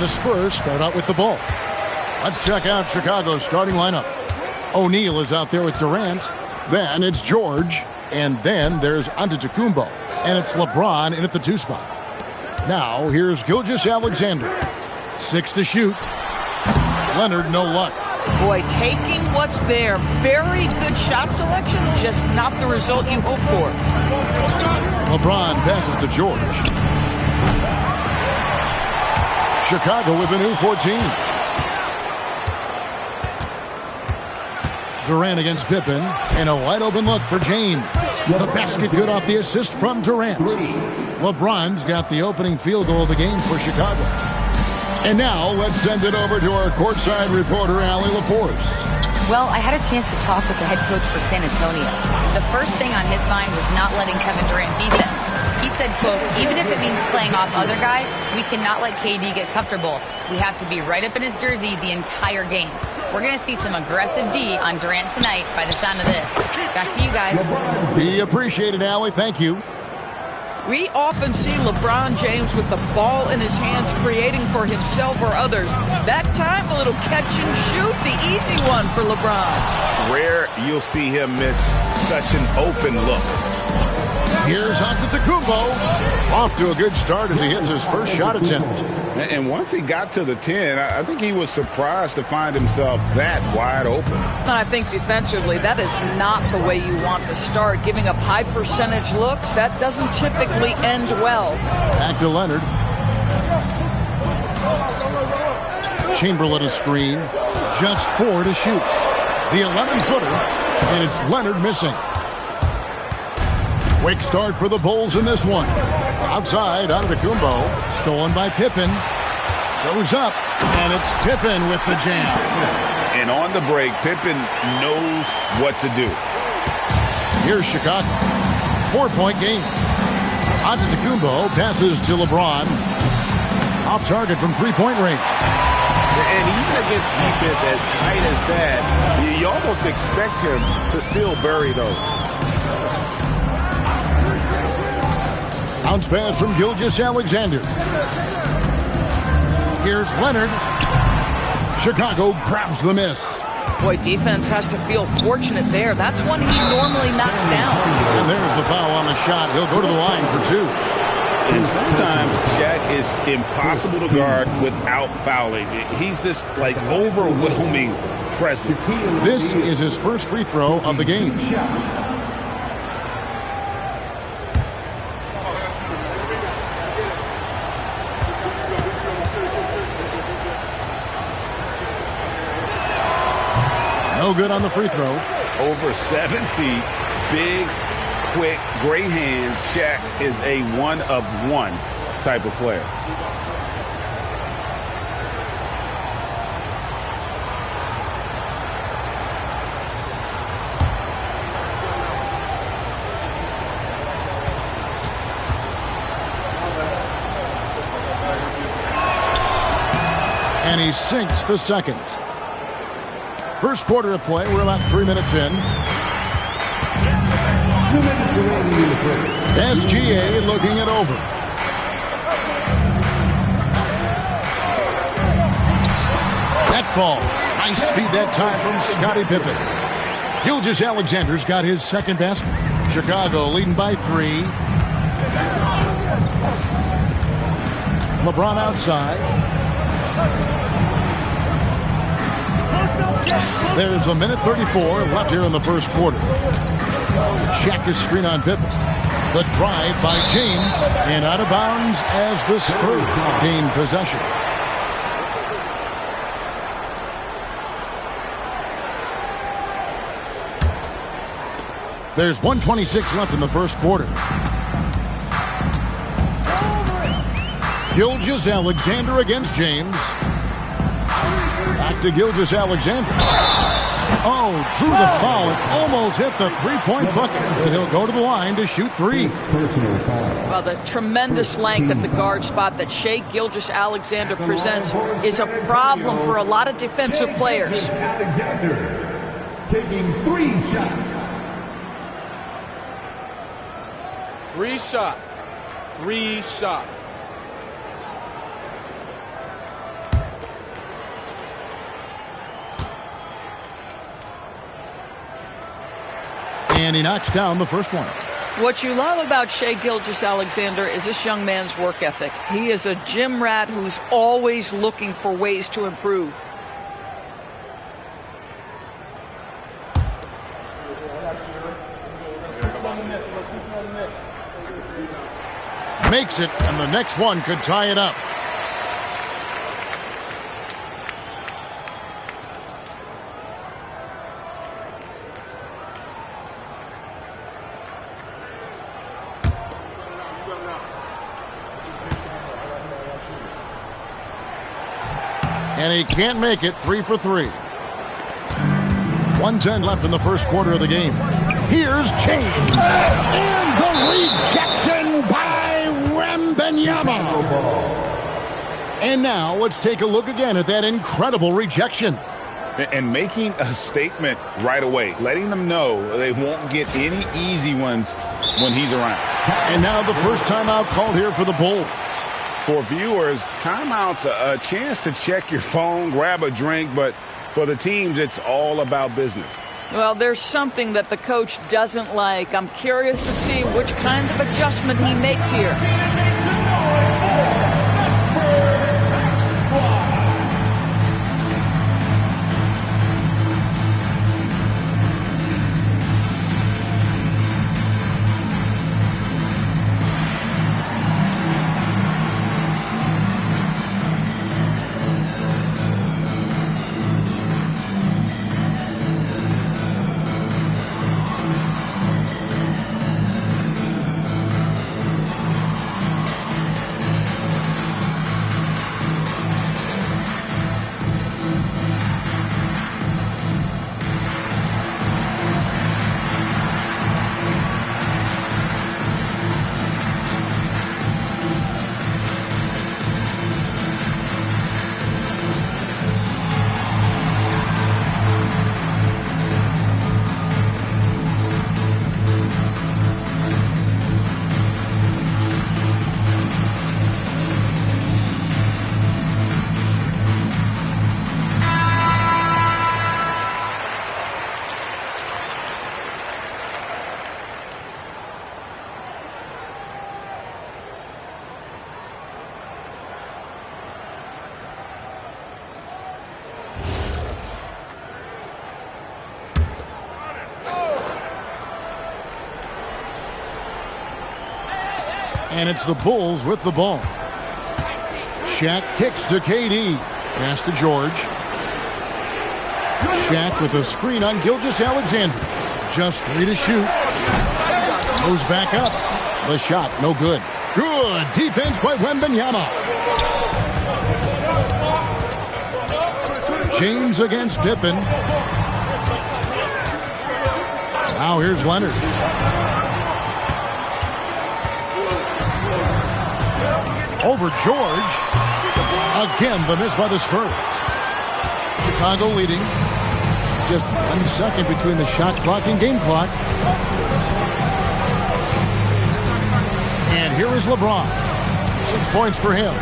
The Spurs start out with the ball. Let's check out Chicago's starting lineup. O'Neal is out there with Durant. Then it's George. And then there's Antetokounmpo. And it's LeBron in at the 2 spot. Now here's Gilgeous-Alexander. 6 to shoot. Leonard, no luck. Boy, taking what's there. Very good shot selection, just not the result you hope for. LeBron passes to George. Chicago with a new 14. Durant against Pippen, and a wide open look for James. The basket good off the assist from Durant. LeBron's got the opening field goal of the game for Chicago. And now let's send it over to our courtside reporter, Allie LaForce. Well, I had a chance to talk with the head coach for San Antonio. The first thing on his mind was not letting Kevin Durant beat them. He said, quote, even if it means playing off other guys, we cannot let KD get comfortable. We have to be right up in his jersey the entire game. We're going to see some aggressive D on Durant tonight by the sound of this. Back to you guys. We appreciate it, Allie. Thank you. We often see LeBron James with the ball in his hands creating for himself or others. That time, a little catch and shoot, the easy one for LeBron. Rare you'll see him miss such an open look. Here's Antetokounmpo. Off to a good start as he hits his first shot attempt. And once he got to the 10, I think he was surprised to find himself that wide open. I think defensively, that is not the way you want to start. Giving up high percentage looks, that doesn't typically end well. Back to Leonard. Chamberlain a screen. Just 4 to shoot. The 11-footer, and it's Leonard missing. Quick start for the Bulls in this one. Outside, Antetokounmpo. Stolen by Pippen. Goes up, and it's Pippen with the jam. And on the break, Pippen knows what to do. Here's Chicago. 4-point game. Antetokounmpo passes to LeBron. Off target from three-point range. And even against defense as tight as that, you almost expect him to still bury those. Bounce pass from Gilgeous-Alexander. Here's Leonard. Chicago grabs the miss. Boy, defense has to feel fortunate there. That's one he normally knocks down. And there's the foul on the shot. He'll go to the line for 2. And sometimes Shaq is impossible to guard without fouling. He's this, like, overwhelming presence. This is his first free throw of the game. No good on the free throw. Over 7 feet, big, quick, great hands. Shaq is a one-of-one type of player. And he sinks the second. First quarter of play, we're about 3 minutes in. SGA looking it over. That falls. Nice feed that time from Scottie Pippen. Gilgeous-Alexander's got his second basket. Chicago leading by 3. LeBron outside. There's a minute 34 left here in the first quarter. Check his screen on Pippen. The drive by James, and out of bounds as the Spurs gain possession. There's 1:26 left in the first quarter. Gilgeous-Alexander against James. Back to Gilgeous-Alexander. Oh, drew the foul and almost hit the three-point bucket. But he'll go to the line to shoot 3. Well, the tremendous length at the guard spot that Shai Gilgeous-Alexander presents is a problem for a lot of defensive players. Alexander taking 3 shots. 3 shots. 3 shots. And he knocks down the first one. What you love about Shai Gilgeous-Alexander is this young man's work ethic. He is a gym rat who's always looking for ways to improve. Makes it, and the next one could tie it up. And he can't make it. 3 for 3. 1:10 left in the first quarter of the game. Here's James. And the rejection by Wembanyama. And now let's take a look again at that incredible rejection. And making a statement right away, letting them know they won't get any easy ones when he's around. And now the first timeout called here for the Bulls. For viewers, timeout's a chance to check your phone, grab a drink, but for the teams, it's all about business. Well, there's something that the coach doesn't like. I'm curious to see which kind of adjustment he makes here. And it's the Bulls with the ball. Shaq kicks to KD. Pass to George. Shaq with a screen on Gilgeous-Alexander. Just 3 to shoot. Goes back up. The shot, no good. Good defense by Wembanyama. James against Pippen. Now here's Leonard. Over George. Again, the miss by the Spurs. Chicago leading. Just 1 second between the shot clock and game clock. And here is LeBron. 6 points for him.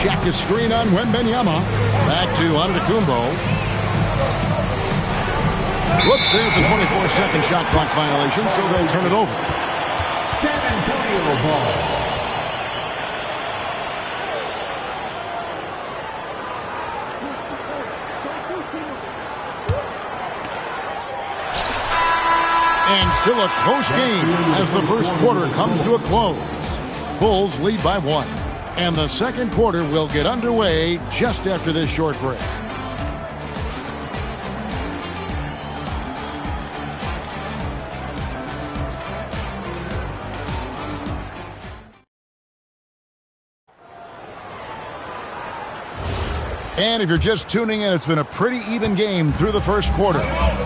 Shaq a screen on Wembanyama. Back to Antetokounmpo. Whoops, there's the 24-second shot clock violation, so they'll turn it over. San Antonio ball. And still a close game as the first quarter comes to a close. Bulls lead by 1. And the second quarter will get underway just after this short break. And if you're just tuning in, it's been a pretty even game through the first quarter.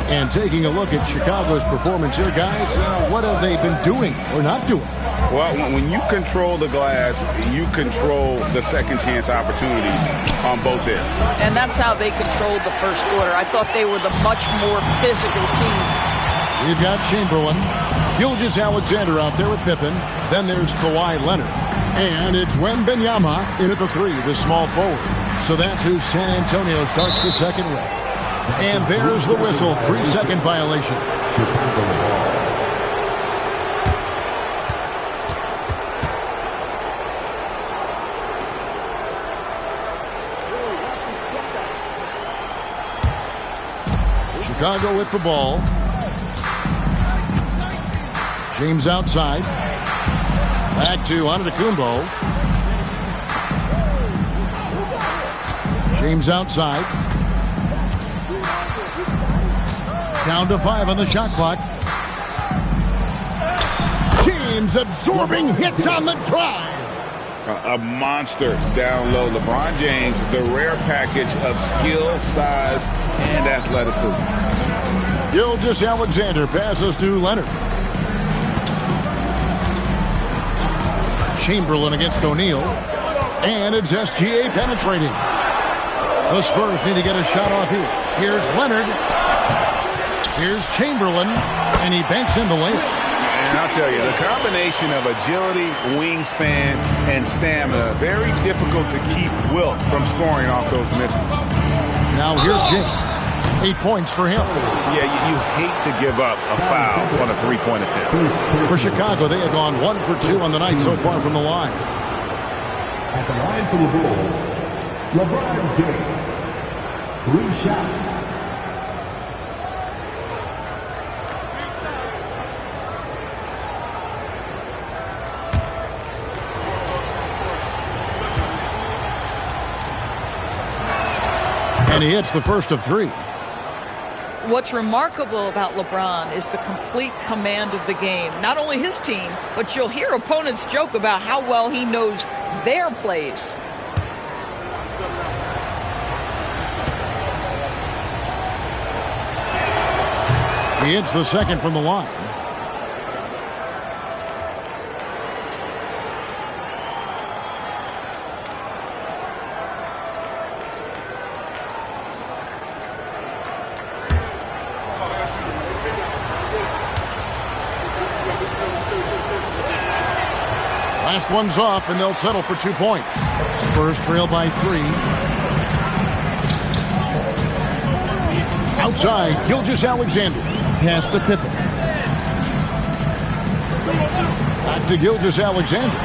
And taking a look at Chicago's performance here, guys, what have they been doing or not doing? Well, when you control the glass, you control the second chance opportunities on both ends. And that's how they controlled the first quarter. I thought they were the much more physical team. We've got Chamberlain, Gilgeous-Alexander out there with Pippen. Then there's Kawhi Leonard. And it's Wembanyama in at the 3, the small forward. So that's who San Antonio starts the second with. And there's the whistle, 3-second violation. Chicago with the ball. James outside. Back to Antetokounmpo. James outside. Down to 5 on the shot clock. James absorbing hits on the drive. A monster down low. LeBron James, the rare package of skill, size, and athleticism. Gilgeous-Alexander passes to Leonard. Chamberlain against O'Neal. And it's SGA penetrating. The Spurs need to get a shot off here. Here's Leonard. Here's Chamberlain. And he banks in the layup. And I'll tell you, the combination of agility, wingspan, and stamina, very difficult to keep Wilt from scoring off those misses. Now here's James. 8 points for him. Yeah, you hate to give up a foul on a three-point attempt. For Chicago, they have gone 1 for 2 on the night so far from the line. At the line for the Bulls, LeBron James. 3 shots. And he hits the first of 3. What's remarkable about LeBron is the complete command of the game. Not only his team, but you'll hear opponents joke about how well he knows their plays. He hits the second from the line. Last one's off, and they'll settle for 2 points. Spurs trail by 3. Outside, Gilgeous-Alexander. Pass to Pippen. Back to Gilgeous-Alexander.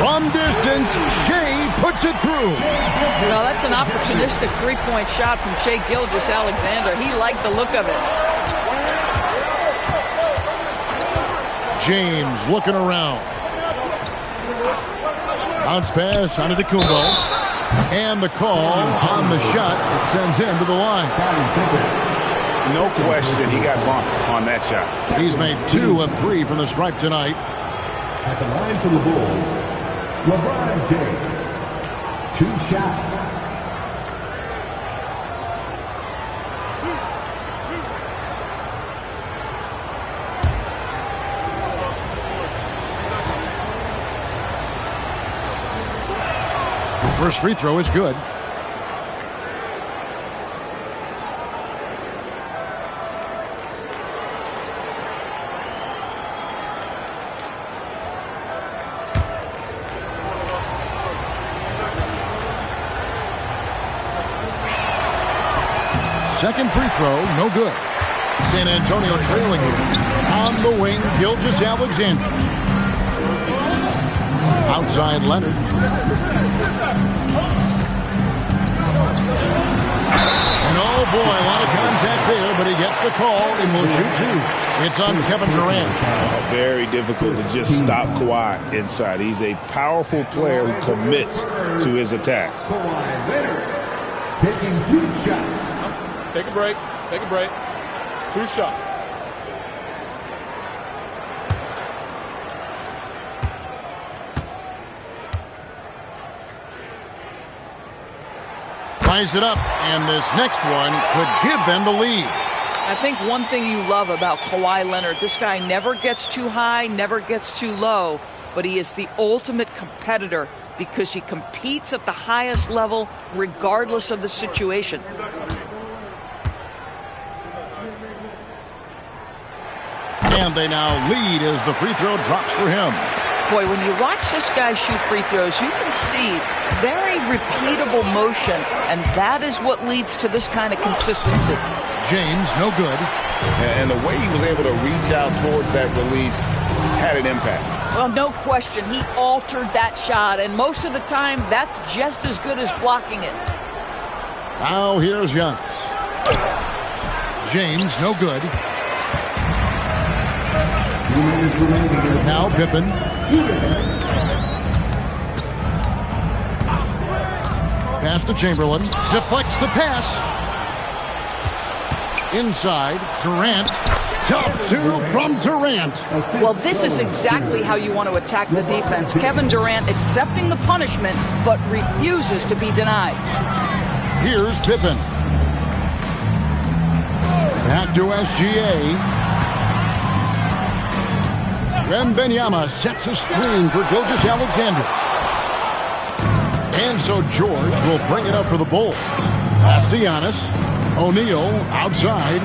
From distance, Shea puts it through. Well, that's an opportunistic three-point shot from Shea Gilgeous-Alexander. He liked the look of it. James looking around. Bounce pass Antetokounmpo. And the call on the shot. It sends him to the line. No question he got bumped on that shot. He's made 2 of 3 from the stripe tonight. At the line for the Bulls, LeBron James. 2 shots. First free throw is good. Second free throw, no good. San Antonio trailing here. On the wing, Gilgeous-Alexander. Outside Leonard. And oh boy, a lot of contact there, but he gets the call and will shoot 2. It's on Kevin Durant. Very difficult to just stop Kawhi inside. He's a powerful player who commits to his attacks. Kawhi Leonard taking 2 shots. Take a break. Take a break. 2 shots. Ties it up, and this next one could give them the lead. I think one thing you love about Kawhi Leonard, this guy never gets too high, never gets too low, but he is the ultimate competitor because he competes at the highest level regardless of the situation. And they now lead as the free throw drops for him. Boy, when you watch this guy shoot free throws, you can see very repeatable motion, and that is what leads to this kind of consistency. James, no good. And the way he was able to reach out towards that release had an impact. Well, no question. He altered that shot, and most of the time, that's just as good as blocking it. Now here's Giannis. James, no good. Now Pippen. Pass to Chamberlain. Deflects the pass. Inside, Durant. Tough 2 from Durant. Well, this is exactly how you want to attack the defense. Kevin Durant accepting the punishment, but refuses to be denied. Here's Pippen. Back to SGA. Wembanyama sets a screen for Gilgeous-Alexander. And so George will bring it up for the Bulls. Pass to Giannis. O'Neal outside.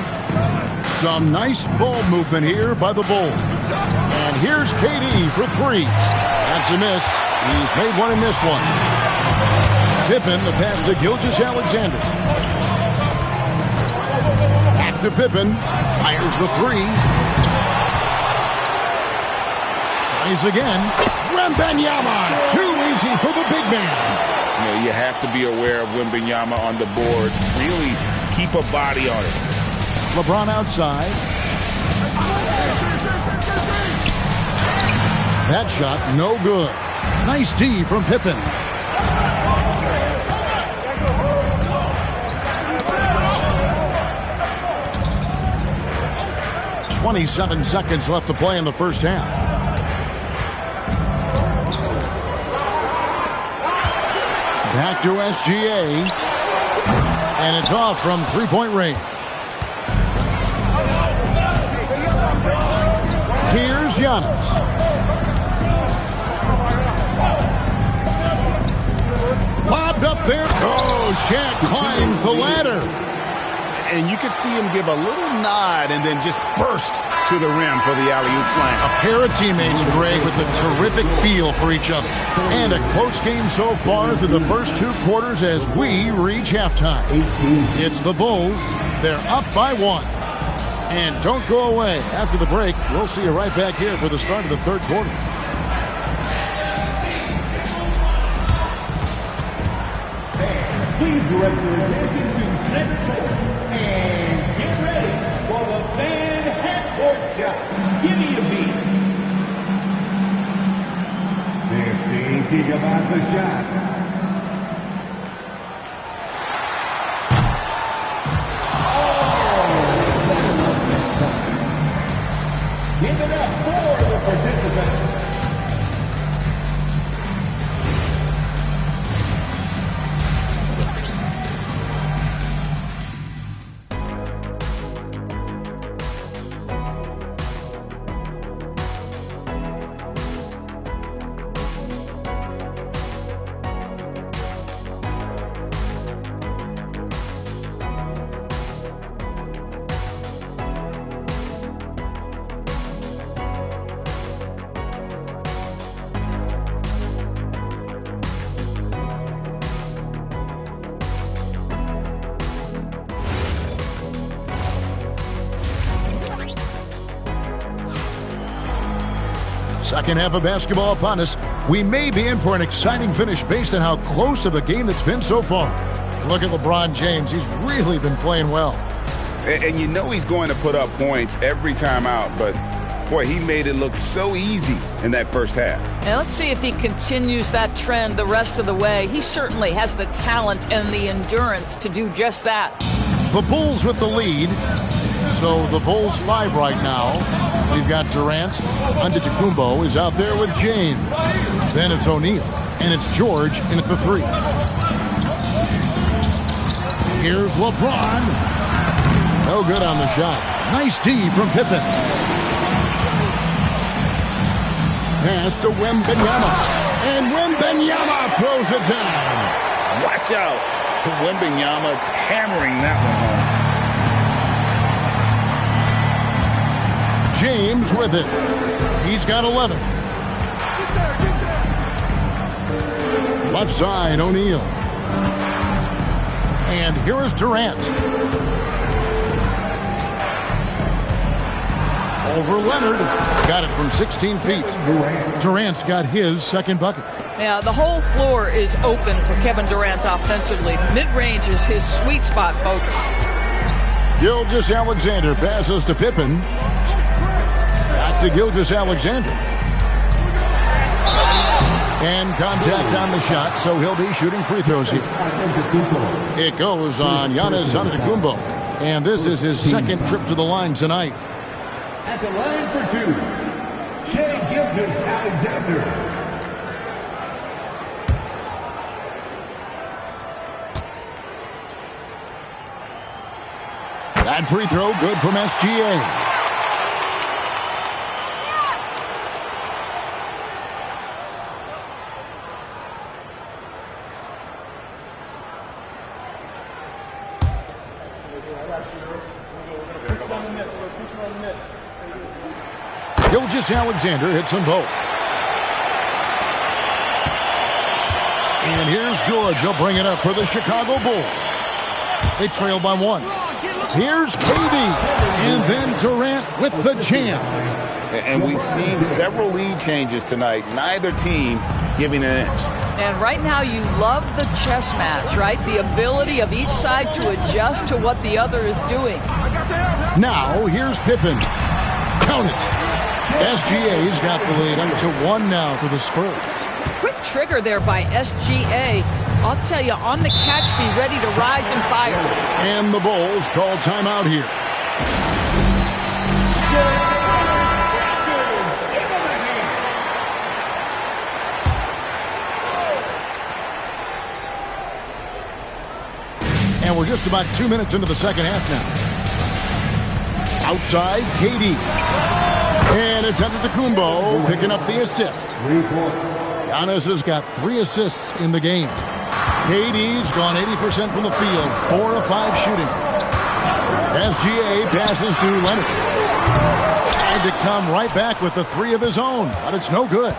Some nice ball movement here by the Bulls. And here's KD for 3. That's a miss. He's made one and missed one. Pippen, the pass to Gilgeous-Alexander. to Pippen. Fires the three. Tries again. Wembanyama. Too easy for the big man. You know, you have to be aware of Wembanyama on the boards. Really keep a body on it. LeBron outside. That shot, no good. Nice D from Pippen. "27 seconds left to play in the first half. Back to SGA. And it's off from three-point range. Here's Giannis. Bobbed up there. Oh, Shaq climbs the ladder. And you could see him give a little nod and then just burst to the rim for the alley-oop slam. A pair of teammates, Greg, with a terrific feel for each other. And a close game so far through the first two quarters as we reach halftime. It's the Bulls. They're up by 1. And don't go away. After the break, we'll see you right back here for the start of the third quarter. Please direct your attention to center court and get ready for the fan half-court shot. Give me a beat. They're thinking about the shot. Give it up for the participants. Second half of basketball upon us. We may be in for an exciting finish based on how close of a game that's been so far. Look at LeBron James. He's really been playing well. And you know he's going to put up points every time out, but boy, he made it look so easy in that first half. Now let's see if he continues that trend the rest of the way. He certainly has the talent and the endurance to do just that. The Bulls with the lead. So the Bulls 5 right now. We've got Durant. Antetokounmpo is out there with James. Then it's O'Neal. And it's George in at the 3. Here's LeBron. No good on the shot. Nice D from Pippen. Pass to Wembanyama. And Wembanyama throws it down. Watch out. Wembanyama hammering that one home. James with it. He's got 11. Left side, O'Neal. And here is Durant. Over Leonard. Got it from 16 feet. Durant's got his second bucket. Yeah, the whole floor is open for Kevin Durant offensively. Mid-range is his sweet spot, folks. Gilgeous-Alexander passes to Pippen. Back to Gilgeous-Alexander. And contact on the shot, so he'll be shooting free throws here. It goes on Giannis Antetokounmpo. And this is his second trip to the line tonight. At the line for 2, Shai Gilgeous-Alexander. That free throw good from SGA. Gilgeous-Alexander hits them both. And here's George. He'll bring it up for the Chicago Bulls. They trail by 1. Here's KD. And then Durant with the jam. And we've seen several lead changes tonight. Neither team giving an inch. And right now you love the chess match, right? The ability of each side to adjust to what the other is doing. Now, here's Pippen. Count it. SGA's got the lead up to 1 now for the Spurs. Quick trigger there by SGA. I'll tell you, on the catch, be ready to rise and fire. And the Bulls call timeout here. And we're just about 2 minutes into the second half now. Outside, KD. And it's Antetokounmpo picking up the assist. Giannis has got 3 assists in the game. KD's gone 80% from the field, 4 of 5 shooting. SGA passes to Leonard. Tried to come right back with the 3 of his own, but it's no good.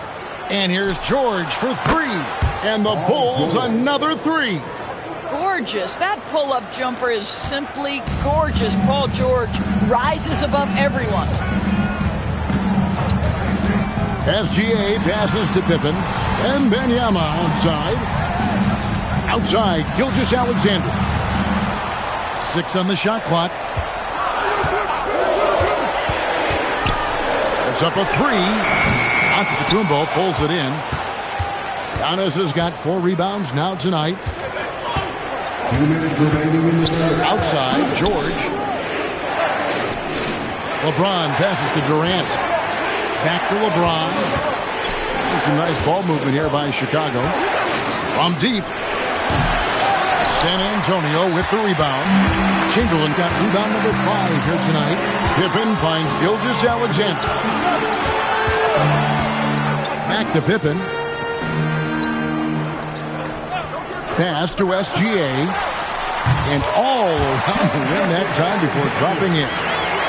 And here's George for 3. And the Bulls another 3. Gorgeous. That pull-up jumper is simply gorgeous. Paul George rises above everyone. SGA passes to Pippen. And Wembanyama outside. Outside, Gilgeous-Alexander. 6 on the shot clock. It's up a 3. Antetokounmpo pulls it in. Giannis has got 4 rebounds now tonight. Outside, George. LeBron passes to Durant. Back to LeBron. Some nice ball movement here by Chicago. From deep. San Antonio with the rebound. Chamberlain got rebound number 5 here tonight. Pippen finds Gilgeous-Alexander. Back to Pippen. Pass to SGA. And all around the rim that time before dropping in.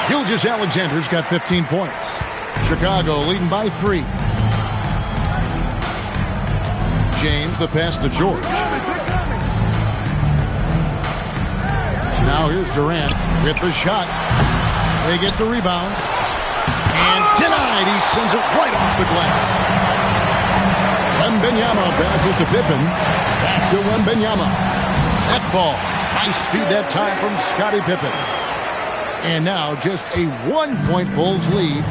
Gilgeous-Alexander's got 15 points. Chicago leading by 3. James, the pass to George. Now here's Durant with the shot. They get the rebound. And denied. He sends it right off the glass. Wembanyama passes to Pippen. Back to Wembanyama. That ball. Nice feed that time from Scottie Pippen. And now just a 1-point Bulls lead.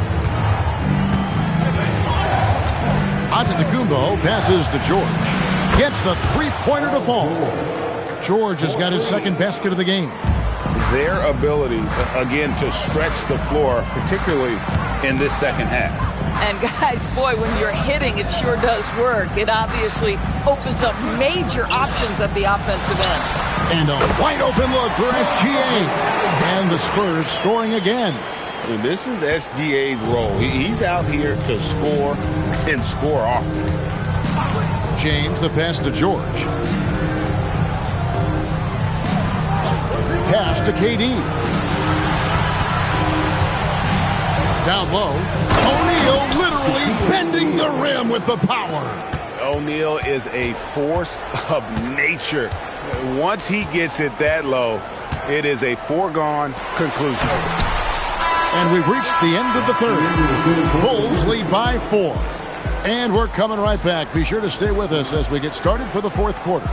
Antetokounmpo passes to George. Gets the 3-pointer to fall. George has got his second basket of the game. Their ability, again, to stretch the floor, particularly in this second half. And guys, boy, when you're hitting, it sure does work. It obviously opens up major options at the offensive end. And a wide open look for SGA. And the Spurs scoring again. And this is SGA's role. He's out here to score and score often. James, the pass to George. Pass to KD. Down low. O'Neal literally bending the rim with the power. O'Neal is a force of nature. Once he gets it that low, it is a foregone conclusion. And we've reached the end of the third. Bulls lead by 4. And we're coming right back. Be sure to stay with us as we get started for the fourth quarter.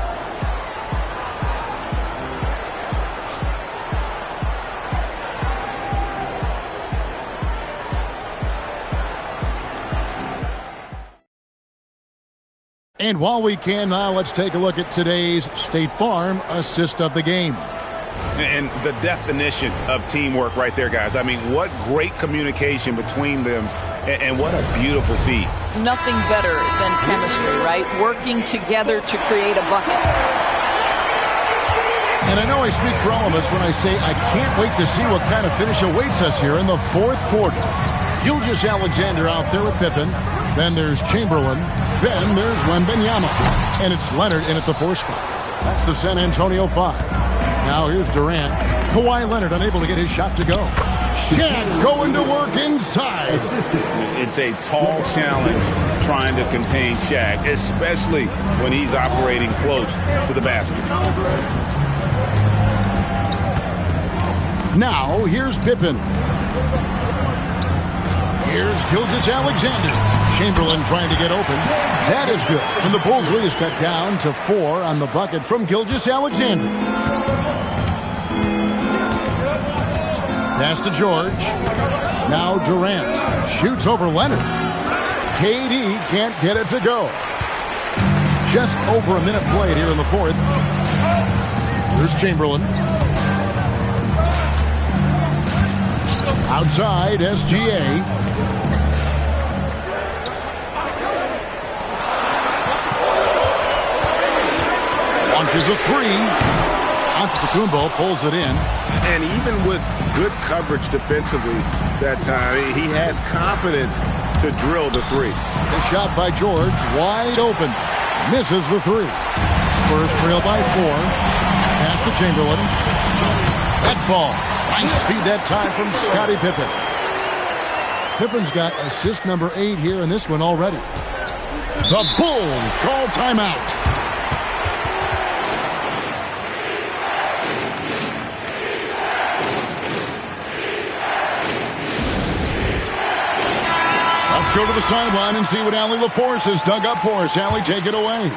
And while we can now, let's take a look at today's State Farm assist of the game. And the definition of teamwork right there, guys. I mean, what great communication between them, and what a beautiful feat. Nothing better than chemistry, right? Working together to create a bucket. And I know I speak for all of us when I say I can't wait to see what kind of finish awaits us here in the fourth quarter. Gilgeous-Alexander out there with Pippen. Then there's Chamberlain. Then there's Wembanyama. And it's Leonard in at the 4 spot. That's the San Antonio 5. Now here's Durant. Kawhi Leonard unable to get his shot to go. Shaq going to work inside. It's a tall challenge trying to contain Shaq, especially when he's operating close to the basket. Now, here's Pippen. Here's Gilgeous-Alexander. Chamberlain trying to get open. That is good. And the Bulls lead is cut down to 4 on the bucket from Gilgeous-Alexander. Pass to George. Now Durant. Shoots over Leonard. KD can't get it to go. Just over a minute played here in the fourth. Here's Chamberlain. Outside, SGA. Launches a three. Antetokounmpo pulls it in. And even with good coverage defensively that time, he has confidence to drill the three. The shot by George, wide open. Misses the three. Spurs trail by 4. Pass to Chamberlain. That falls. Nice feed that time from Scottie Pippen. Pippen's got assist number 8 here in this one already. The Bulls call timeout. Let's go to the sideline and see what Allie LaForce has dug up for us. Allie, take it away.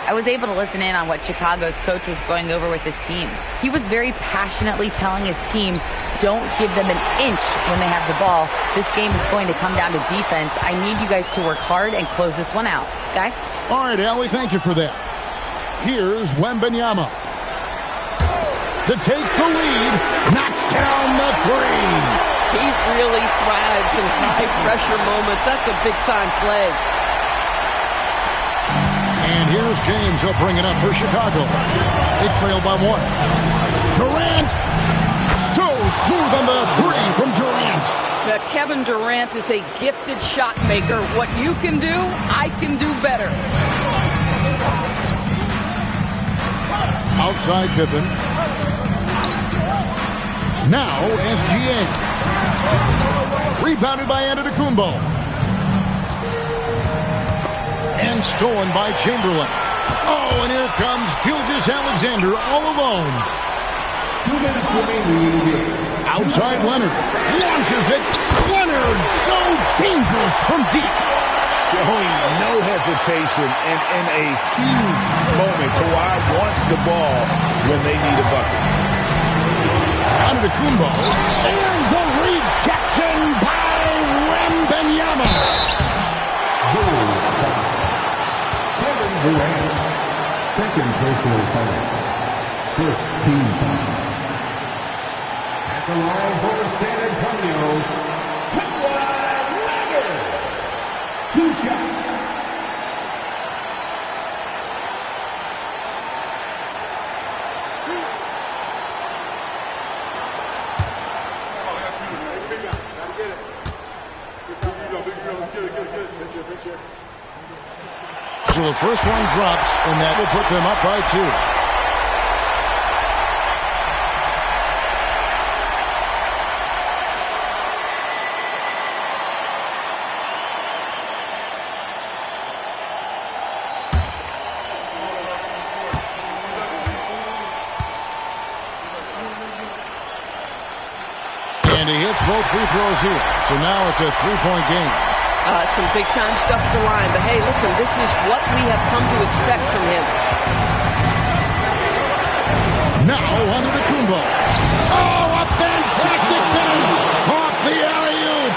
I was able to listen in on what Chicago's coach was going over with his team. He was very passionately telling his team, don't give them an inch when they have the ball. This game is going to come down to defense. I need you guys to work hard and close this one out. Guys? All right, Allie, thank you for that. Here's Wembanyama. To take the lead, knocks down the three. He really thrives in high-pressure moments. That's a big-time play. And here's James. He'll bring it up for Chicago. They trail by 1. Durant. So smooth on the three from Durant. Kevin Durant is a gifted shot maker. What you can do, I can do better. Outside Pippen. Now SGA. Rebounded by Antetokounmpo. And stolen by Chamberlain. Oh, and here comes Gilgeous-Alexander all alone. 2 minutes remaining. Outside Leonard. Launches it. Leonard, so dangerous from deep. Showing no hesitation and in a huge moment. Kawhi wants the ball when they need a bucket. Antetokounmpo. And the rejection by Wembanyama. Kevin Durant, second personal foul. First team foul. At the line for San Antonio, Kawhi Leonard. 2 shots. So the first one drops, and that will put them up by 2. And he hits both free throws here. So now it's a 3-point game. Some big-time stuff at the line. But, hey, listen, this is what we have come to expect from him. Now Antetokounmpo. Oh, a fantastic finish off the alley-oop.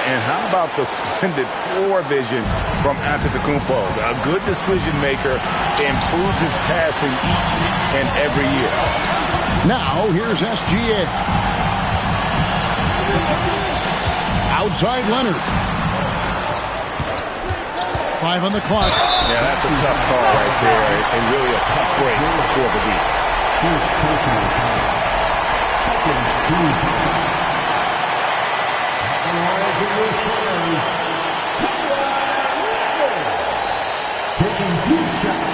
And how about the splendid floor vision from Antetokounmpo? A good decision maker, improves his passing each and every year. Now here's SGA. Outside Leonard. 5 on the clock. Yeah, that's a tough call right there, and really a tough break for the lead. Second team foul. Taking 2 shots.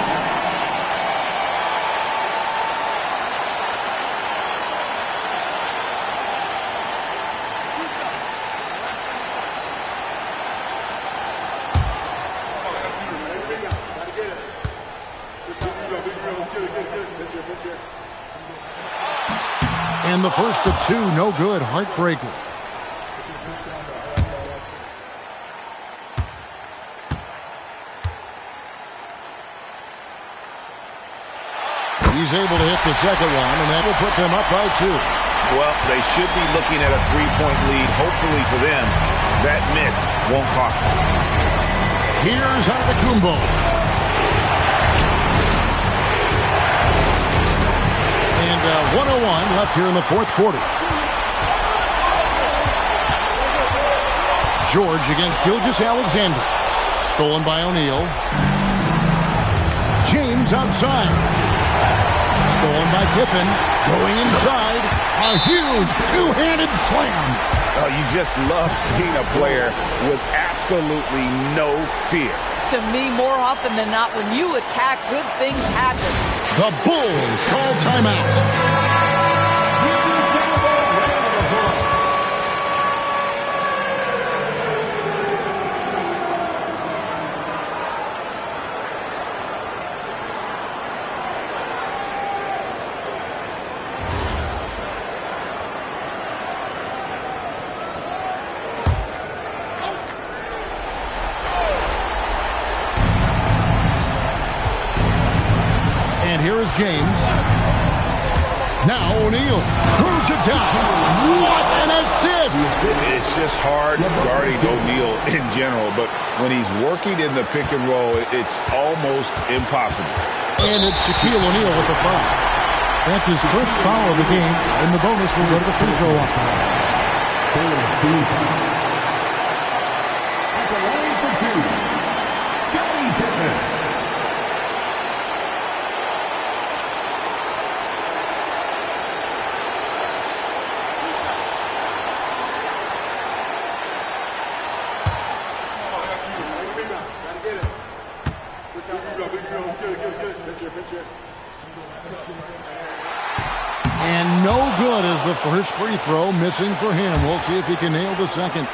And the first of two, no good. Heartbreaker. He's able to hit the second one, and that will put them up by 2. Well, they should be looking at a 3-point lead. Hopefully for them, that miss won't cost them. Here's Antetokounmpo. And 1:01 left here in the fourth quarter. George against Gilgeous-Alexander. Stolen by O'Neal. James outside. Stolen by Pippen. Going inside. A huge two-handed slam. Oh, you just love seeing a player with absolutely no fear. To me, more often than not, when you attack, good things happen. The Bulls call timeout. Here is James. Now O'Neal throws it down. What an assist! It's just hard guarding O'Neal in general, but when he's working in the pick and roll, it's almost impossible. And it's Shaquille O'Neal with the foul. That's his first foul of the game, and the bonus will go to the free throw line. At the line for 2, Scottie Pippen. And no good as the first free throw missing for him. We'll see if he can nail the second.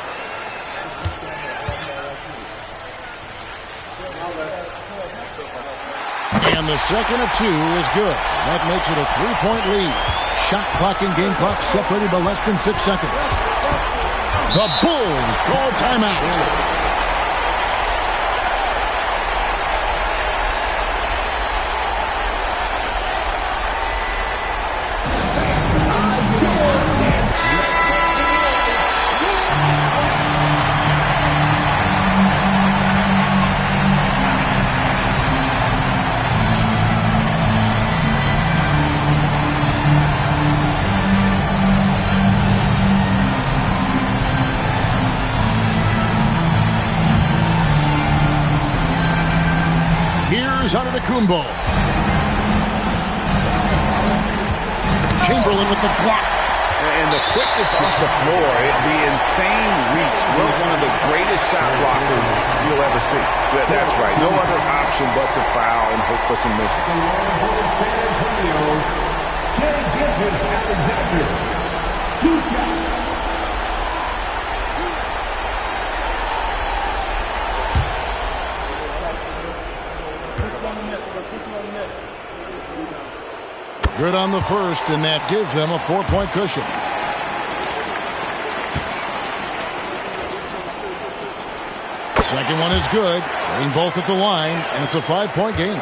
And the second of 2 is good. That makes it a 3-point lead. Shot clock and game clock separated by less than 6 seconds. The Bulls call timeout. Antetokounmpo. Chamberlain with the block. And the quickness off the floor, the insane reach. One of the greatest shot blockers you'll ever see. That's right. No other option but to foul and hope for some misses. San Antonio, Gilgeous-Alexander. 2 shots. Good on the first, and that gives them a 4-point cushion. Second one is good. Getting both at the line, and it's a 5-point game.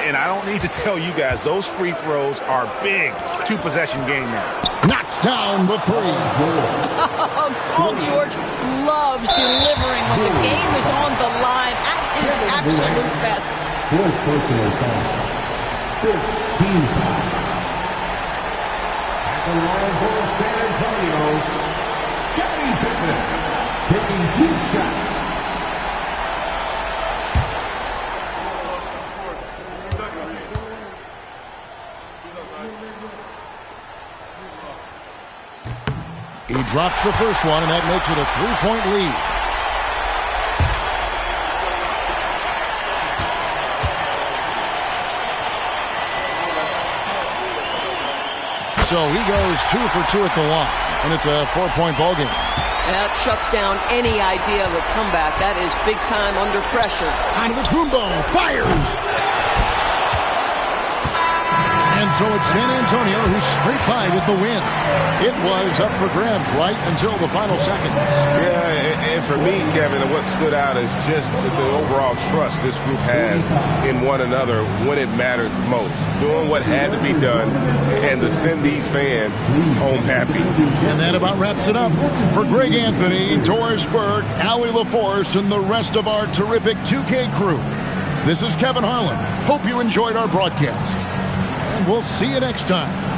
And I don't need to tell you guys, those free throws are big. 2-possession game now. Knocks down the 3. Paul George loves delivering when the game is on the line at his absolute best. 4th personal foul. 15 foul. At the line for San Antonio, Scottie Pippen taking 2 shots. He drops the first one, and that makes it a 3-point lead. So he goes 2 for 2 at the line, and it's a 4-point ball game. That shuts down any idea of a comeback. That is big time under pressure. Antetokounmpo fires. And so it's San Antonio who scraped by with the win. It was up for grabs right until the final seconds. Yeah, and for me, Kevin, what stood out is just the overall trust this group has in one another when it matters most. Doing what had to be done and to send these fans home happy. And that about wraps it up. For Greg Anthony, Doris Burke, Allie LaForce, and the rest of our terrific 2K crew, this is Kevin Harlan. Hope you enjoyed our broadcast. And we'll see you next time.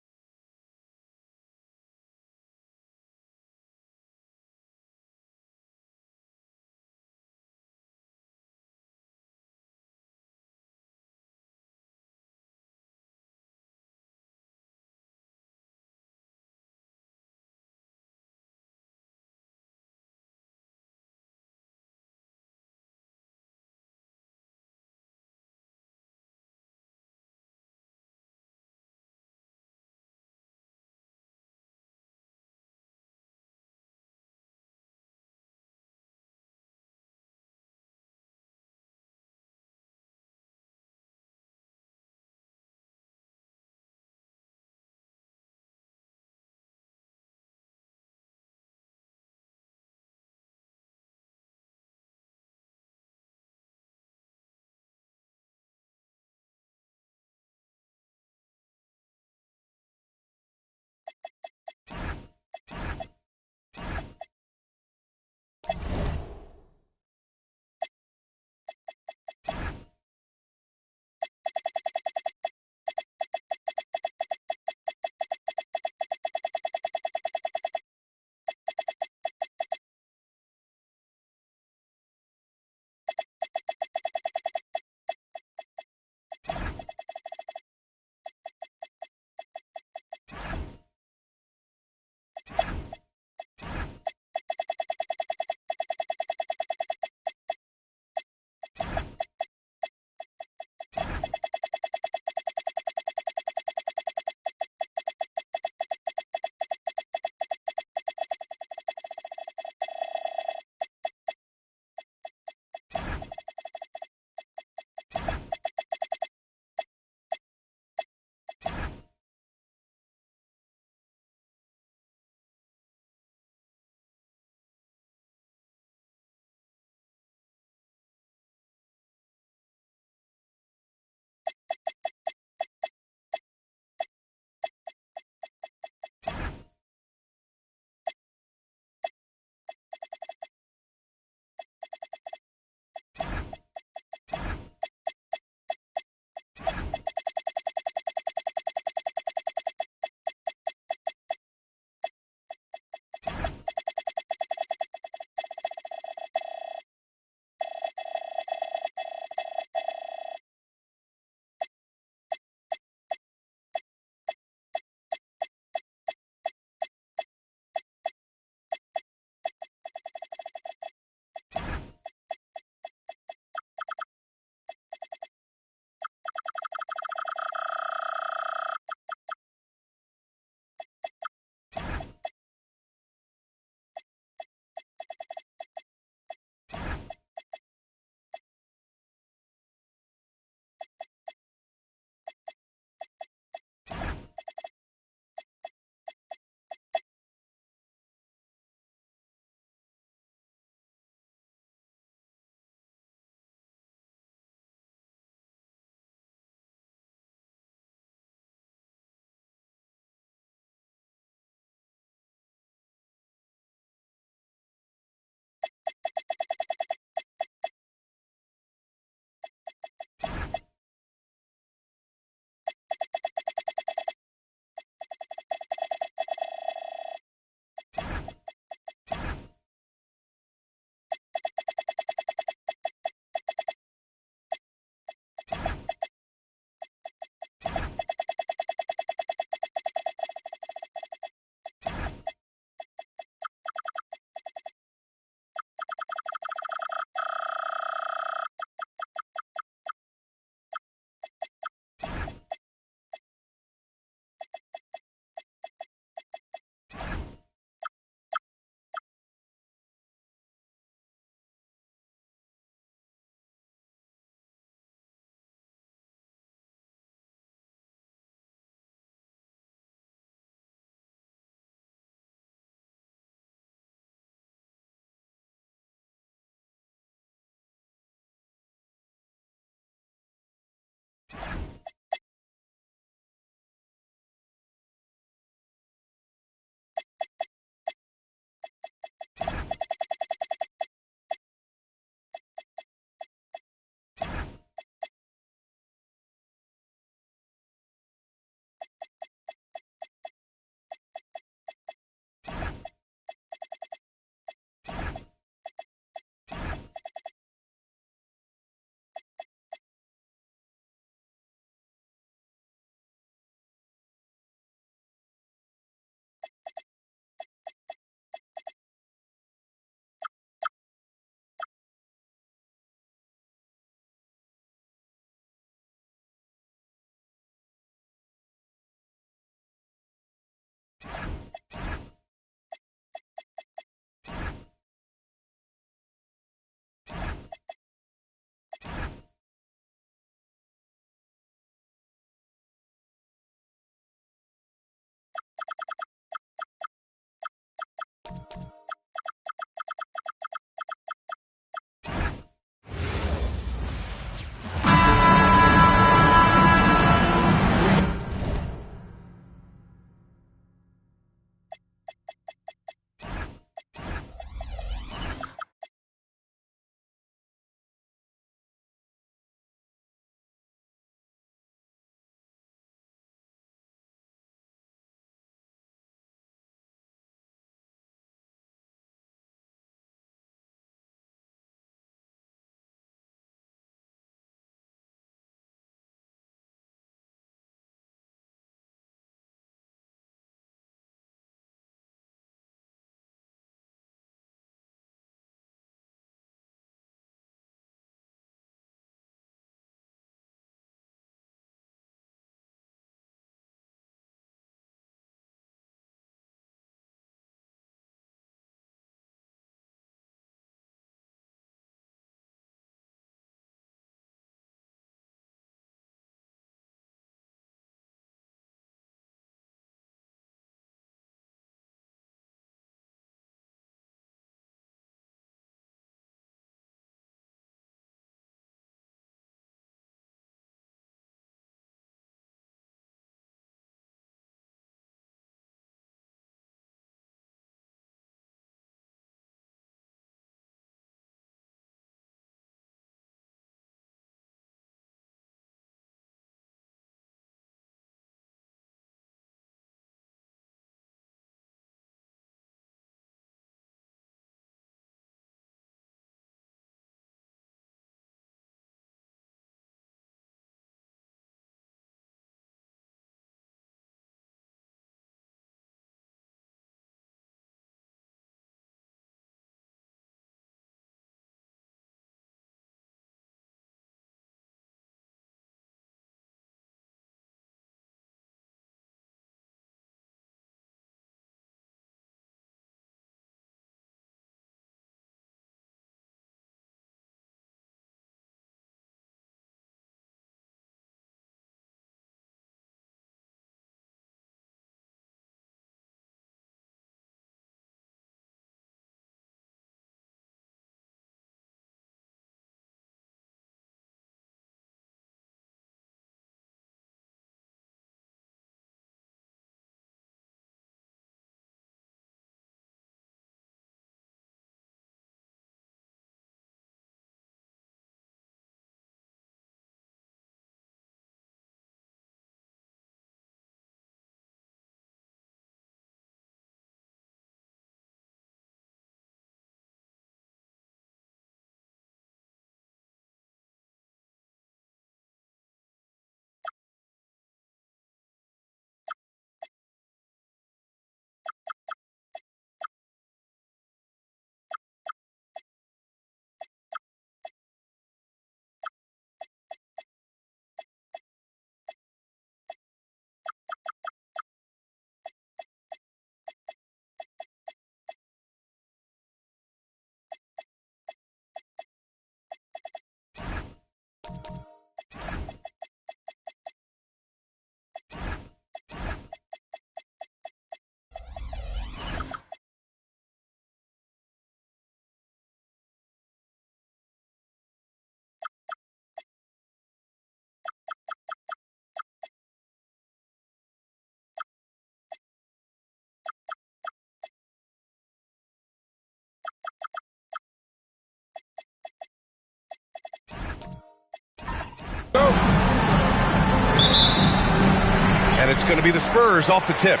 And it's going to be the Spurs off the tip.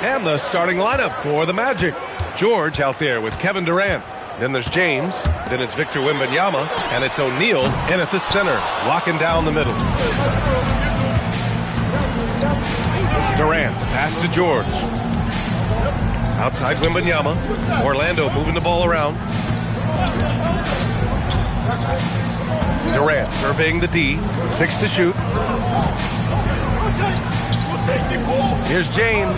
And the starting lineup for the Magic. George out there with Kevin Durant. Then there's James. Then it's Victor Wembanyama. And it's O'Neal in at the center, locking down the middle. Durant, the pass to George. Outside Wembanyama. Orlando moving the ball around. Durant surveying the D. 6 to shoot. Here's James.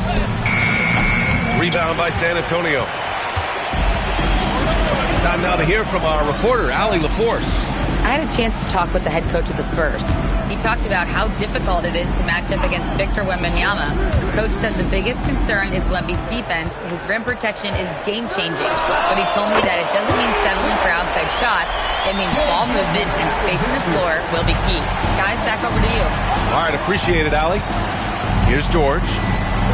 Rebound by San Antonio. Time now to hear from our reporter, Allie LaForce. I had a chance to talk with the head coach of the Spurs. He talked about how difficult it is to match up against Victor Wembanyama. Coach said the biggest concern is Wemby's defense. His rim protection is game-changing. But he told me that it doesn't mean settling for outside shots. It means ball movement and spacing the floor will be key. Guys, back over to you. All right, appreciate it, Allie. Here's George.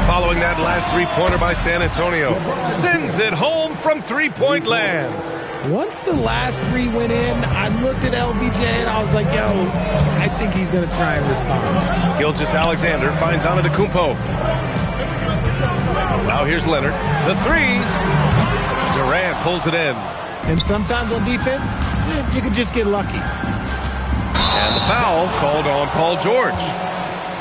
Following that last three-pointer by San Antonio. Sends it home from three-point land. Once the last three went in, I looked at LBJ and I was like, yo, I think he's going to try and respond. Gilgeous-Alexander finds Antetokounmpo. Now here's Leonard. The three. Durant pulls it in. And sometimes on defense, you can just get lucky. And the foul called on Paul George.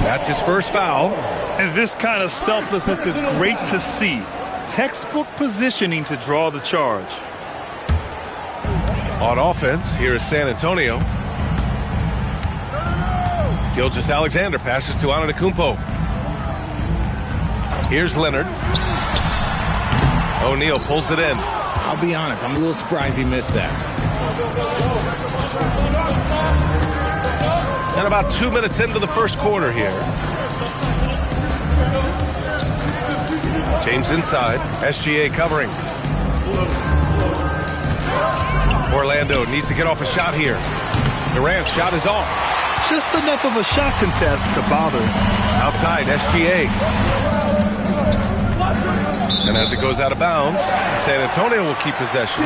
That's his first foul. And this kind of selflessness is great to see. Textbook positioning to draw the charge. On offense, here is San Antonio. Gilgeous-Alexander passes to Antetokounmpo. Here's Leonard. O'Neal pulls it in. I'll be honest, I'm a little surprised he missed that. And about 2 minutes into the first quarter here. James inside. SGA covering. Orlando needs to get off a shot here. Durant's shot is off. Just enough of a shot contest to bother. Outside, SGA. And as it goes out of bounds, San Antonio will keep possession.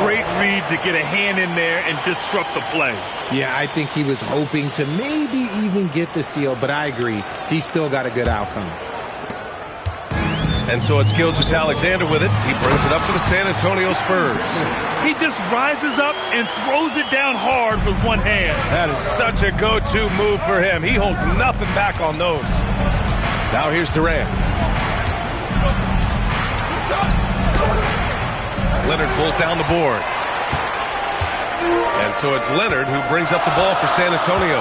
Great read to get a hand in there and disrupt the play. Yeah, I think he was hoping to maybe even get the steal, but I agree. He still got a good outcome. And so it's Gilgeous-Alexander with it. He brings it up for the San Antonio Spurs. He just rises up and throws it down hard with one hand. That is such a go-to move for him. He holds nothing back on those. Now here's Durant. Leonard pulls down the board. And so it's Leonard who brings up the ball for San Antonio.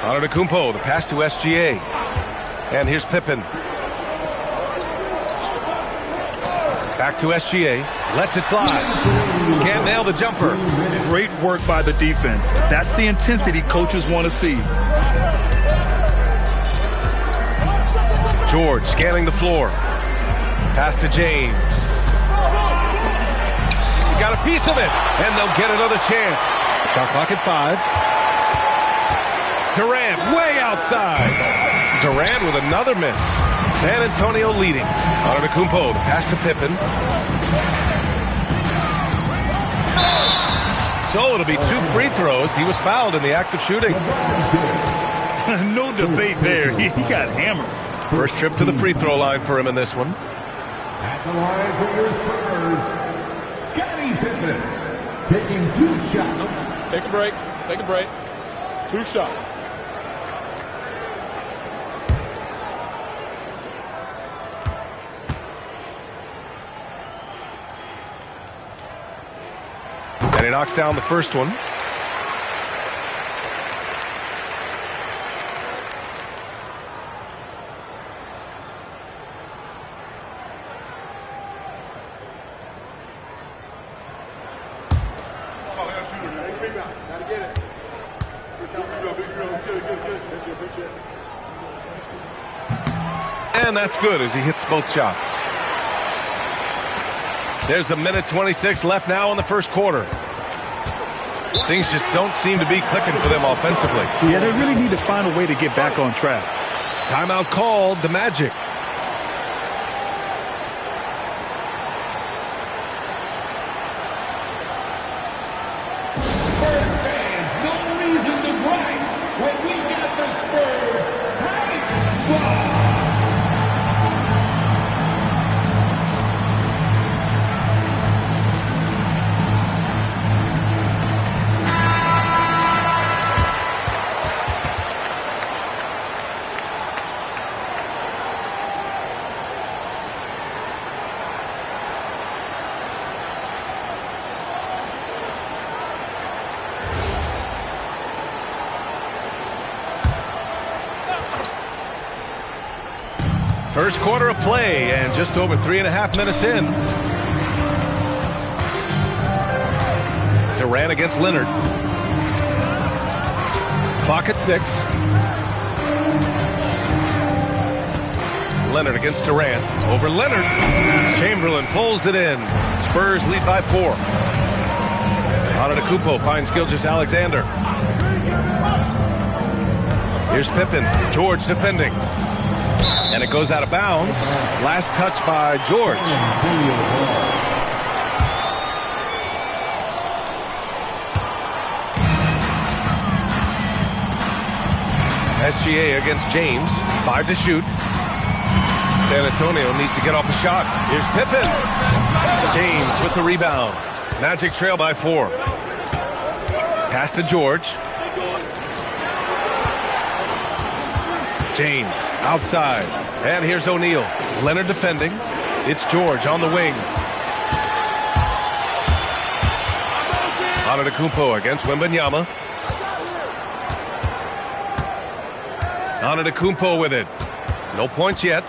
Antetokounmpo, the pass to SGA. And here's Pippen. Back to SGA. Lets it fly. Can't nail the jumper. Great work by the defense. That's the intensity coaches want to see. George scanning the floor. Pass to James. He got a piece of it. And they'll get another chance. Shot clock at 5. Durant way outside. Durant with another miss. San Antonio leading. Antetokounmpo, the pass to Pippen. So it'll be 2 free throws. He was fouled in the act of shooting. No debate there. He got hammered. First trip to the free throw line for him in this one. At the line for your Spurs, Scottie Pippen taking 2 shots. Take a break. Take a break. 2 shots. And he knocks down the first one. And that's good as he hits both shots. There's 1:26 left now in the first quarter. Things just don't seem to be clicking for them offensively. Yeah, they really need to find a way to get back on track. Timeout called, the Magic. Spurs fans, no reason to gripe when we got the Spurs right First quarter of play and just over 3.5 minutes in. Durant against Leonard. Clock at 6. Leonard against Durant. Over Leonard. Chamberlain pulls it in. Spurs lead by 4. Antetokounmpo finds Gilgeous-Alexander. Here's Pippen. George defending. And it goes out of bounds. Last touch by George. SGA against James. 5 to shoot. San Antonio needs to get off a shot. Here's Pippen. James with the rebound. Magic trail by 4. Pass to George. James outside. And here's O'Neal. Leonard defending. It's George on the wing. Antetokounmpo against Wembanyama. Antetokounmpo with it. No points yet.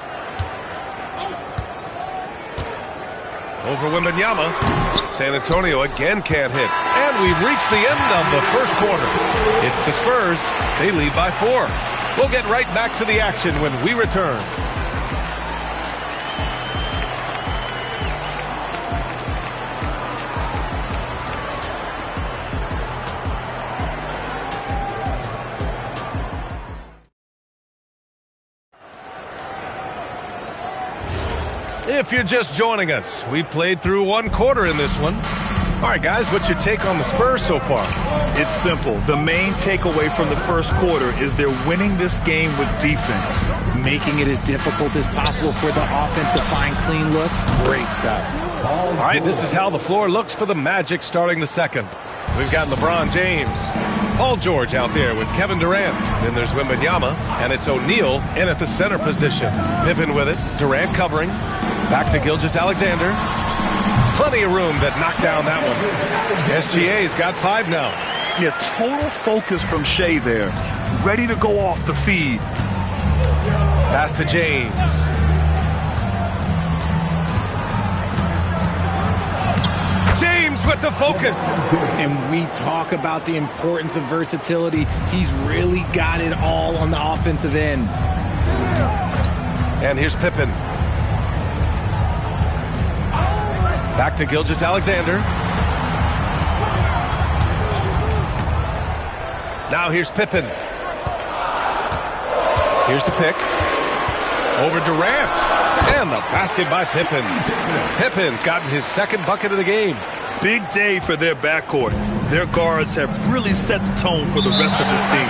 Over Wembanyama. San Antonio again can't hit. And we've reached the end of the first quarter. It's the Spurs. They lead by 4. We'll get right back to the action when we return. If you're just joining us, we played through 1 quarter in this one. All right, guys, what's your take on the Spurs so far? It's simple. The main takeaway from the first quarter is they're winning this game with defense. Making it as difficult as possible for the offense to find clean looks. Great stuff. All right, this is how the floor looks for the Magic starting the second. We've got LeBron James. Paul George out there with Kevin Durant. Then there's Wembanyama, and it's O'Neal in at the center position. Pippen with it. Durant covering. Back to Gilgeous-Alexander. Plenty of room that knocked down that one. SGA's got 5 now. Yeah, total focus from Shea there. Ready to go off the feed. Pass to James. James with the focus. And we talk about the importance of versatility. He's really got it all on the offensive end. And here's Pippen. Back to Gilgeous-Alexander. Now here's Pippen. Here's the pick. Over Durant. And the basket by Pippen. Pippen's gotten his second bucket of the game. Big day for their backcourt. Their guards have really set the tone for the rest of this team.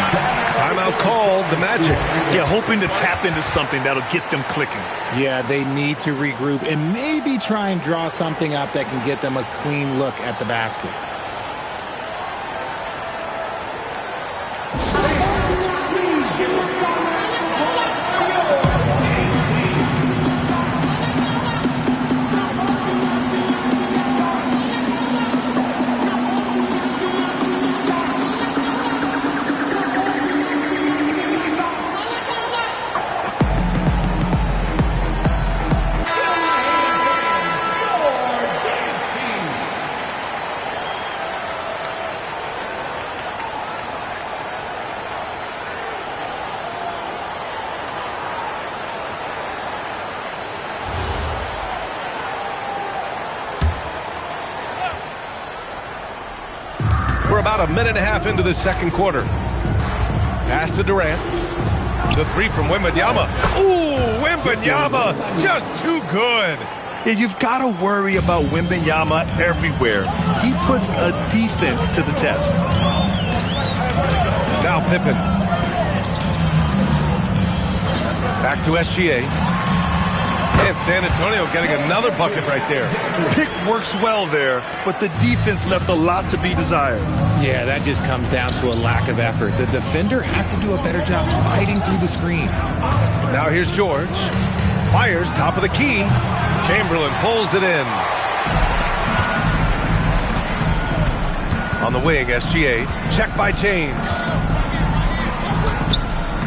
Timeout called the Magic. Yeah, hoping to tap into something that'll get them clicking. Yeah, they need to regroup and maybe try and draw something up that can get them a clean look at the basket. About a minute and a half into the second quarter. Pass to Durant. The 3 from Wembanyama. Ooh, Wembanyama just too good. Yeah, you've got to worry about Wembanyama everywhere. He puts a defense to the test. Now Pippen. Back to SGA. And San Antonio getting another bucket right there. Pick works well there, but the defense left a lot to be desired. Yeah, that just comes down to a lack of effort. The defender has to do a better job fighting through the screen. Now here's George. Fires top of the key. Chamberlain pulls it in. On the wing, SGA. Check by James.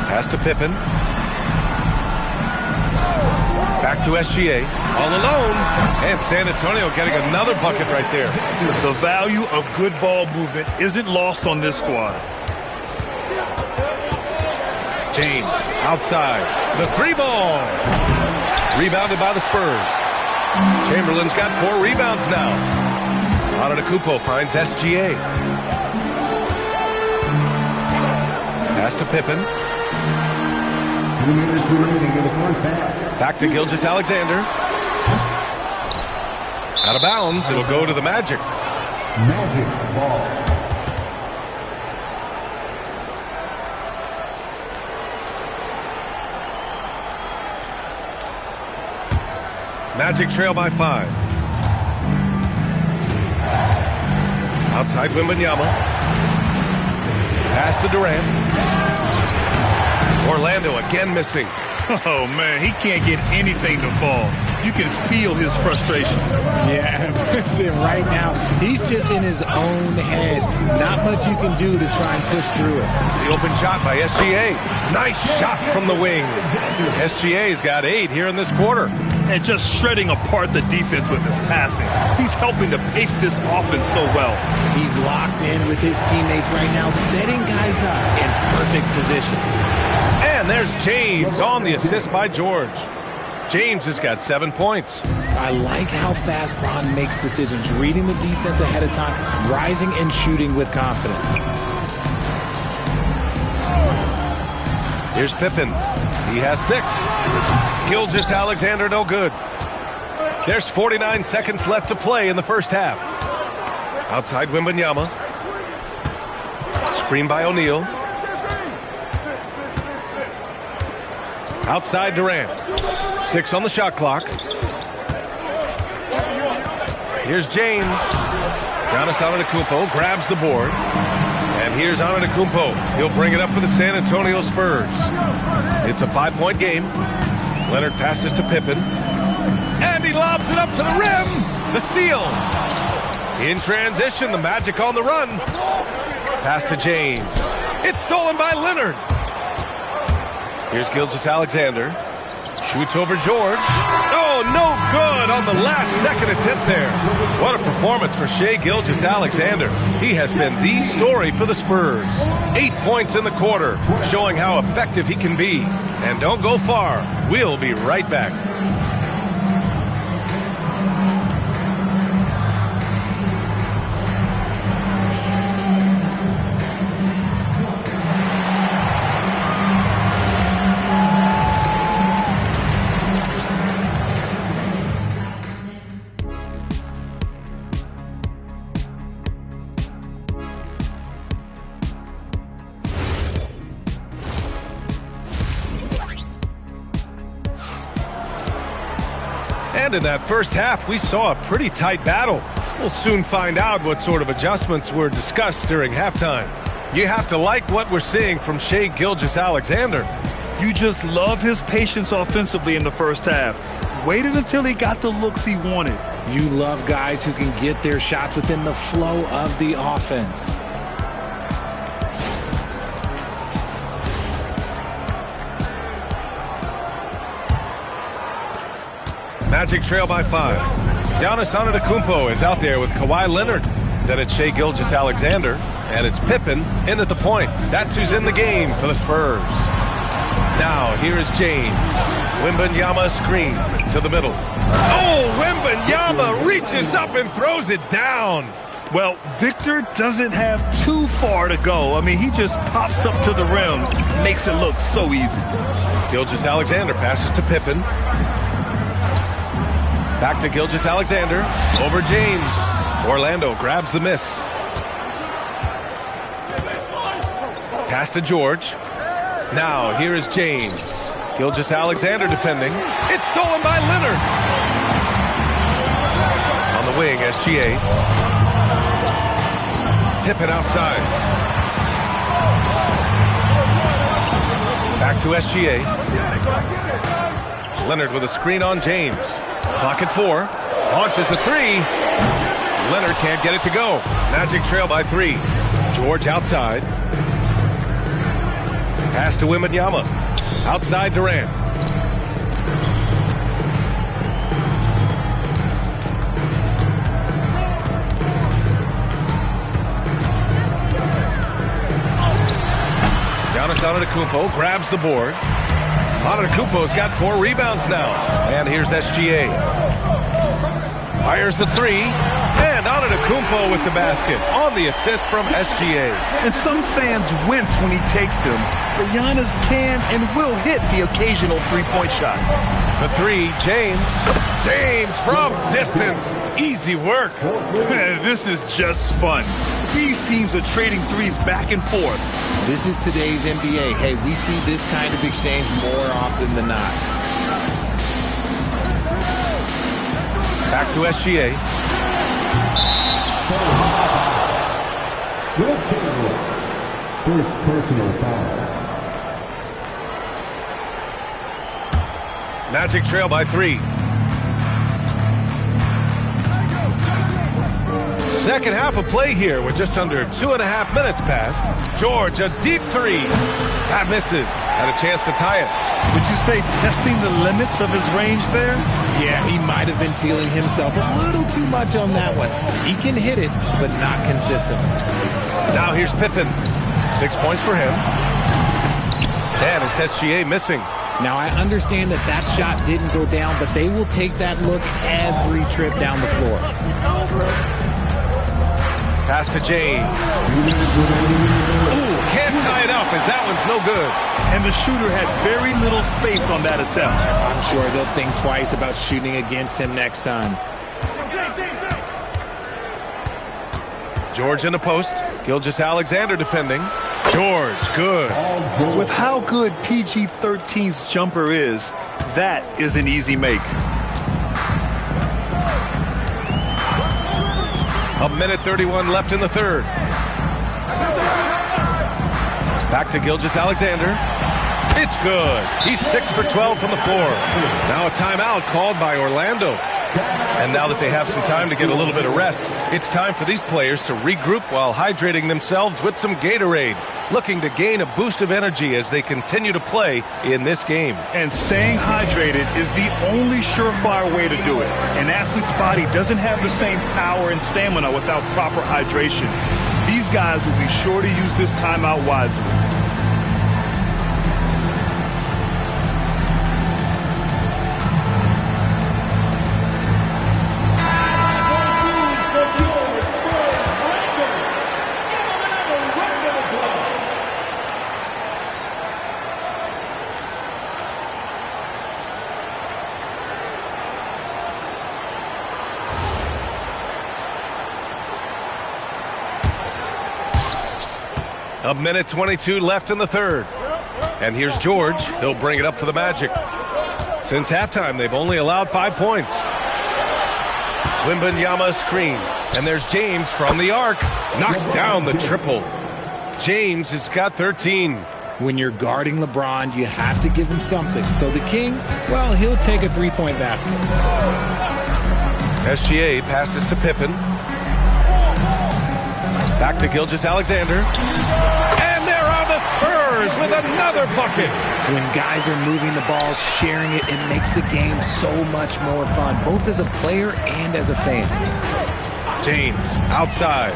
Pass to Pippen. Back to SGA. All alone. And San Antonio getting another bucket right there. The value of good ball movement isn't lost on this squad. James outside. The 3-ball. Rebounded by the Spurs. Chamberlain's got 4 rebounds now. Antetokounmpo finds SGA. Pass to Pippen. 2 minutes remaining in the first half. Back to Gilgeous-Alexander. Out of bounds. It'll go to the Magic. Magic ball. Magic trail by 5. Outside Wembanyama. Pass to Durant. Orlando again missing. Oh, man, he can't get anything to fall. You can feel his frustration. Yeah, that's it right now. He's just in his own head. Not much you can do to try and push through it. The open shot by SGA. Nice shot from the wing. SGA's got 8 here in this quarter. And just shredding apart the defense with his passing. He's helping to pace this offense so well. He's locked in with his teammates right now, setting guys up in perfect position. And there's James on the assist by George. James has got 7 points. I like how fast Bron makes decisions, reading the defense ahead of time, rising and shooting with confidence. Here's Pippen. He has 6. Gilgeous-Alexander no good. There's 49 seconds left to play in the first half. Outside Wembanyama. Screen by O'Neal. Outside Durant. 6 on the shot clock. Here's James. Giannis Antetokounmpo grabs the board. And here's Antetokounmpo. He'll bring it up for the San Antonio Spurs. It's a 5-point game. Leonard passes to Pippen. And he lobs it up to the rim. The steal. In transition, the Magic on the run. Pass to James. It's stolen by Leonard. Here's Gilgeous-Alexander. Shoots over George. Oh, no good on the last second attempt there. What a performance for Shai Gilgeous-Alexander. He has been the story for the Spurs. 8 points in the quarter, showing how effective he can be. And don't go far. We'll be right back. And in that first half, we saw a pretty tight battle. We'll soon find out what sort of adjustments were discussed during halftime. You have to like what we're seeing from Shai Gilgeous-Alexander. You just love his patience offensively in the first half. Waited until he got the looks he wanted. You love guys who can get their shots within the flow of the offense. Magic trail by 5. Giannis Antetokounmpo is out there with Kawhi Leonard. Then it's Shai Gilgeous-Alexander, and it's Pippen in at the point. That's who's in the game for the Spurs. Now, here is James. Wembanyama screen to the middle. Oh, Wembanyama reaches up and throws it down. Well, Victor doesn't have too far to go. I mean, he just pops up to the rim, makes it look so easy. Gilgeous-Alexander passes to Pippen. Back to Gilgeous-Alexander. Over James. Orlando grabs the miss. Pass to George. Now, here is James. Gilgeous-Alexander defending. It's stolen by Leonard. On the wing, SGA. Pippen outside. Back to SGA. Leonard with a screen on James. Clock at 4. Launches the 3. Leonard can't get it to go. Magic trail by 3. George outside. Pass to Wembanyama. Outside Durant. Antetokounmpo grabs the board. Antetokounmpo's got 4 rebounds now. And here's SGA. Fires the 3. And Antetokounmpo with the basket on the assist from SGA. And some fans wince when he takes them, but Giannis can and will hit the occasional three-point shot. The 3, James. James from distance. Easy work. This is just fun. These teams are trading threes back and forth. This is today's NBA. Hey, we see this kind of exchange more often than not. Back to SGA. First personal foul. Magic trail by 3. Second half of play here with just under 2.5 minutes passed. George, a deep 3. That misses. Had a chance to tie it. Would you say testing the limits of his range there? Yeah, he might have been feeling himself a little too much on that one. He can hit it, but not consistent. Now here's Pippen. 6 points for him. And it's SGA missing. Now, I understand that that shot didn't go down, but they will take that look every trip down the floor. Pass to James. Ooh, can't tie it up as that one's no good. And the shooter had very little space on that attempt. I'm sure they'll think twice about shooting against him next time. George in the post. Gilgeous-Alexander defending. George, good. With how good PG-13's jumper is, that is an easy make. A minute 31 left in the third. Back to Gilgeous-Alexander. It's good. He's 6 for 12 from the floor. Now a timeout called by Orlando. And now that they have some time to get a little bit of rest, it's time for these players to regroup while hydrating themselves with some Gatorade, looking to gain a boost of energy as they continue to play in this game. And staying hydrated is the only surefire way to do it. An athlete's body doesn't have the same power and stamina without proper hydration. These guys will be sure to use this timeout wisely. A minute 22 left in the third. And here's George. He'll bring it up for the Magic. Since halftime, they've only allowed 5 points. Wembanyama screen. And there's James from the arc. Knocks down the triple. James has got 13. When you're guarding LeBron, you have to give him something. So the King, well, he'll take a three-point basket. SGA passes to Pippen. Back to Gilgeous-Alexander. And there are the Spurs with another bucket. When guys are moving the ball, sharing it, it makes the game so much more fun, both as a player and as a fan. James outside.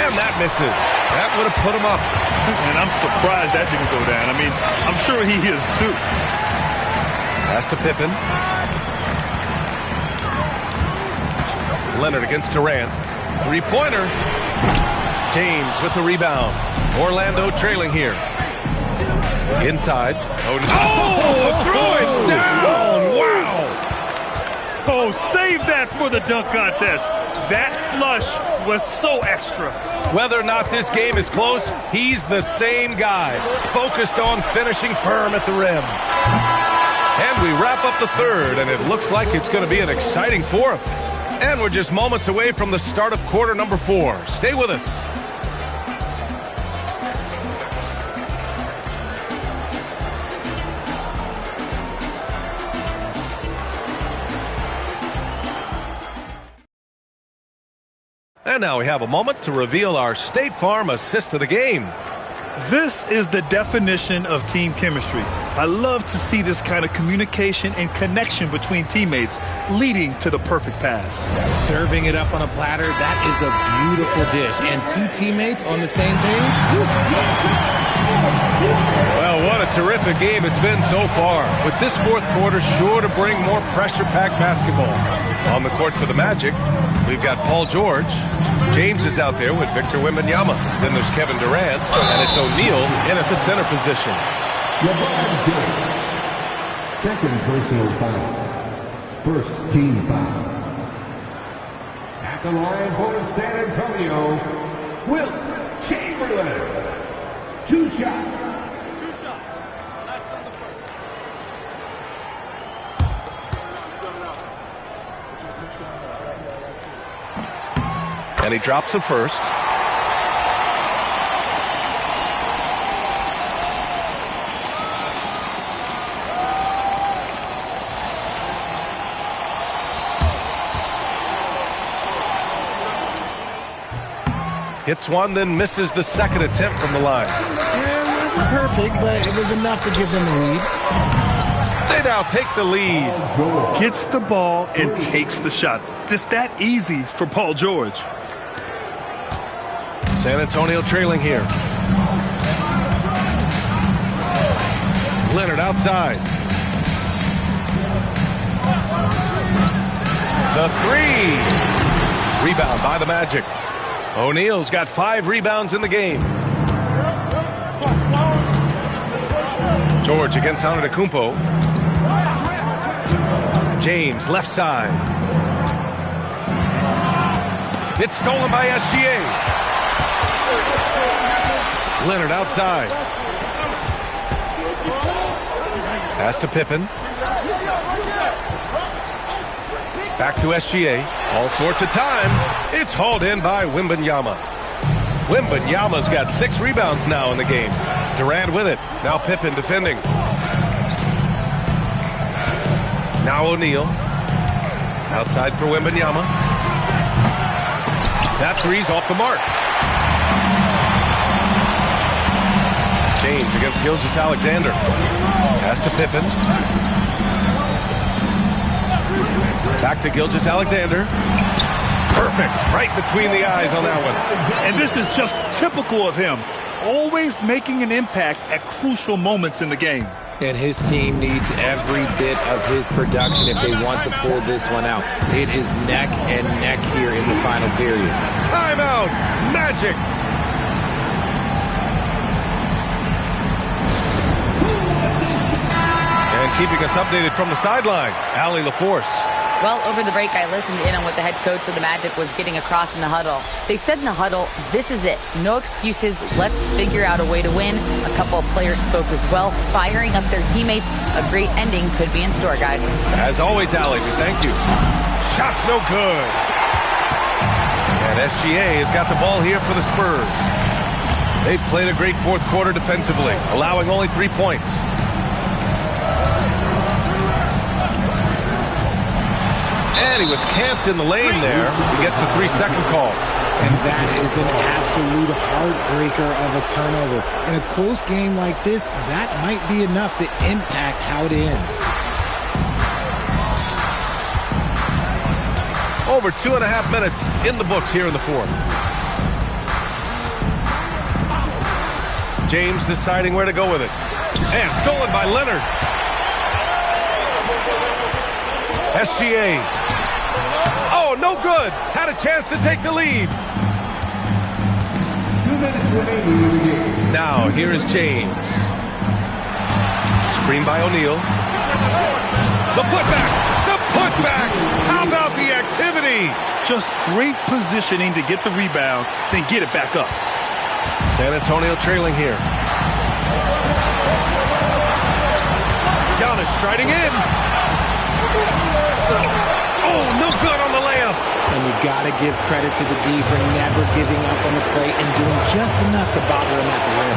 And that misses. That would have put him up. And I'm surprised that didn't go down. I mean, I'm sure he is too. Pass to Pippen. Leonard against Durant. Three-pointer. James with the rebound. Orlando trailing here. Inside. Oh, throw it down! Wow! Oh, save that for the dunk contest. That flush was so extra. Whether or not this game is close, he's the same guy, focused on finishing firm at the rim. And we wrap up the third, and it looks like it's going to be an exciting fourth. And we're just moments away from the start of quarter number 4. Stay with us. And now we have a moment to reveal our State Farm assist of the game. This is the definition of team chemistry. I love to see this kind of communication and connection between teammates leading to the perfect pass. Serving it up on a platter, that is a beautiful dish. And two teammates on the same page. Well, what a terrific game it's been so far. With this fourth quarter sure to bring more pressure-packed basketball. On the court for the Magic, we've got Paul George. James is out there with Victor Wembanyama. Then there's Kevin Durant, and it's O'Neal in at the center position. LeBron James, second personal foul. First team foul. At the line for San Antonio, Wilt Chamberlain. 2 shots. And he drops the first. Hits one, then misses the second attempt from the line. Yeah, it wasn't perfect, but it was enough to give them the lead. They now take the lead. Gets the ball and takes the shot. It's that easy for Paul George. San Antonio trailing here. Leonard outside. The three. Rebound by the Magic. O'Neal's got 5 rebounds in the game. George against Antetokounmpo. James left side. It's stolen by SGA. Leonard outside. Pass to Pippen. Back to SGA. All sorts of time. It's hauled in by Wembanyama. Wembanyama's got 6 rebounds now in the game. Durant with it. Now Pippen defending. Now O'Neal. Outside for Wembanyama. That three's off the mark. James against Gilgeous-Alexander. Pass to Pippen. Back to Gilgeous-Alexander. Perfect. Right between the eyes on that one. And this is just typical of him. Always making an impact at crucial moments in the game. And his team needs every bit of his production if they want to pull this one out. It is neck and neck here in the final period. Timeout. Magic. And keeping us updated from the sideline, Allie LaForce. Well, over the break, I listened in on what the head coach for the Magic was getting across in the huddle. They said in the huddle, this is it. No excuses. Let's figure out a way to win. A couple of players spoke as well, firing up their teammates. A great ending could be in store, guys. As always, Allie, we thank you. Shot's no good. And SGA has got the ball here for the Spurs. They've played a great fourth quarter defensively, allowing only 3 points. And he was camped in the lane there. He gets a 3-second call. And that is an absolute heartbreaker of a turnover. In a close game like this, that might be enough to impact how it ends. Over 2.5 minutes in the books here in the fourth. James deciding where to go with it. And stolen by Leonard. SGA. Oh, no good. Had a chance to take the lead. 2 minutes remaining in the game. Now, here is James. Screen by O'Neal. The putback. The putback. How about the activity? Just great positioning to get the rebound, then get it back up. San Antonio trailing here. Giannis striding in. Oh, no good on the layup. And you got to give credit to the D for never giving up on the play and doing just enough to bother him at the rim.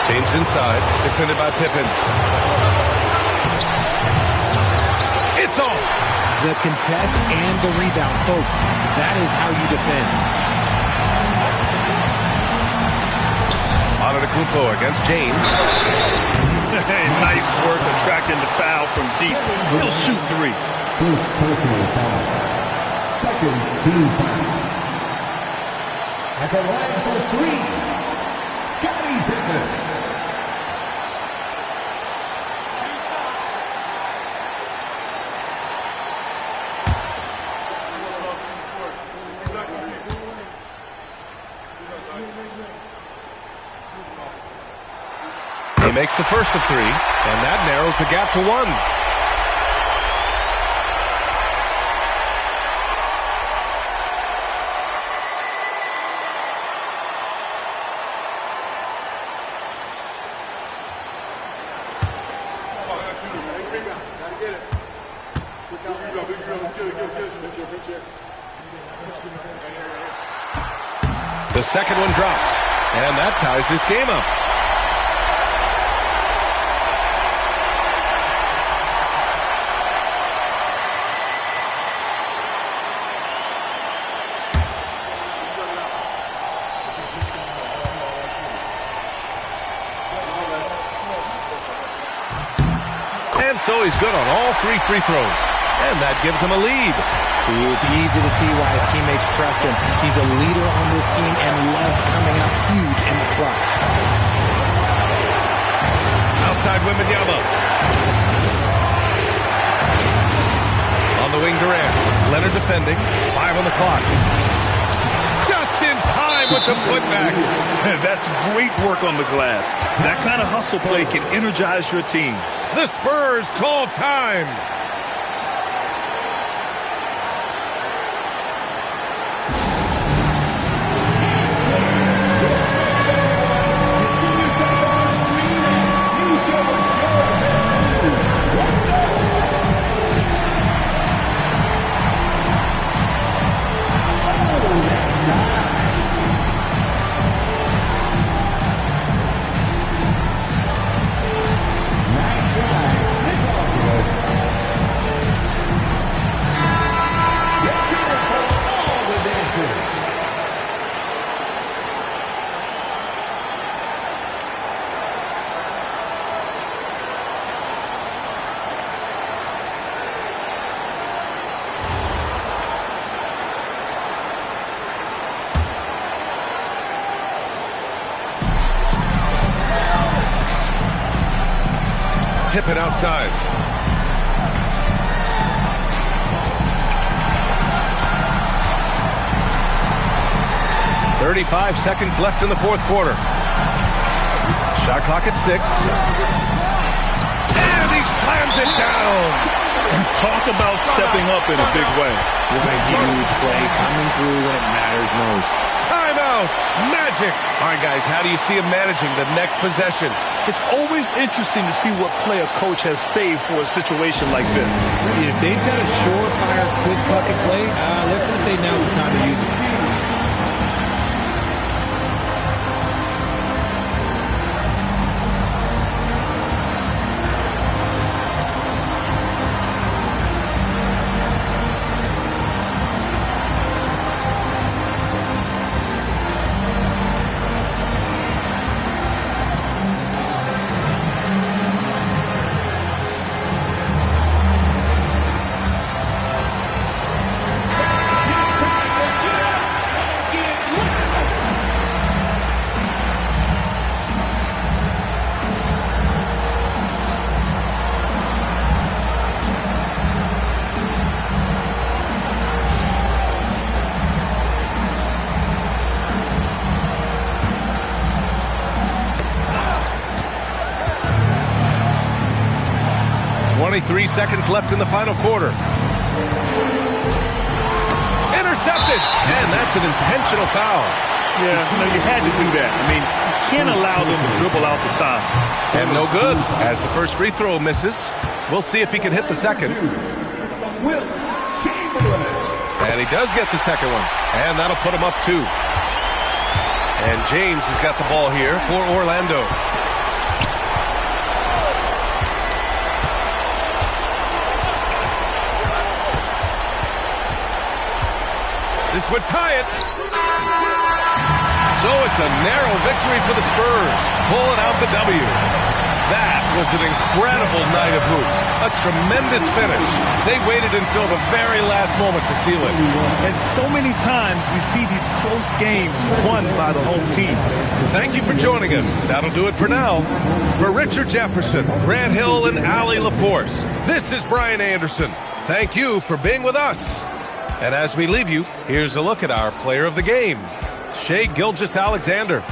James inside, defended by Pippen. It's off. The contest and the rebound, folks. That is how you defend. Antetokounmpo against James. Hey, nice work attracting the foul from deep. He'll shoot three. First personal foul. Second team foul. At the line for three, Scottie Pippen. He makes the first of three, and that narrows the gap to one. The second one drops, and that ties this game up. And so he's good on all three free throws. And that gives him a lead. See, it's easy to see why his teammates trust him. He's a leader on this team and loves coming up huge in the clutch. Outside Wembanyama. On the wing, Durant. Leonard defending. 5 on the clock. Just in time with the putback. That's great work on the glass. That kind of hustle play can energize your team. The Spurs call time. Pippen outside. "35 seconds left in the fourth quarter. Shot clock at 6. And he slams it down. Talk about stepping up in a big way. With a huge play coming through when it matters most. Timeout. Magic. All right, guys, how do you see him managing the next possession? It's always interesting to see what play a coach has saved for a situation like this. If they've got a surefire, quick bucket play, let's just say now's the time to use it. Three seconds left in the final quarter. Intercepted! And that's an intentional foul. Yeah, you had to do that. I mean, you can't allow them to dribble out the time. And no good, as the first free throw misses. We'll see if he can hit the second. Wilt Chamberlain. And he does get the second one. And that'll put him up 2. And James has got the ball here for Orlando. This would tie it. So So it's a narrow victory for the Spurs, pulling out the W. That was an incredible night of hoops. A tremendous finish. They waited until the very last moment to seal it. And so many times we see these close games won by the home team. Thank you for joining us. That'll do it for now. For Richard Jefferson, Grant Hill, and Allie LaForce, this is Brian Anderson. Thank you for being with us. And as we leave you, here's a look at our player of the game, Shai Gilgeous-Alexander.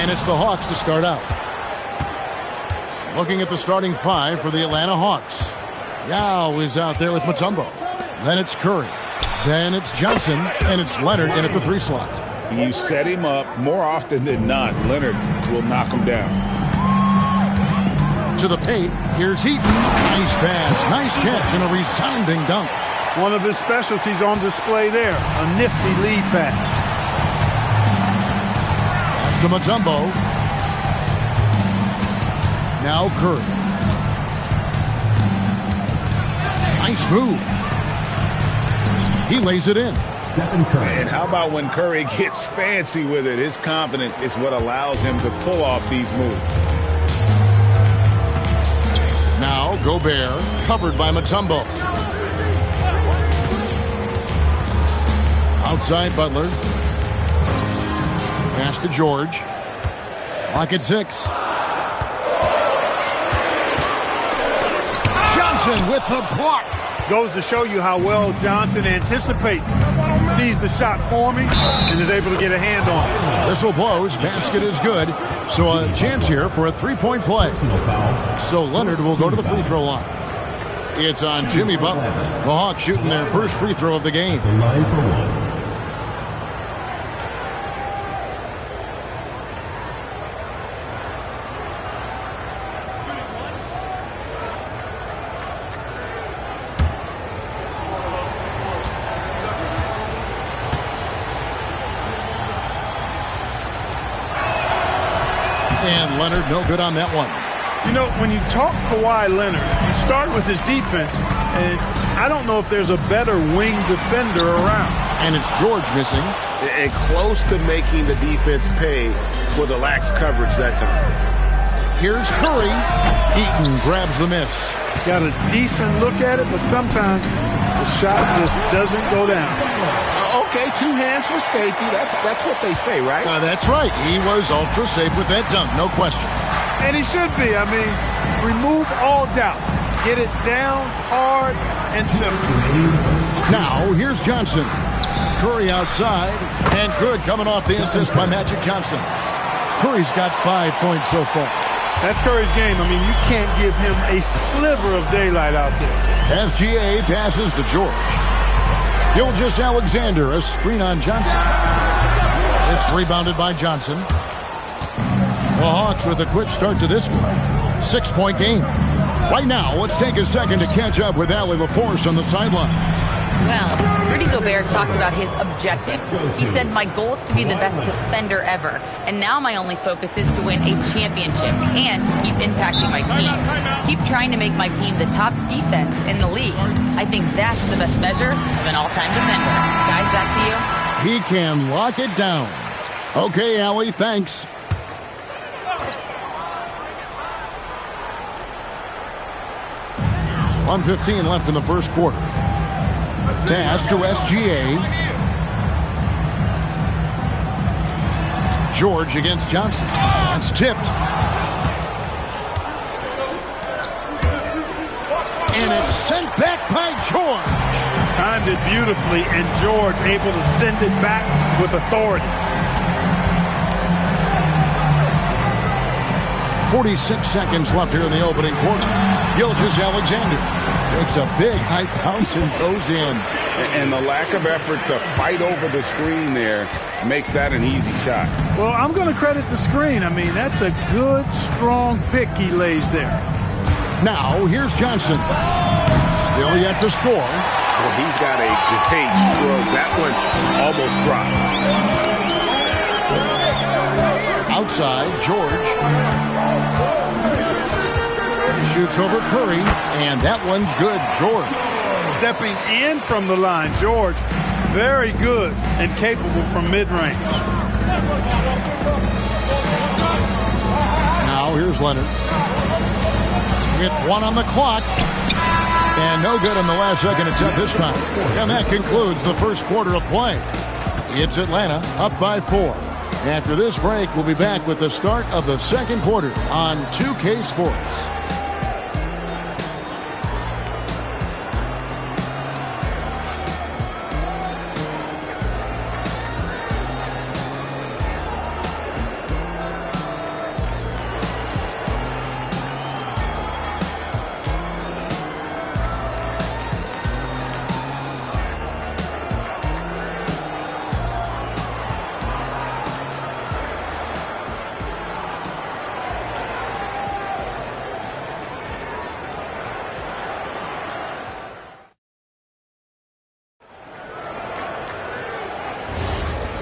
And it's the Hawks to start out. Looking at the starting five for the Atlanta Hawks. Yao is out there with Mutombo. Then it's Curry. Then it's Johnson. And it's Leonard in at the 3 slot. You set him up more often than not. Leonard will knock him down. To the paint. Here's Heat. Nice pass. Nice catch and a resounding dunk. One of his specialties on display there. A nifty lead pass. Pass to Mutombo. Now Curry. Nice move. He lays it in. Stephen Curry. And how about when Curry gets fancy with it? His confidence is what allows him to pull off these moves. Now Gobert, covered by Mutombo. Outside Butler. Pass to George. Clock at 6. Johnson with the block. Goes to show you how well Johnson anticipates. He sees the shot forming and is able to get a hand on it. Whistle blows. Basket is good. So a chance here for a 3-point play. So Leonard will go to the free throw line. It's on Jimmy Butler. The Hawks shooting their first free throw of the game. The line for one. And Leonard, no good on that one. You know, when you talk Kawhi Leonard, you start with his defense, and I don't know if there's a better wing defender around. And it's George missing. And close to making the defense pay for the lax coverage that time. Here's Curry. Eaton grabs the miss. Got a decent look at it, but sometimes the shot just doesn't go down. Okay, 2 hands for safety. That's what they say, right? That's right. He was ultra safe with that dunk, no question. And he should be. I mean, remove all doubt. Get it down, hard, and simple. Now, here's Johnson. Curry outside, and good coming off the assist by Magic Johnson. Curry's got 5 points so far. That's Curry's game. I mean, you can't give him a sliver of daylight out there. SGA passes to George. Gilgeous-Alexander, a screen on Johnson. It's rebounded by Johnson. The Hawks with a quick start to this one. 6-point game. Right now, let's take a second to catch up with Allie LaForce on the sidelines. Well, Rudy Gobert talked about his objectives. He said, my goal is to be the best defender ever. And now my only focus is to win a championship and to keep impacting my team. Keep trying to make my team the top defense in the league. I think that's the best measure of an all-time defender. Guys, back to you. He can lock it down. Okay, Allie, thanks. .1:15 left in the first quarter. Pass to SGA. George against Johnson. It's tipped. And it's sent back by George. Timed it beautifully, and George able to send it back with authority. 46 seconds left here in the opening quarter. Gilgeous-Alexander makes a big high bounce and goes in. And the lack of effort to fight over the screen there makes that an easy shot. Well, I'm going to credit the screen. I mean, that's a good, strong pick he lays there. Now, here's Johnson. Still yet to score. Well, he's got a great stroke. That one almost dropped. Outside, George. Shoots over Curry, and that one's good. George. Stepping in from the line, George, very good and capable from mid-range. Now here's Leonard. With 1 on the clock. And no good on the last second attempt this time. And that concludes the first quarter of play. It's Atlanta up by 4. After this break, we'll be back with the start of the second quarter on 2K Sports.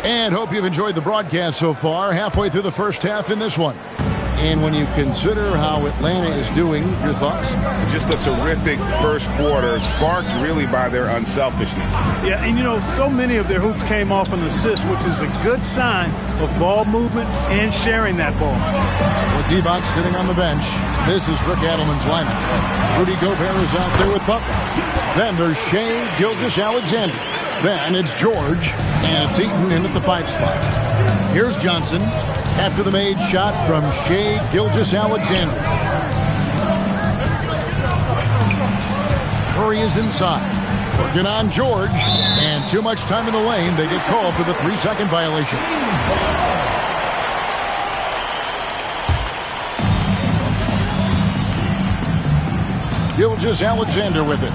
And hope you've enjoyed the broadcast so far. Halfway through the first half in this one. And when you consider how Atlanta is doing, your thoughts? Just a terrific first quarter, sparked really by their unselfishness. Yeah, and so many of their hoops came off an assist, which is a good sign of ball movement and sharing that ball. With Divac sitting on the bench, this is Rick Adelman's lineup. Rudy Gobert is out there with Butler. Then there's Shai Gilgeous-Alexander. Then it's George, and it's Eaton in at the 5 spot. Here's Johnson after the made shot from Shai Gilgeous-Alexander. Curry is inside. Working on George, and too much time in the lane. They get called for the 3-second violation. Gilgeous-Alexander with it.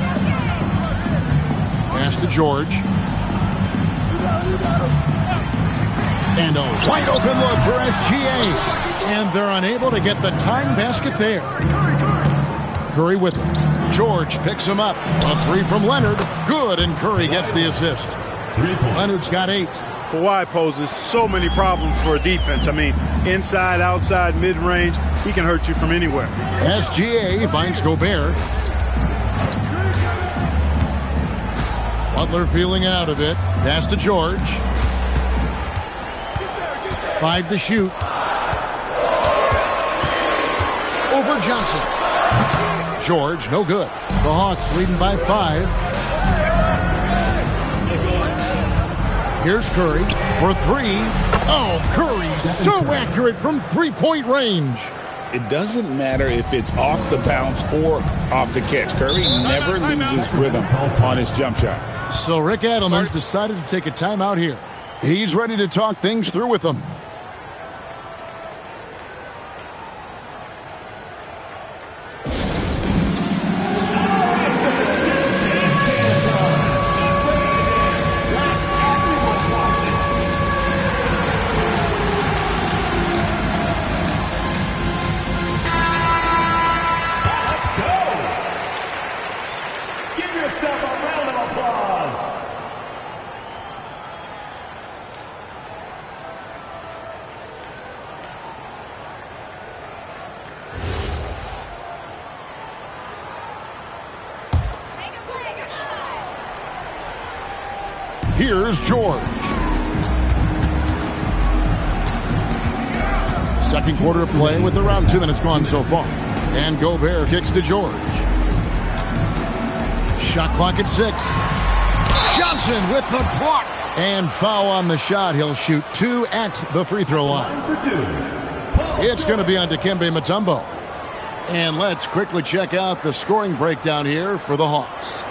Pass to George. And a wide open look for SGA. And they're unable to get the tying basket there. Curry with it. George picks him up. A 3 from Leonard. Good, and Curry gets the assist. Leonard's got 8. Kawhi poses so many problems for a defense. I mean, inside, outside, mid-range. He can hurt you from anywhere. SGA finds Gobert. Butler feeling it out a bit. Pass to George. 5 to shoot. Over Johnson. George, no good. The Hawks leading by 5. Here's Curry for 3. Oh, Curry so accurate from 3-point range. It doesn't matter if it's off the bounce or off the catch. Curry never loses rhythm on his jump shot. So Rick Adelman's decided to take a timeout here. He's ready to talk things through with them. Here's George. Second quarter of play with around 2 minutes gone so far. And Gobert kicks to George. Shot clock at 6. Johnson with the block. And foul on the shot. He'll shoot 2 at the free throw line. It's going to be on Dikembe Mutombo. And let's quickly check out the scoring breakdown here for the Hawks.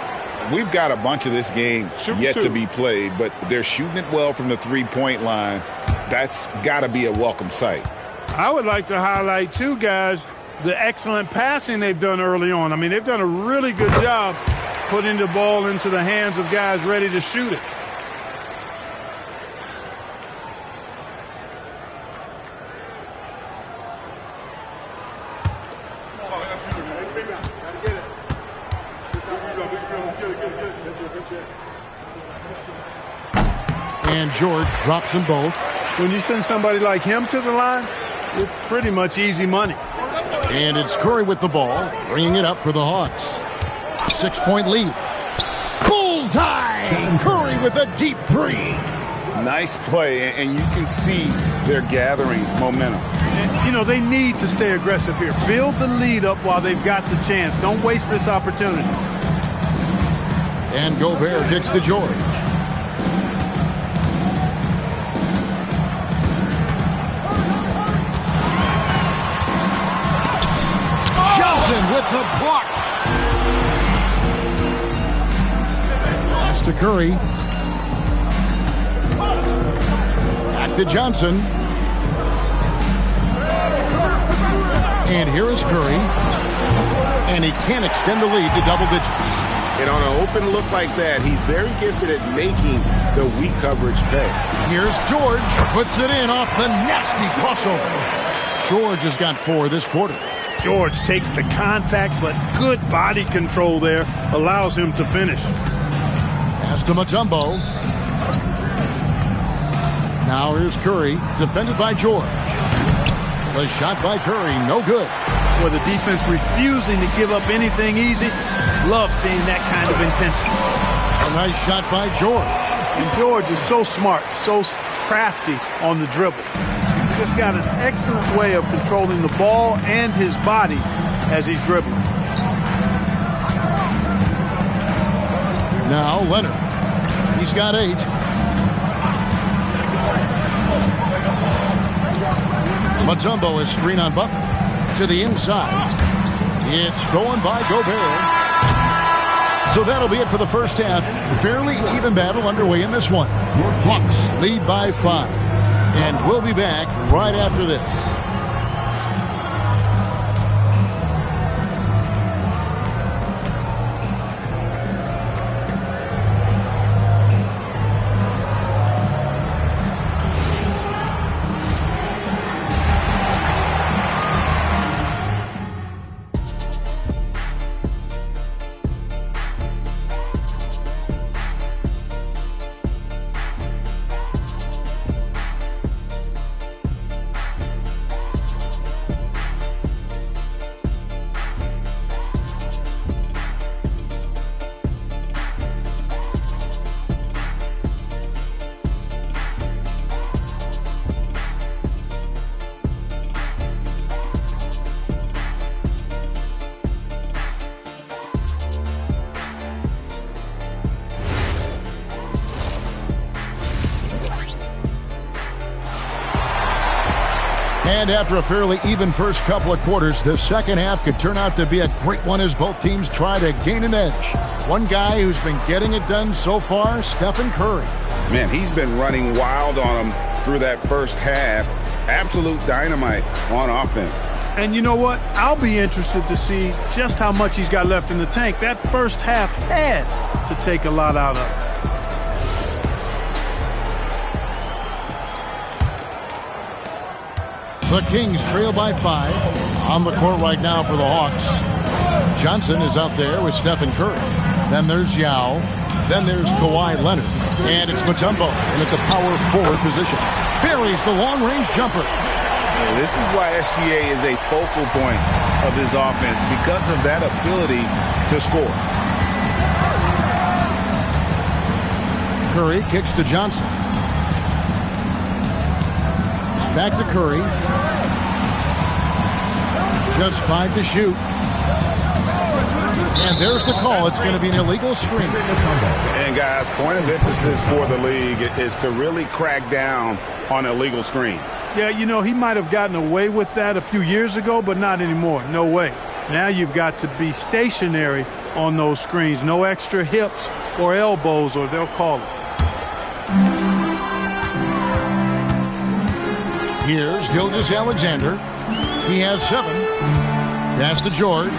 We've got a bunch of this game yet to be played, but they're shooting it well from the 3-point line. That's got to be a welcome sight. I would like to highlight, too, guys, the excellent passing they've done early on. I mean, they've done a really good job putting the ball into the hands of guys ready to shoot it. And George drops them both. When you send somebody like him to the line, it's pretty much easy money. And it's Curry with the ball, bringing it up for the Hawks. 6-point lead. Bullseye! Curry with a deep 3. Nice play, and you can see they're gathering momentum. And, they need to stay aggressive here. Build the lead up while they've got the chance. Don't waste this opportunity. And Gobert kicks to George. Johnson with the block. Pass to Curry. Back to Johnson. And here is Curry. And he can extend the lead to double digits. And on an open look like that, he's very gifted at making the weak coverage pay. Here's George. Puts it in off the nasty crossover. George has got 4 this quarter. George takes the contact, but good body control there allows him to finish. Pass to Mutombo. Now here's Curry, defended by George. The shot by Curry, no good. For the defense refusing to give up anything easy, love seeing that kind of intensity. A nice shot by George. And George is so smart, so crafty on the dribble. He's just got an excellent way of controlling the ball and his body as he's dribbling. Now Leonard. He's got 8. Mutombo is screen on Butler. To the inside. It's stolen by Gobert. So that'll be it for the first half. Fairly even battle underway in this one. Hawks lead by 5. And we'll be back right after this. And after a fairly even first couple of quarters, the second half could turn out to be a great one as both teams try to gain an edge. One guy who's been getting it done so far, Stephen Curry. Man, he's been running wild on him through that first half. Absolute dynamite on offense. And you know what? I'll be interested to see just how much he's got left in the tank. That first half had to take a lot out of it. The Kings trail by 5. On the court right now for the Hawks. Johnson is out there with Stephen Curry. Then there's Yao. Then there's Kawhi Leonard. And it's Mutombo in at the power forward position. Buries the long-range jumper. Yeah, this is why SGA is a focal point of this offense because of that ability to score. Curry kicks to Johnson. Back to Curry. Just 5 to shoot. And there's the call. It's going to be an illegal screen. And guys, point of emphasis for the league is to really crack down on illegal screens. Yeah, you know, he might have gotten away with that a few years ago, but not anymore. No way. Now you've got to be stationary on those screens. No extra hips or elbows, or they'll call it. Here's Gilgeous-Alexander. He has 7. Pass to George.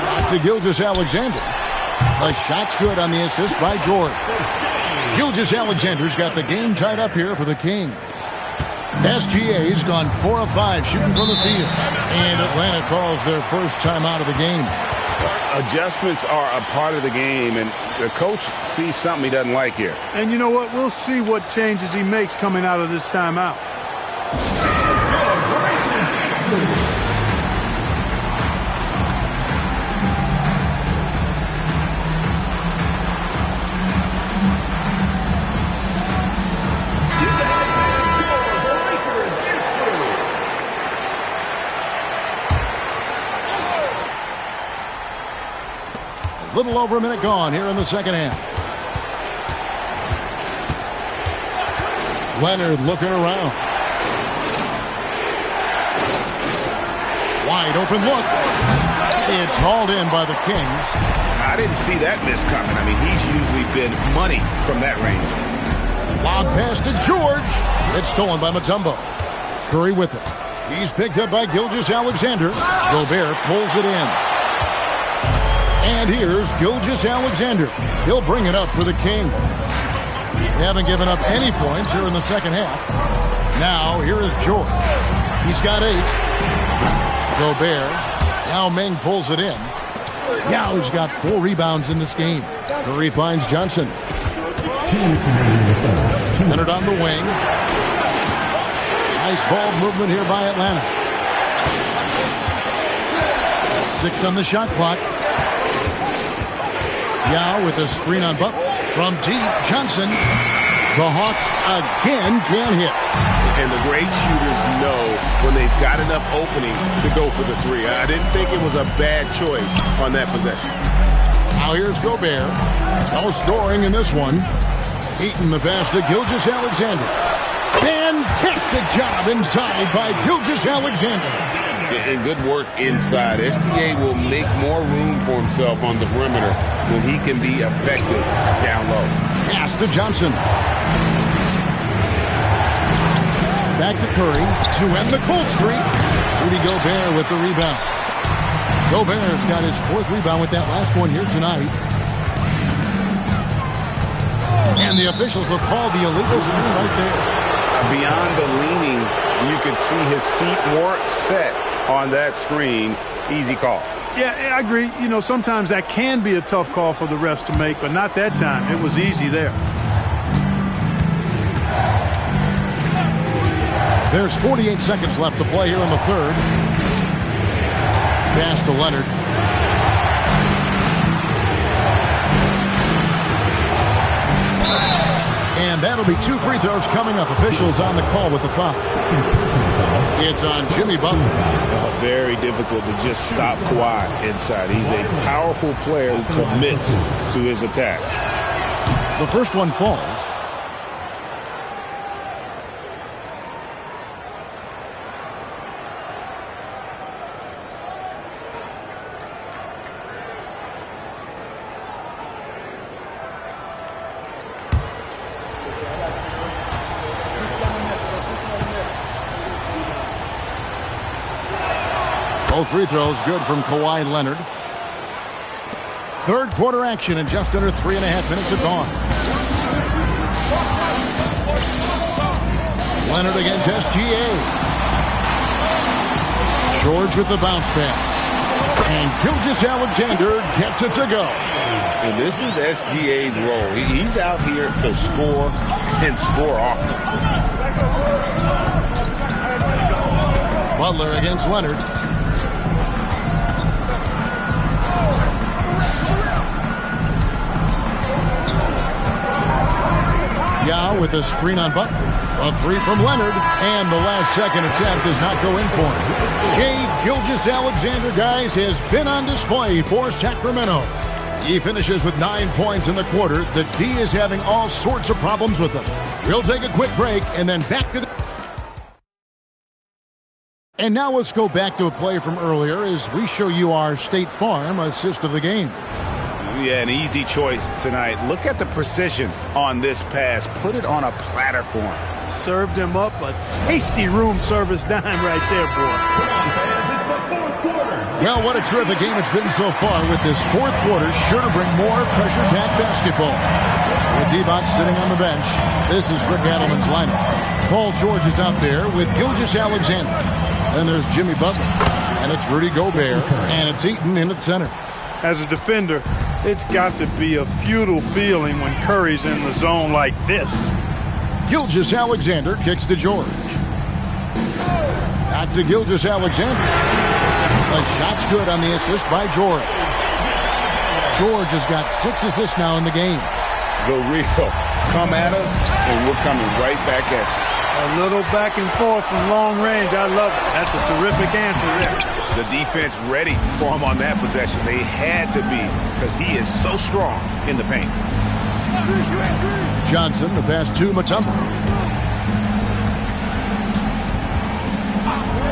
Back to Gilgeous-Alexander. The shot's good on the assist by George. Gilgeous-Alexander's got the game tied up here for the Kings. SGA's gone 4 of 5 shooting from the field. And Atlanta calls their first timeout of the game. Adjustments are a part of the game, and the coach sees something he doesn't like here. And you know what? We'll see what changes he makes coming out of this timeout. A little over a minute gone here in the second half. Leonard looking around. Wide open look. It's hauled in by the Kings. I didn't see that miss coming. I mean, he's usually been money from that range. Lob pass to George. It's stolen by Mutombo. Curry with it. He's picked up by Gilgeous-Alexander. Gobert pulls it in. And here's Gilgeous-Alexander. He'll bring it up for the Kings. They haven't given up any points here in the second half. Now, here is George. He's got 8. Gobert. Yao Ming pulls it in. Yao's got 4 rebounds in this game. Curry finds Johnson. 2 minutes remaining in the third. Leonard on the wing. Nice ball movement here by Atlanta. 6 on the shot clock. Yao with a screen on Butler. From deep, Johnson. The Hawks again can't hit. And the great shooters know when they've got enough opening to go for the three. I didn't think it was a bad choice on that possession. Now here's Gobert. No scoring in this one. Eaton the pass to Gilgeous-Alexander. Fantastic job inside by Gilgeous-Alexander. And good work inside. SGA will make more room for himself on the perimeter when he can be effective down low. Pass to Johnson. Back to Curry to end the cold streak. Rudy Gobert with the rebound. Gobert's got his 4th rebound with that last one here tonight. And the officials will call the illegal screen right there. Beyond the leaning, you could see his feet weren't set on that screen. Easy call. Yeah, I agree. You know, sometimes that can be a tough call for the refs to make, but not that time. It was easy there. There's 48 seconds left to play here in the third. Pass to Leonard. And that'll be 2 free throws coming up. Officials on the call with the foul. It's on Jimmy Butler. Very difficult to just stop Kawhi inside. He's a powerful player who commits to his attacks. The first one falls. Both free throws good from Kawhi Leonard. Third quarter action in just under 3.5 minutes have gone. Leonard against SGA. George with the bounce pass. And Gilgeous-Alexander gets it to go. And this is SGA's role. He's out here to score and score often. Butler against Leonard. Yao with a screen on Butler. A 3 from Leonard, and the last second attempt does not go in for him. Shai Gilgeous-Alexander, guys, has been on display for Sacramento. He finishes with 9 points in the quarter. The D is having all sorts of problems with him. We'll take a quick break and then back to the... And now let's go back to a play from earlier as we show you our State Farm assist of the game. Yeah, an easy choice tonight. Look at the precision on this pass. Put it on a platter for him. Served him up a tasty room service dime right there, boy. Well, what a terrific game it's been so far with this fourth quarter. Sure to bring more pressure-packed basketball. With D-Box sitting on the bench, this is Rick Adelman's lineup. Paul George is out there with Gilgeous-Alexander. Then there's Jimmy Butler. And it's Rudy Gobert. And it's Eaton in at center. As a defender, it's got to be a futile feeling when Curry's in the zone like this. Gilgeous-Alexander kicks to George. Back to Gilgeous-Alexander. The shot's good on the assist by George. George has got 6 assists now in the game. The real come at us, and we're coming right back at you. A little back and forth from long range. I love it. That's a terrific answer there. The defense ready for him on that possession. They had to be because he is so strong in the paint. Johnson, the pass to Mutombo.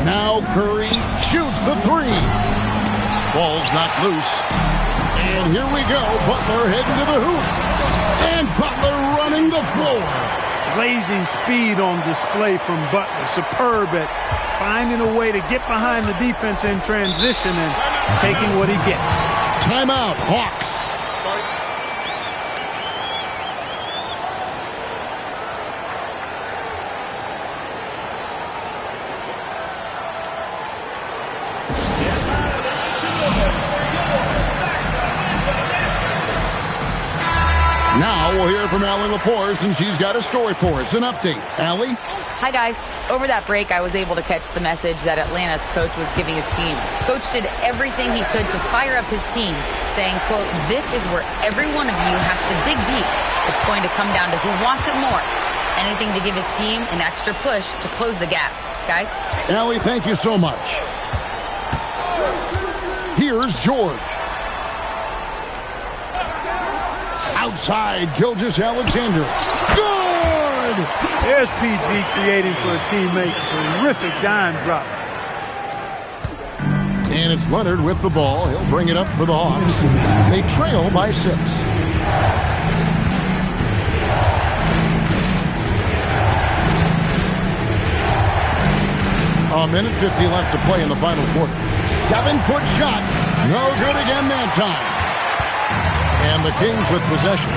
Now Curry shoots the 3. Ball's knocked loose. And here we go. Butler heading to the hoop. And Butler running the floor. Blazing speed on display from Butler. Superb at finding a way to get behind the defense in transition and taking what he gets. Timeout, Hawks. Now we'll hear from Allie LaForce, and she's got a story for us. An update. Allie? Hi, guys. Over that break, I was able to catch the message that Atlanta's coach was giving his team. Coach did everything he could to fire up his team, saying, quote, "This is where every one of you has to dig deep. It's going to come down to who wants it more. Anything to give his team an extra push to close the gap." Guys? Allie, thank you so much. Here's George. Outside, Gilgeous-Alexander. Good! There's PG creating for a teammate. Terrific dime drop. And it's Leonard with the ball. He'll bring it up for the Hawks. They trail by 6. A minute 50 left to play in the final quarter. 7-foot shot. No good again that time. And the Kings with possession.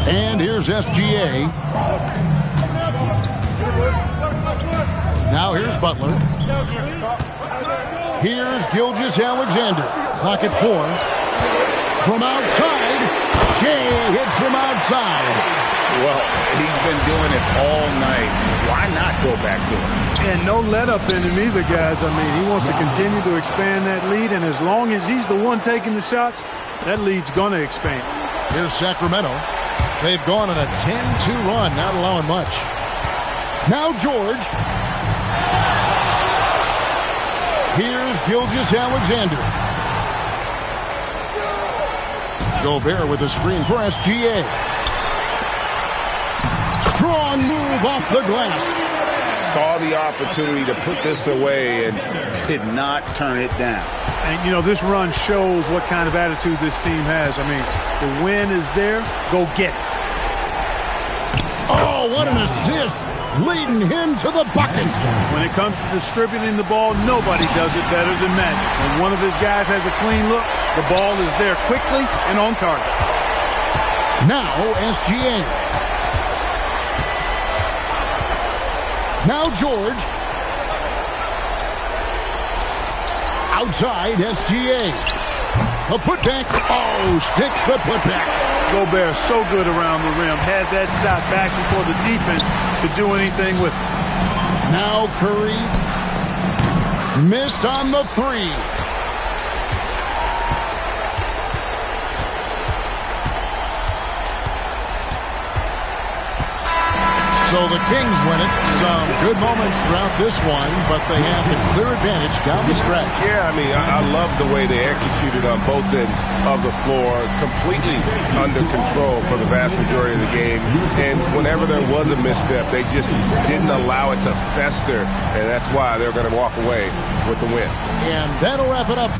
And here's SGA. Now here's Butler. Here's Gilgeous-Alexander. Clock at 4. From outside, Shea hits from outside. Well, he's been doing it all night. Why not go back to him? And no let up in him either, guys. I mean, he wants to continue to expand that lead, and as long as he's the one taking the shots, that lead's going to expand. Here's Sacramento. They've gone on a 10-2 run, not allowing much. Now George. Here's Gilgeous-Alexander. Gobert with a screen for SGA. Strong move off the glass. Saw the opportunity to put this away and did not turn it down. And, you know, this run shows what kind of attitude this team has. I mean, the win is there. Go get it. Oh, what an assist. Leading him to the bucket. When it comes to distributing the ball, nobody does it better than Magic. When one of his guys has a clean look, the ball is there quickly and on target. Now SGA. Now George. Outside SGA. A putback. Oh, sticks the putback. Gobert so good around the rim. Had that shot back before the defense could do anything with it. Now Curry. Missed on the 3. So the Kings win it. Some good moments throughout this one, but they have the clear advantage down the stretch. Yeah, I mean, I love the way they executed on both ends of the floor, completely under control for the vast majority of the game. And whenever there was a misstep, they just didn't allow it to fester, and that's why they're going to walk away with the win. And that'll wrap it up.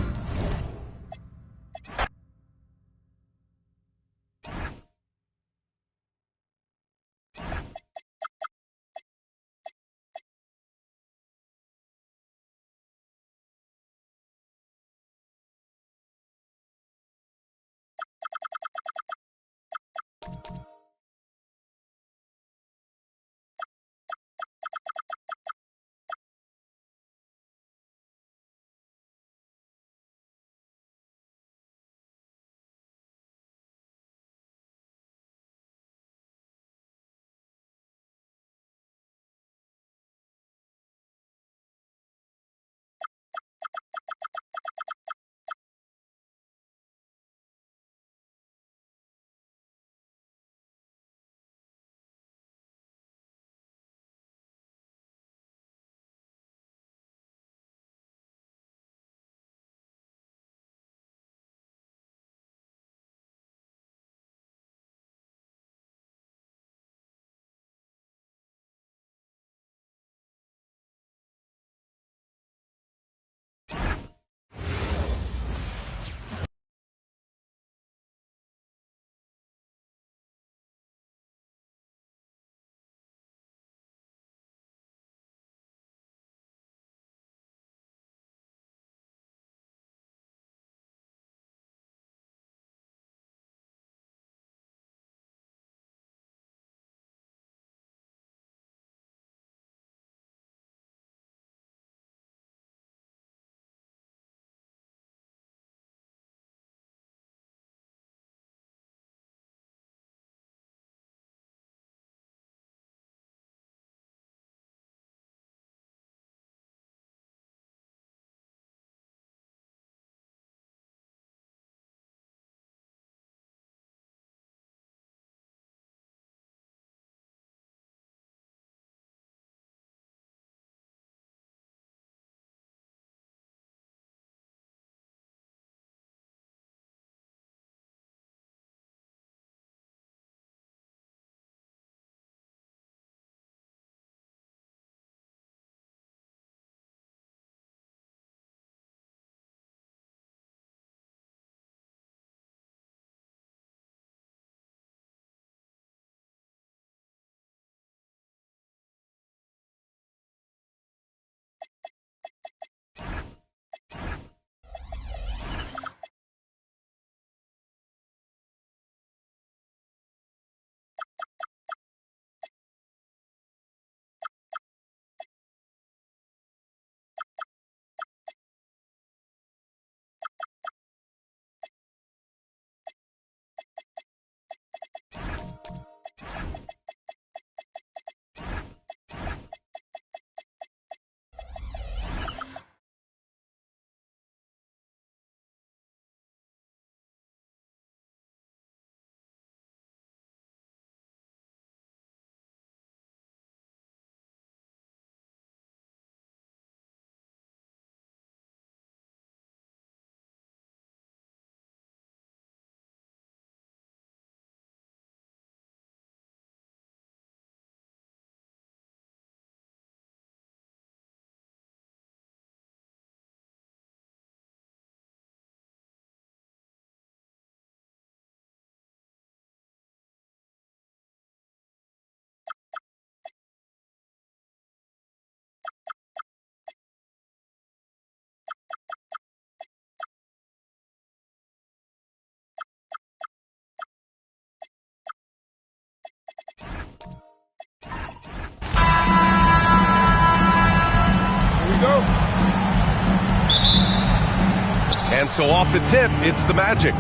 And so off the tip, it's the Magic.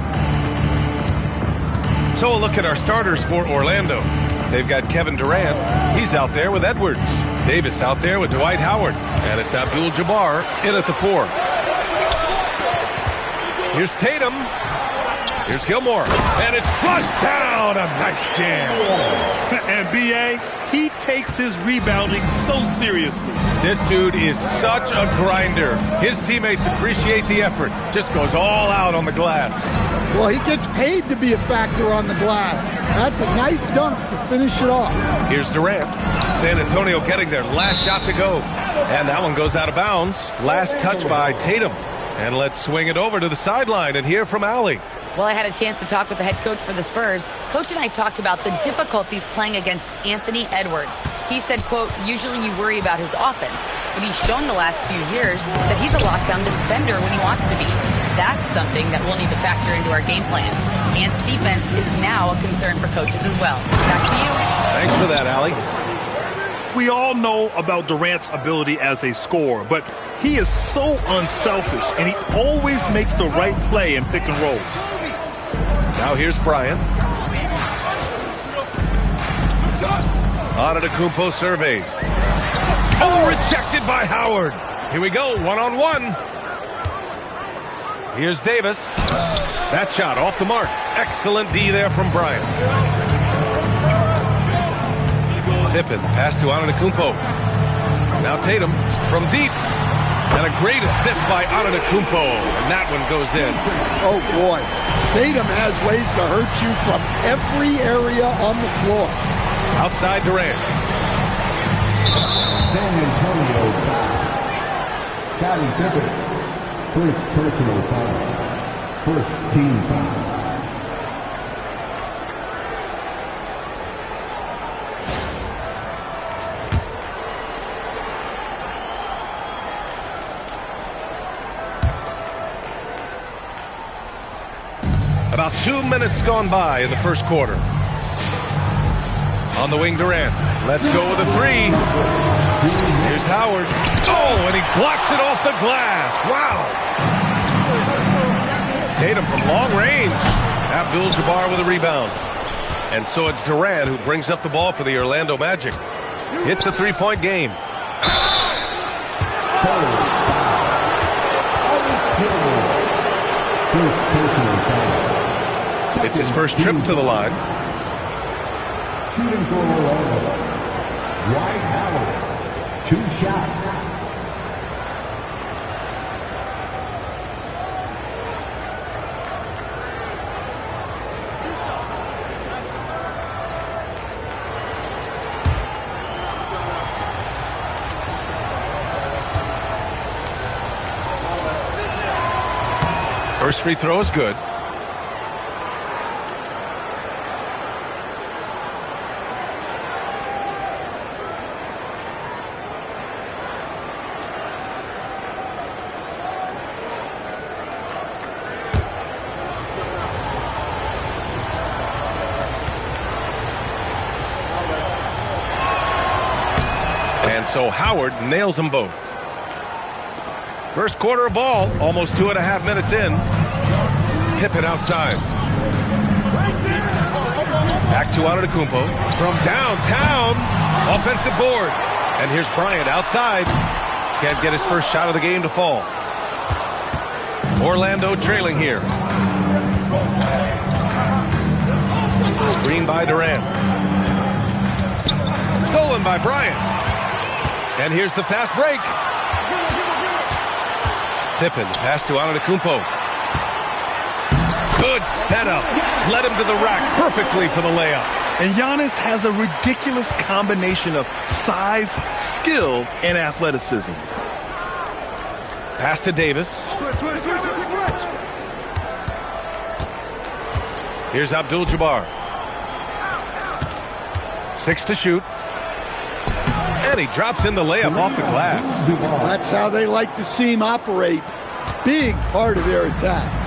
So a look at our starters for Orlando. They've got Kevin Durant. He's out there with Edwards. Davis out there with Dwight Howard. And it's Abdul-Jabbar in at the 4. Here's Tatum. Here's Gilmore. And it's flushed down. A nice jam. And B.A., he takes his rebounding so seriously. This dude is such a grinder. His teammates appreciate the effort. Just goes all out on the glass. Well, he gets paid to be a factor on the glass. That's a nice dunk to finish it off. Here's Durant. San Antonio getting their last shot to go. And that one goes out of bounds. Last touch by Tatum. And let's swing it over to the sideline and hear from Allie. Well, I had a chance to talk with the head coach for the Spurs. Coach and I talked about the difficulties playing against Anthony Edwards. He said, quote, usually you worry about his offense, but he's shown the last few years that he's a lockdown defender when he wants to be. That's something that we'll need to factor into our game plan. Ant's defense is now a concern for coaches as well. Back to you. Thanks for that, Allie. We all know about Durant's ability as a scorer, but he is so unselfish, and he always makes the right play in pick and rolls. Now here's Bryant. Antetokounmpo surveys. Oh, rejected by Howard. Here we go, one-on-one. Here's Davis. That shot off the mark. Excellent D there from Bryant. Pippen, pass to Antetokounmpo. Now Tatum from deep. And a great assist by Antetokounmpo. And that one goes in. Oh, boy. Tatum has ways to hurt you from every area on the floor. Outside Durant. San Antonio foul. Scottie Pippen. First personal foul. First team foul. About 2 minutes gone by in the first quarter. On the wing, Durant. Let's go with a 3. Here's Howard. Oh, and he blocks it off the glass. Wow. Tatum from long range. Abdul-Jabbar with a rebound. And so it's Durant who brings up the ball for the Orlando Magic. It's a 3-point game. It's his first trip to the line. Shooting for Orlando. Dwight Howard. 2 shots. First free throw is good. And so Howard nails them both. First quarter of ball, almost 2.5 minutes in. Pippen outside. Back to Antetokounmpo from downtown. Offensive board. And here's Bryant outside. Can't get his first shot of the game to fall. Orlando trailing here. Screen by Durant. Stolen by Bryant. And here's the fast break. Pippen, pass to Antetokounmpo. Good setup. Led him to the rack perfectly for the layup. And Giannis has a ridiculous combination of size, skill, and athleticism. Pass to Davis. Here's Abdul-Jabbar. 6 to shoot. And he drops in the layup off the glass. That's how they like to see him operate. Big part of their attack.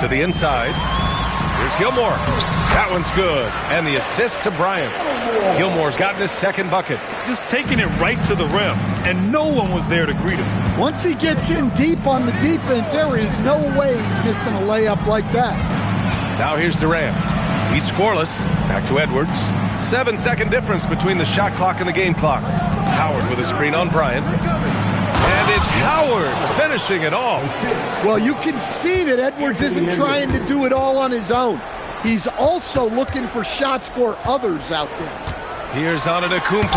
To the inside. Here's Gilmore. That one's good. And the assist to Bryant. Gilmore's gotten his second bucket. Just taking it right to the rim, and no one was there to greet him. Once he gets in deep on the defense, there is no way he's missing a layup like that. Now here's Durant. He's scoreless. Back to Edwards. 7-second difference between the shot clock and the game clock. Howard with a screen on Bryant. And it's Howard finishing it off. Well, you can see that Edwards isn't trying to do it all on his own. He's also looking for shots for others out there. Here's Antetokounmpo.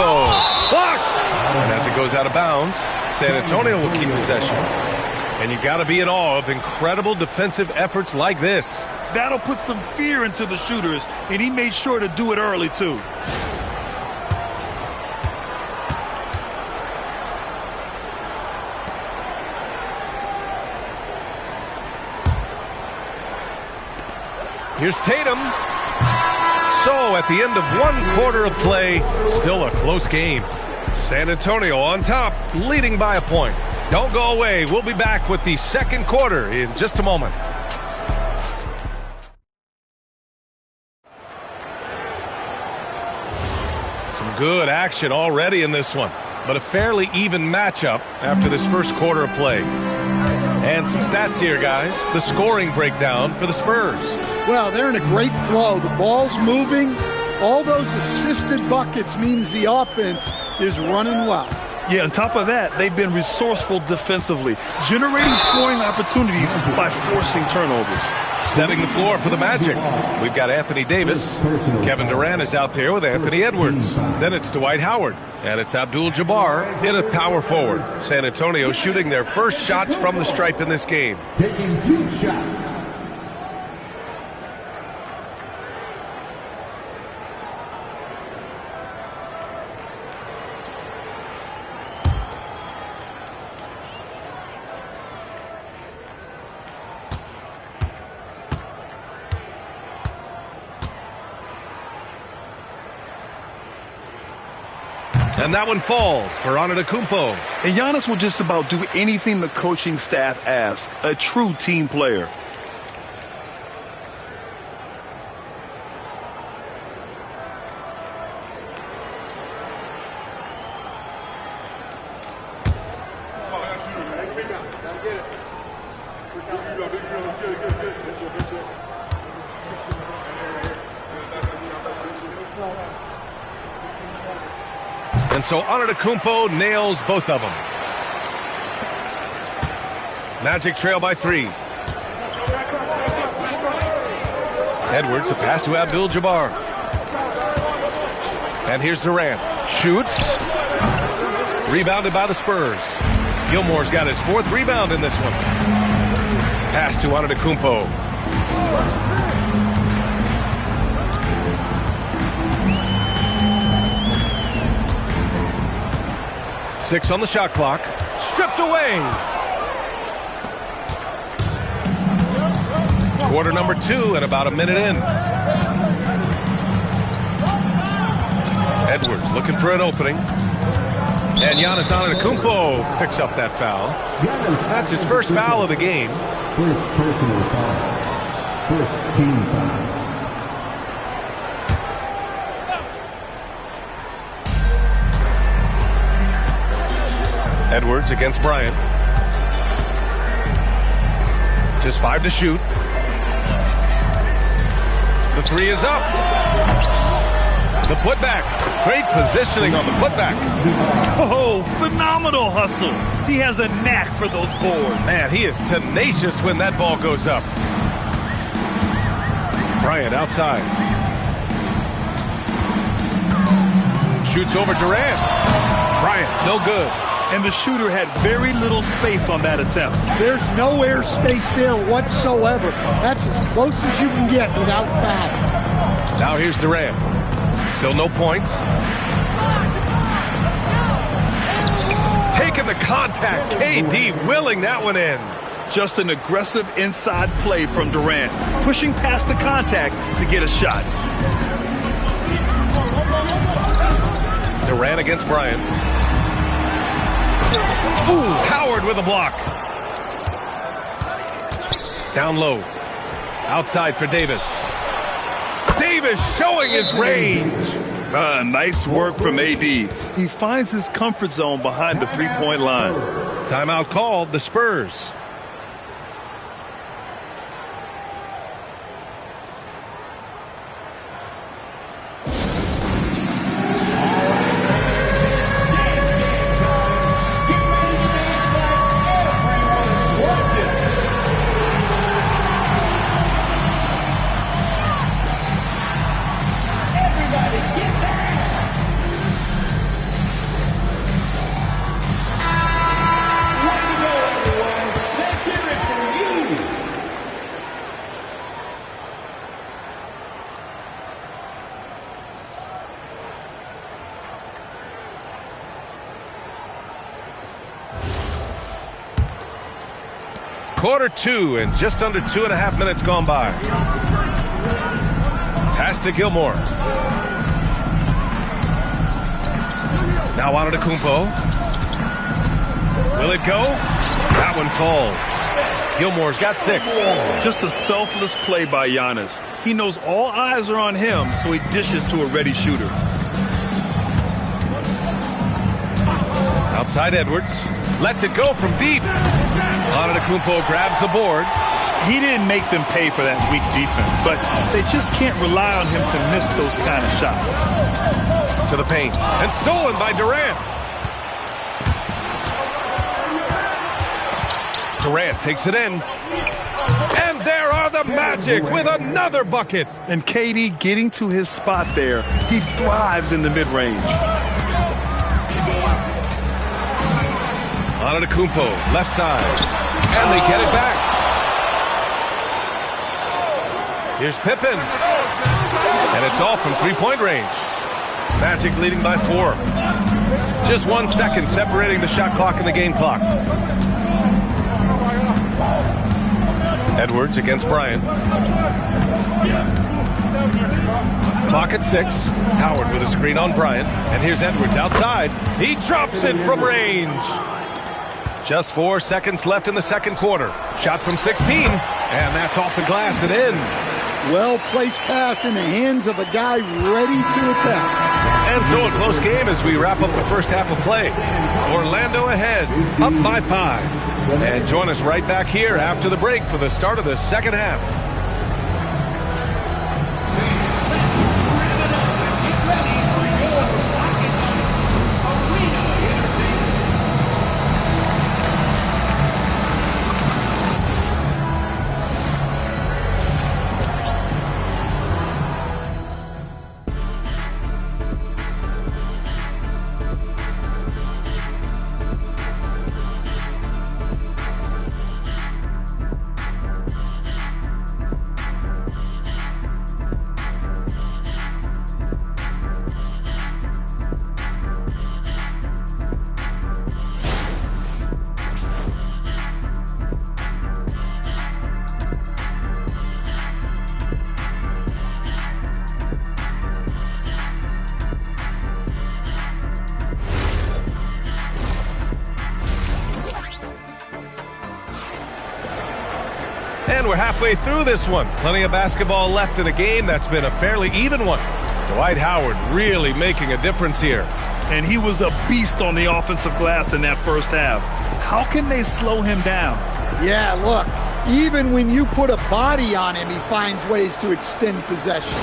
Blocked! And as it goes out of bounds, San Antonio will keep possession. And you've got to be in awe of incredible defensive efforts like this. That'll put some fear into the shooters, and he made sure to do it early, too. Here's Tatum. So at the end of 1 quarter of play, still a close game. San Antonio on top, leading by a point. Don't go away. We'll be back with the second quarter in just a moment. Some good action already in this one, but a fairly even matchup after this first quarter of play. And some stats here, guys. The scoring breakdown for the Spurs. Well, they're in a great flow. The ball's moving. All those assisted buckets means the offense is running well. Yeah, on top of that, they've been resourceful defensively, generating scoring opportunities by forcing turnovers. Setting the floor for the Magic. We've got Anthony Davis. Kevin Durant is out there with Anthony Edwards. Then it's Dwight Howard. And it's Abdul-Jabbar in a power forward. San Antonio shooting their first shots from the stripe in this game. Taking 2 shots. And that one falls for Antetokounmpo. And Giannis will just about do anything the coaching staff asks. A true team player. And so Antetokounmpo nails both of them. Magic trail by 3. Edwards, a pass to Abdul-Jabbar. And here's Durant. Shoots. Rebounded by the Spurs. Gilmore's got his 4th rebound in this one. Pass to Antetokounmpo. 6 on the shot clock. Stripped away. Quarter number 2 and about a minute in. Edwards looking for an opening. And Giannis Antetokounmpo picks up that foul. That's his first foul of the game. First personal foul. First team foul. Edwards against Bryant. Just 5 to shoot. The 3 is up. The putback. Great positioning on the putback. Oh, phenomenal hustle. He has a knack for those boards. Man, he is tenacious when that ball goes up. Bryant outside. Shoots over Durant. Bryant, no good. And the shooter had very little space on that attempt. There's no air space there whatsoever. That's as close as you can get without foul. Now here's Durant. Still no points. Taking the contact. KD willing that one in. Just an aggressive inside play from Durant, pushing past the contact to get a shot. Durant against Bryant. Ooh, Howard with a block. Down low. Outside for Davis. Davis showing his range. Nice work from AD. He finds his comfort zone behind the three-point line. Timeout called, the Spurs. Quarter two and just under 2.5 minutes gone by. Pass to Gilmore. Now Antetokounmpo. Will it go? That one falls. Gilmore's got 6. Just a selfless play by Giannis. He knows all eyes are on him, so he dishes to a ready shooter. Outside Edwards. Lets it go from deep. Antetokounmpo grabs the board. He didn't make them pay for that weak defense, but they just can't rely on him to miss those kind of shots. To the paint. And stolen by Durant. Durant takes it in. And there are the Magic with another bucket. And KD getting to his spot there. He thrives in the mid-range. Antetokounmpo, left side. And they get it back. Here's Pippen. And it's all from three-point range. Magic leading by 4. Just 1 second separating the shot clock and the game clock. Edwards against Bryant. Clock at 6. Howard with a screen on Bryant. And here's Edwards outside. He drops it from range. Just 4 seconds left in the second quarter. Shot from 16. And that's off the glass and in. Well-placed pass in the hands of a guy ready to attack. And so a close game as we wrap up the first half of play. Orlando ahead, up by 5. And join us right back here after the break for the start of the second half. And we're halfway through this one. Plenty of basketball left in a game that's been a fairly even one. Dwight Howard really making a difference here. And he was a beast on the offensive glass in that first half. How can they slow him down? Yeah, look, even when you put a body on him, he finds ways to extend possession.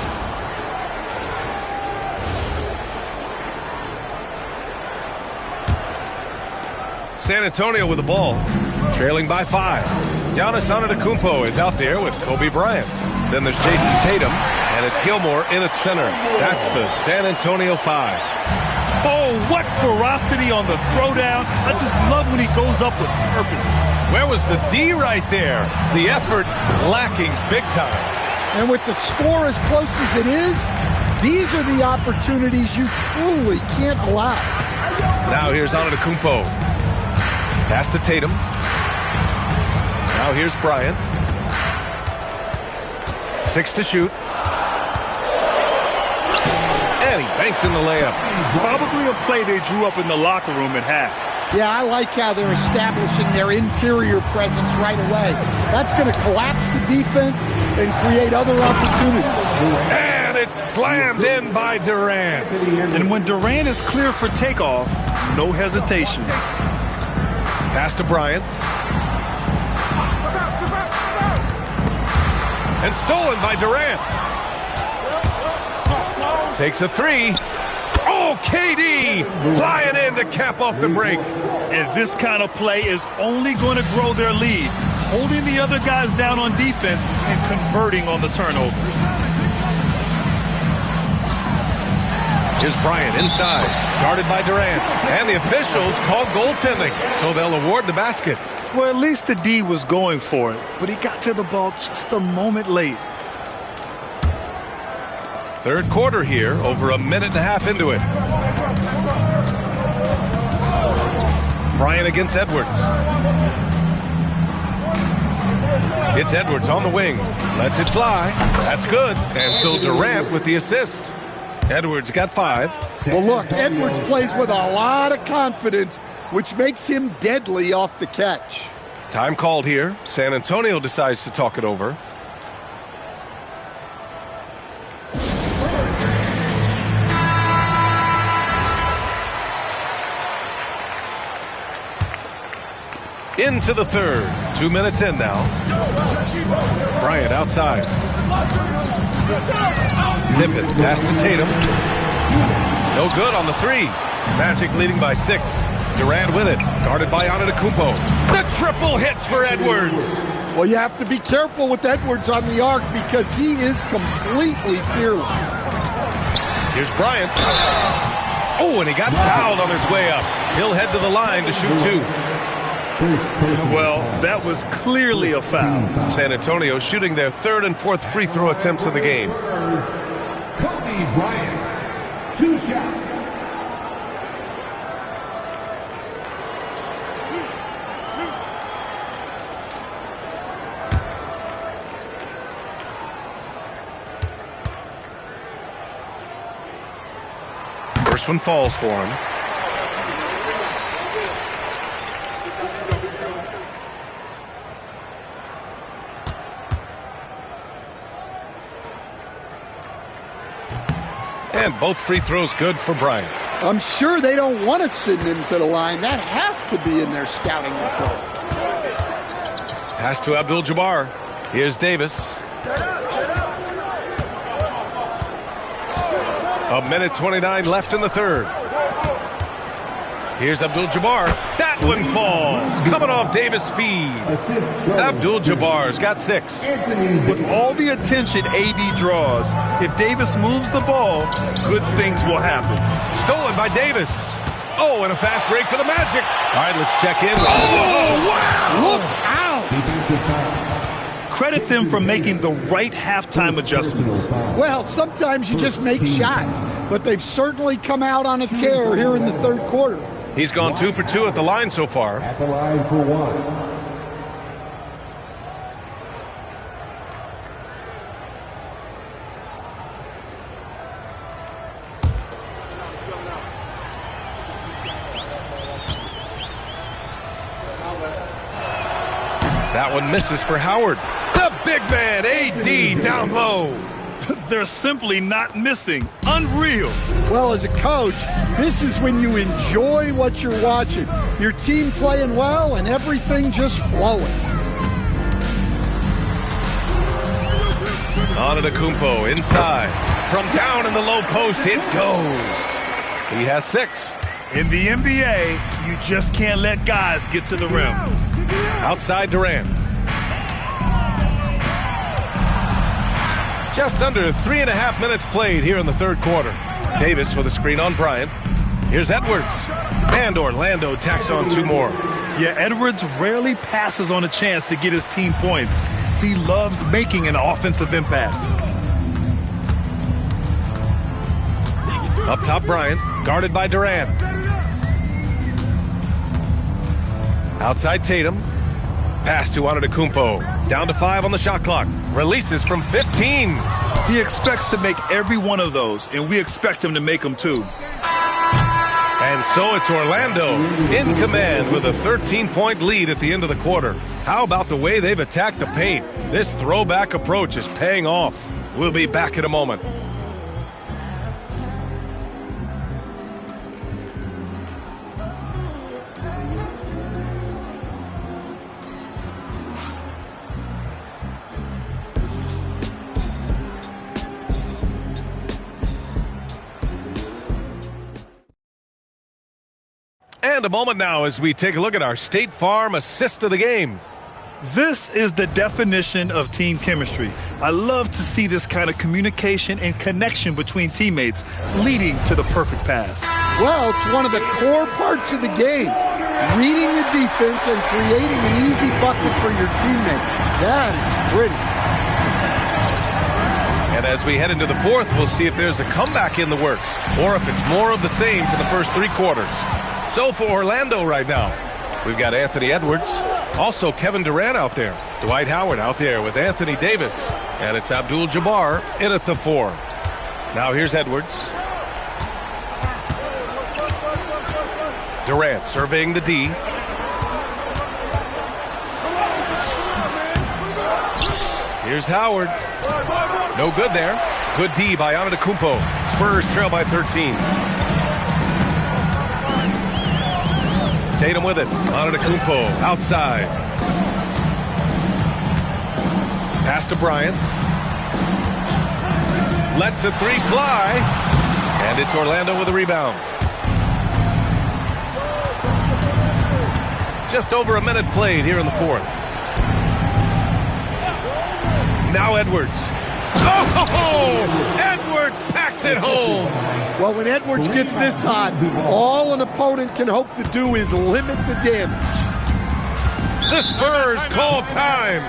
San Antonio with the ball, trailing by 5. Giannis Antetokounmpo is out there with Kobe Bryant. Then there's Jason Tatum, and it's Gilmore in at center. That's the San Antonio 5. Oh, what ferocity on the throwdown. I just love when he goes up with purpose. Where was the D right there? The effort lacking big time. And with the score as close as it is, these are the opportunities you truly can't allow. Now here's Antetokounmpo. Pass to Tatum. Now here's Bryant. 6 to shoot. And he banks in the layup. Probably a play they drew up in the locker room at half. Yeah, I like how they're establishing their interior presence right away. That's going to collapse the defense and create other opportunities. And it's slammed in by Durant. And when Durant is clear for takeoff, no hesitation. Pass to Bryant. And stolen by Durant. Takes a three. Oh, KD flying in to cap off the break. And this kind of play is only going to grow their lead, holding the other guys down on defense and converting on the turnover. Here's Bryant inside, guarded by Durant. And the officials called goaltending, so they'll award the basket. Well, at least the D was going for it, but he got to the ball just a moment late. Third quarter here, over a minute and a half into it. Bryant against Edwards. It's Edwards on the wing. Lets it fly. That's good. And so Durant with the assist. Edwards got 5. Well, look, Edwards plays with a lot of confidence, which makes him deadly off the catch. Time called here. San Antonio decides to talk it over. Into the third. 2 minutes in now. Bryant outside. Pippen pass to Tatum. No good on the 3. Magic leading by 6. Durant with it. Guarded by Antetokounmpo. The triple hits for Edwards. Well, you have to be careful with Edwards on the arc because he is completely fearless. Here's Bryant. Oh, and he got fouled on his way up. He'll head to the line to shoot 2. Well, that was clearly a foul. San Antonio shooting their 3rd and 4th free throw attempts of the game. Kobe Bryant, 2 shots. First one falls for him. And both free throws good for Bryant. I'm sure they don't want to send him to the line. That has to be in their scouting report. Pass to Abdul-Jabbar. Here's Davis. A minute 29 left in the third. Here's Abdul-Jabbar. That one falls. Coming off Davis' feed. Abdul-Jabbar's got 6. With all the attention AD draws, if Davis moves the ball, good things will happen. Stolen by Davis. Oh, and a fast break for the Magic. All right, let's check in. Oh, wow. Look out. Credit them for making the right halftime adjustments. Well, sometimes you just make shots, but they've certainly come out on a tear here in the third quarter. He's gone 2 for 2 at the line so far. At the line for 1. That one misses for Howard. The big man, AD, down low. They're simply not missing. Unreal. Well, as a coach, this is when you enjoy what you're watching. Your team playing well and everything just flowing. Antetokounmpo inside. From down in the low post, it goes. He has 6. In the NBA, you just can't let guys get to the rim. Outside Durant. Just under 3.5 minutes played here in the third quarter. Davis with a screen on Bryant. Here's Edwards. And Orlando tacks on 2 more. Yeah, Edwards rarely passes on a chance to get his team points. He loves making an offensive impact. Up top, Bryant, guarded by Durant. Outside Tatum. Pass to Antetokounmpo. Down to 5 on the shot clock. Releases from 15. He expects to make every one of those, and we expect him to make them too. And so it's Orlando in command with a 13-point lead at the end of the quarter. How about the way they've attacked the paint? This throwback approach is paying off. We'll be back in a moment. And a moment now as we take a look at our State Farm assist of the game. This is the definition of team chemistry. I love to see this kind of communication and connection between teammates leading to the perfect pass. Well, it's one of the core parts of the game. Reading the defense and creating an easy bucket for your teammate. That is pretty. And as we head into the fourth, we'll see if there's a comeback in the works or if it's more of the same for the first 3 quarters. So for Orlando right now, we've got Anthony Edwards, also Kevin Durant out there, Dwight Howard out there with Anthony Davis, and it's Abdul-Jabbar in at the 4. Now here's Edwards. Durant surveying the D. Here's Howard. No good there. Good D by Antetokounmpo. Spurs trail by 13. Tatum with it. Antetokounmpo outside. Pass to Bryant. Lets the 3 fly. And it's Orlando with a rebound. Just over a minute played here in the fourth. Now Edwards. Oh! Edwards packs it home. Well, when Edwards gets this hot, all an opponent can hope to do is limit the damage. The Spurs call time.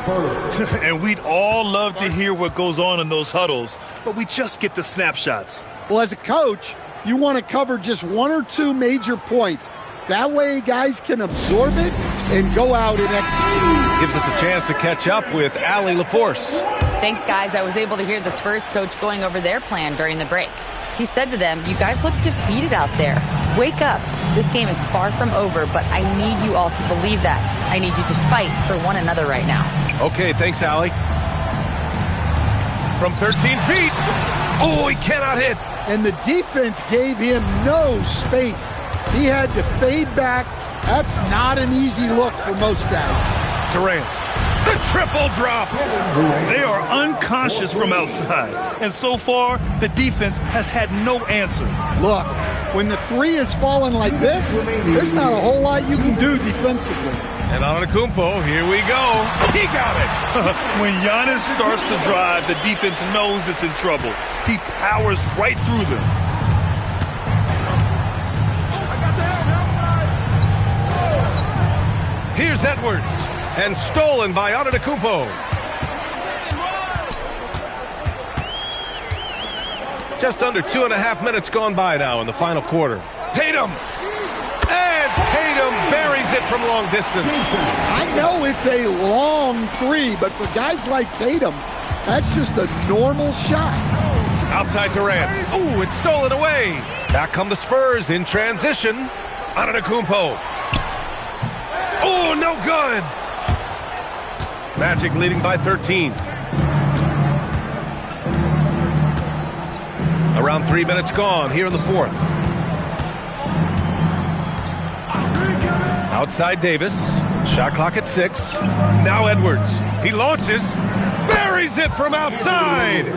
And we'd all love to hear what goes on in those huddles, but we just get the snapshots. Well, as a coach, you want to cover just 1 or 2 major points. That way guys can absorb it and go out and execute. Gives us a chance to catch up with Allie LaForce. Thanks, guys. I was able to hear the Spurs coach going over their plan during the break. He said to them, "You guys look defeated out there. Wake up. This game is far from over, but I need you all to believe that. I need you to fight for one another right now." Okay, thanks, Allie. From 13 feet. Oh, he cannot hit. And the defense gave him no space. He had to fade back. That's not an easy look for most guys. Durant. The triple drop. They are unconscious from outside. And so far, the defense has had no answer. Look, when the 3 is falling like this, there's not a whole lot you can do defensively. And Antetokounmpo, here we go. He got it. When Giannis starts to drive, the defense knows it's in trouble. He powers right through them. Here's Edwards. And stolen by Antetokounmpo. Just under 2.5 minutes gone by now in the final quarter. Tatum! And Tatum buries it from long distance. I know it's a long 3, but for guys like Tatum, that's just a normal shot. Outside Durant. Ooh, it's stolen away. Back come the Spurs in transition. Antetokounmpo. Oh, no good. Magic leading by 13. Around 3 minutes gone here in the fourth. Outside Davis. Shot clock at 6. Now Edwards. He launches. Buries it from outside.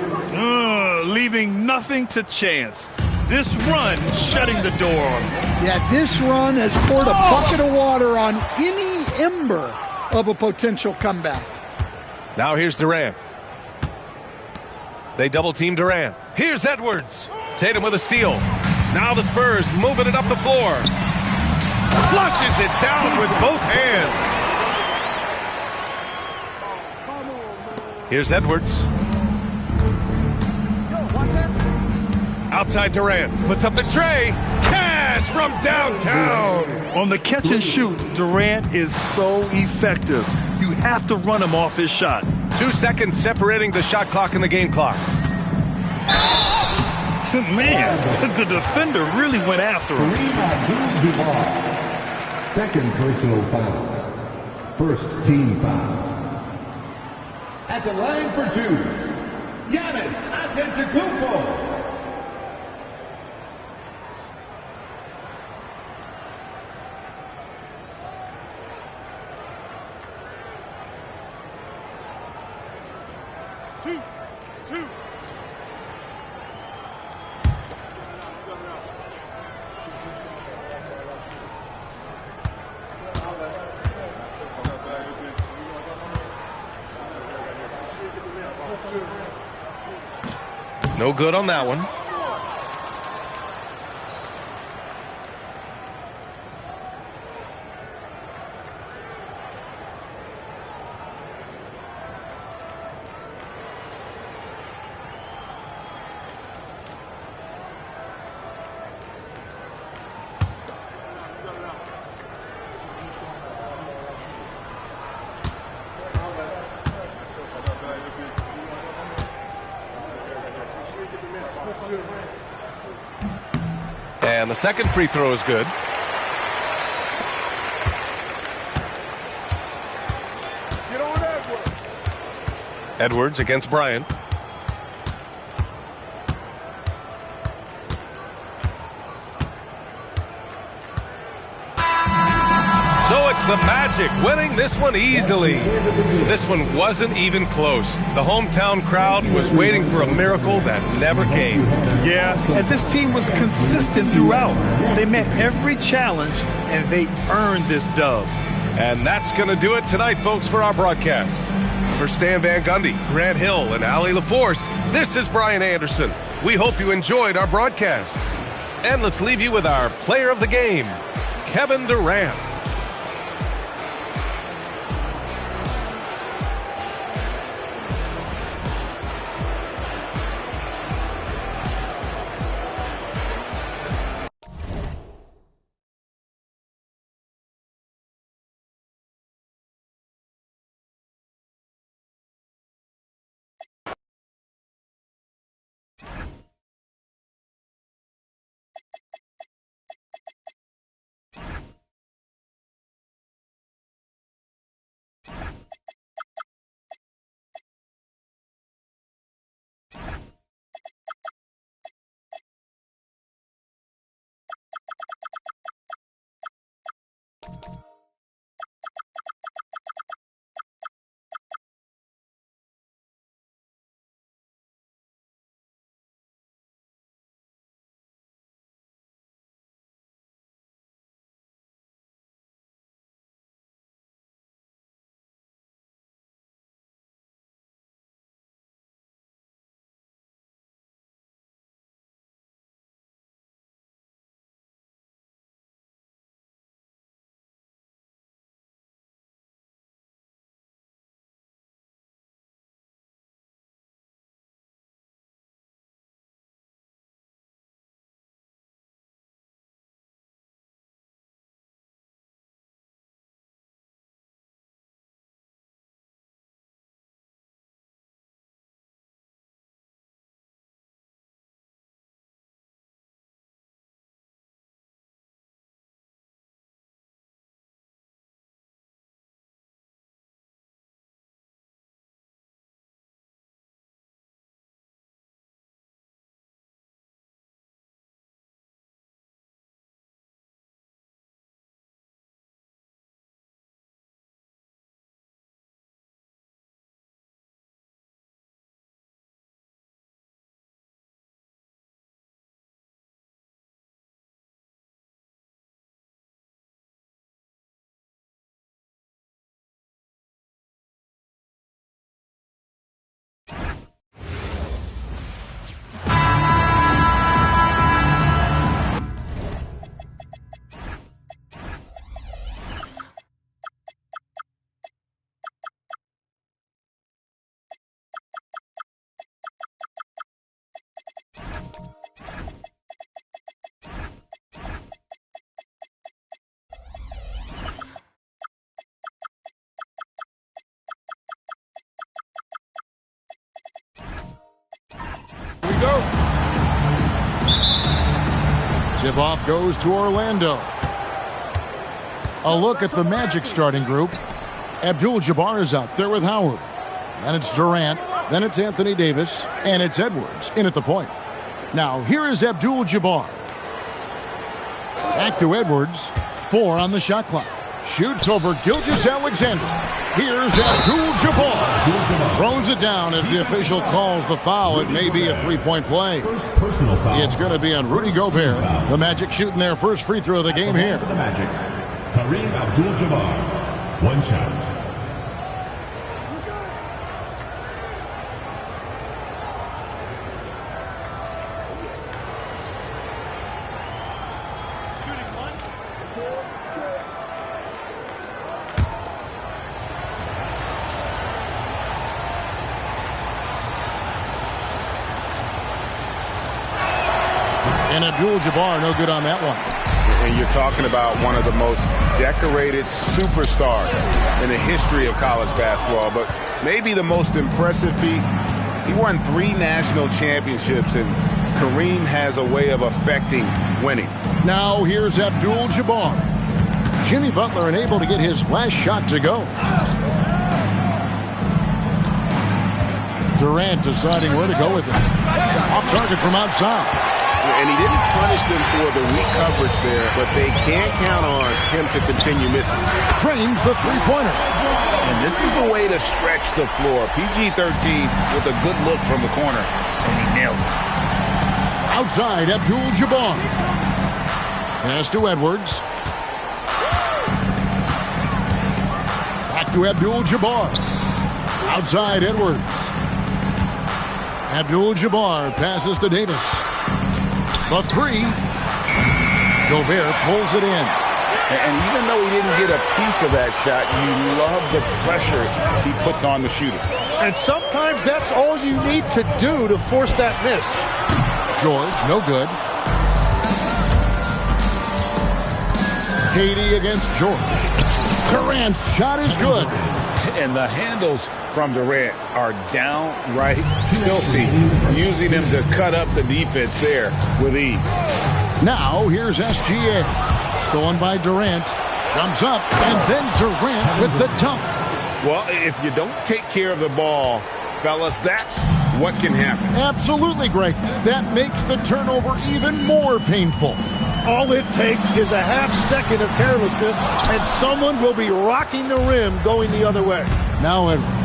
Leaving nothing to chance. This run shutting the door on him. Yeah, this run has poured a bucket of water on any ember of a potential comeback. Now here's Durant. They double team Durant. Here's Edwards. Tatum with a steal. Now the Spurs moving it up the floor. Flushes it down with both hands. Here's Edwards. Outside Durant. Puts up the tray. Cash from downtown. On the catch and shoot, Durant is so effective. You have to run him off his shot. 2 seconds separating the shot clock and the game clock. Man, the defender really went after him. Second personal foul. First team foul. At the line for 2, Giannis Antetokounmpo. No good on that one. And the second free throw is good. Get on Edwards. Edwards against Bryant. So it's the Magic winning this one easily. This one wasn't even close. The hometown crowd was waiting for a miracle that never came. Yeah, and this team was consistent throughout. They met every challenge, and they earned this dub. And that's going to do it tonight, folks, for our broadcast. For Stan Van Gundy, Grant Hill, and Allie LaForce, this is Brian Anderson. We hope you enjoyed our broadcast. And let's leave you with our player of the game, Kevin Durant. Tip-off goes to Orlando. A look at the Magic starting group. Abdul-Jabbar is out there with Howard. Then it's Durant. Then it's Anthony Davis. And it's Edwards in at the point. Now, here is Abdul-Jabbar. Back to Edwards. 4 on the shot clock. Shoots over Gilgeous-Alexander. Here's Abdul-Jabbar. Throws it down as the official calls the foul. It may be a three-point play. It's going to be on Rudy Gobert. The Magic shooting their first free throw of the game here. For the Magic, Kareem Abdul-Jabbar. 1 shot. And Abdul-Jabbar, no good on that one. And you're talking about one of the most decorated superstars in the history of college basketball, but maybe the most impressive feat. He won 3 national championships, and Kareem has a way of affecting winning. Now here's Abdul-Jabbar. Jimmy Butler unable to get his last shot to go. Durant deciding where to go with it. Off target from outside. And he didn't punish them for the weak coverage there, but they can't count on him to continue missing. Trains the three-pointer. And this is the way to stretch the floor. PG-13 with a good look from the corner, and he nails it. Outside, Abdul-Jabbar. Pass to Edwards. Back to Abdul-Jabbar. Outside, Edwards. Abdul-Jabbar passes to Davis. The three. Gobert pulls it in. And even though he didn't get a piece of that shot, you love the pressure he puts on the shooter. And sometimes that's all you need to do to force that miss. George, no good. KD against George. Durant's shot is good. And the handles from Durant are downright filthy, using him to cut up the defense there with ease. Now here's SGA. Stolen by Durant. Jumps up, and then Durant with the dunk. Well, if you don't take care of the ball, fellas, that's what can happen. Absolutely, Greg. That makes the turnover even more painful. All it takes is a half second of carelessness, and someone will be rocking the rim going the other way. Now Edwards.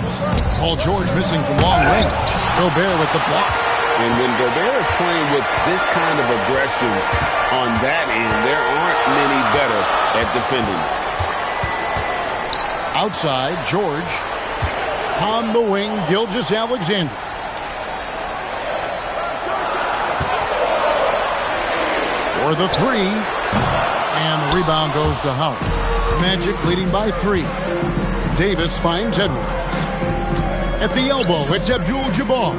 Paul George missing from long range. Gobert with the block. And when Gobert is playing with this kind of aggression on that end, there aren't many better at defending. Outside, George. On the wing, Gilgeous-Alexander. For the three. And the rebound goes to Howard. Magic leading by 3. Davis finds Edwards. At the elbow, it's Abdul-Jabbar.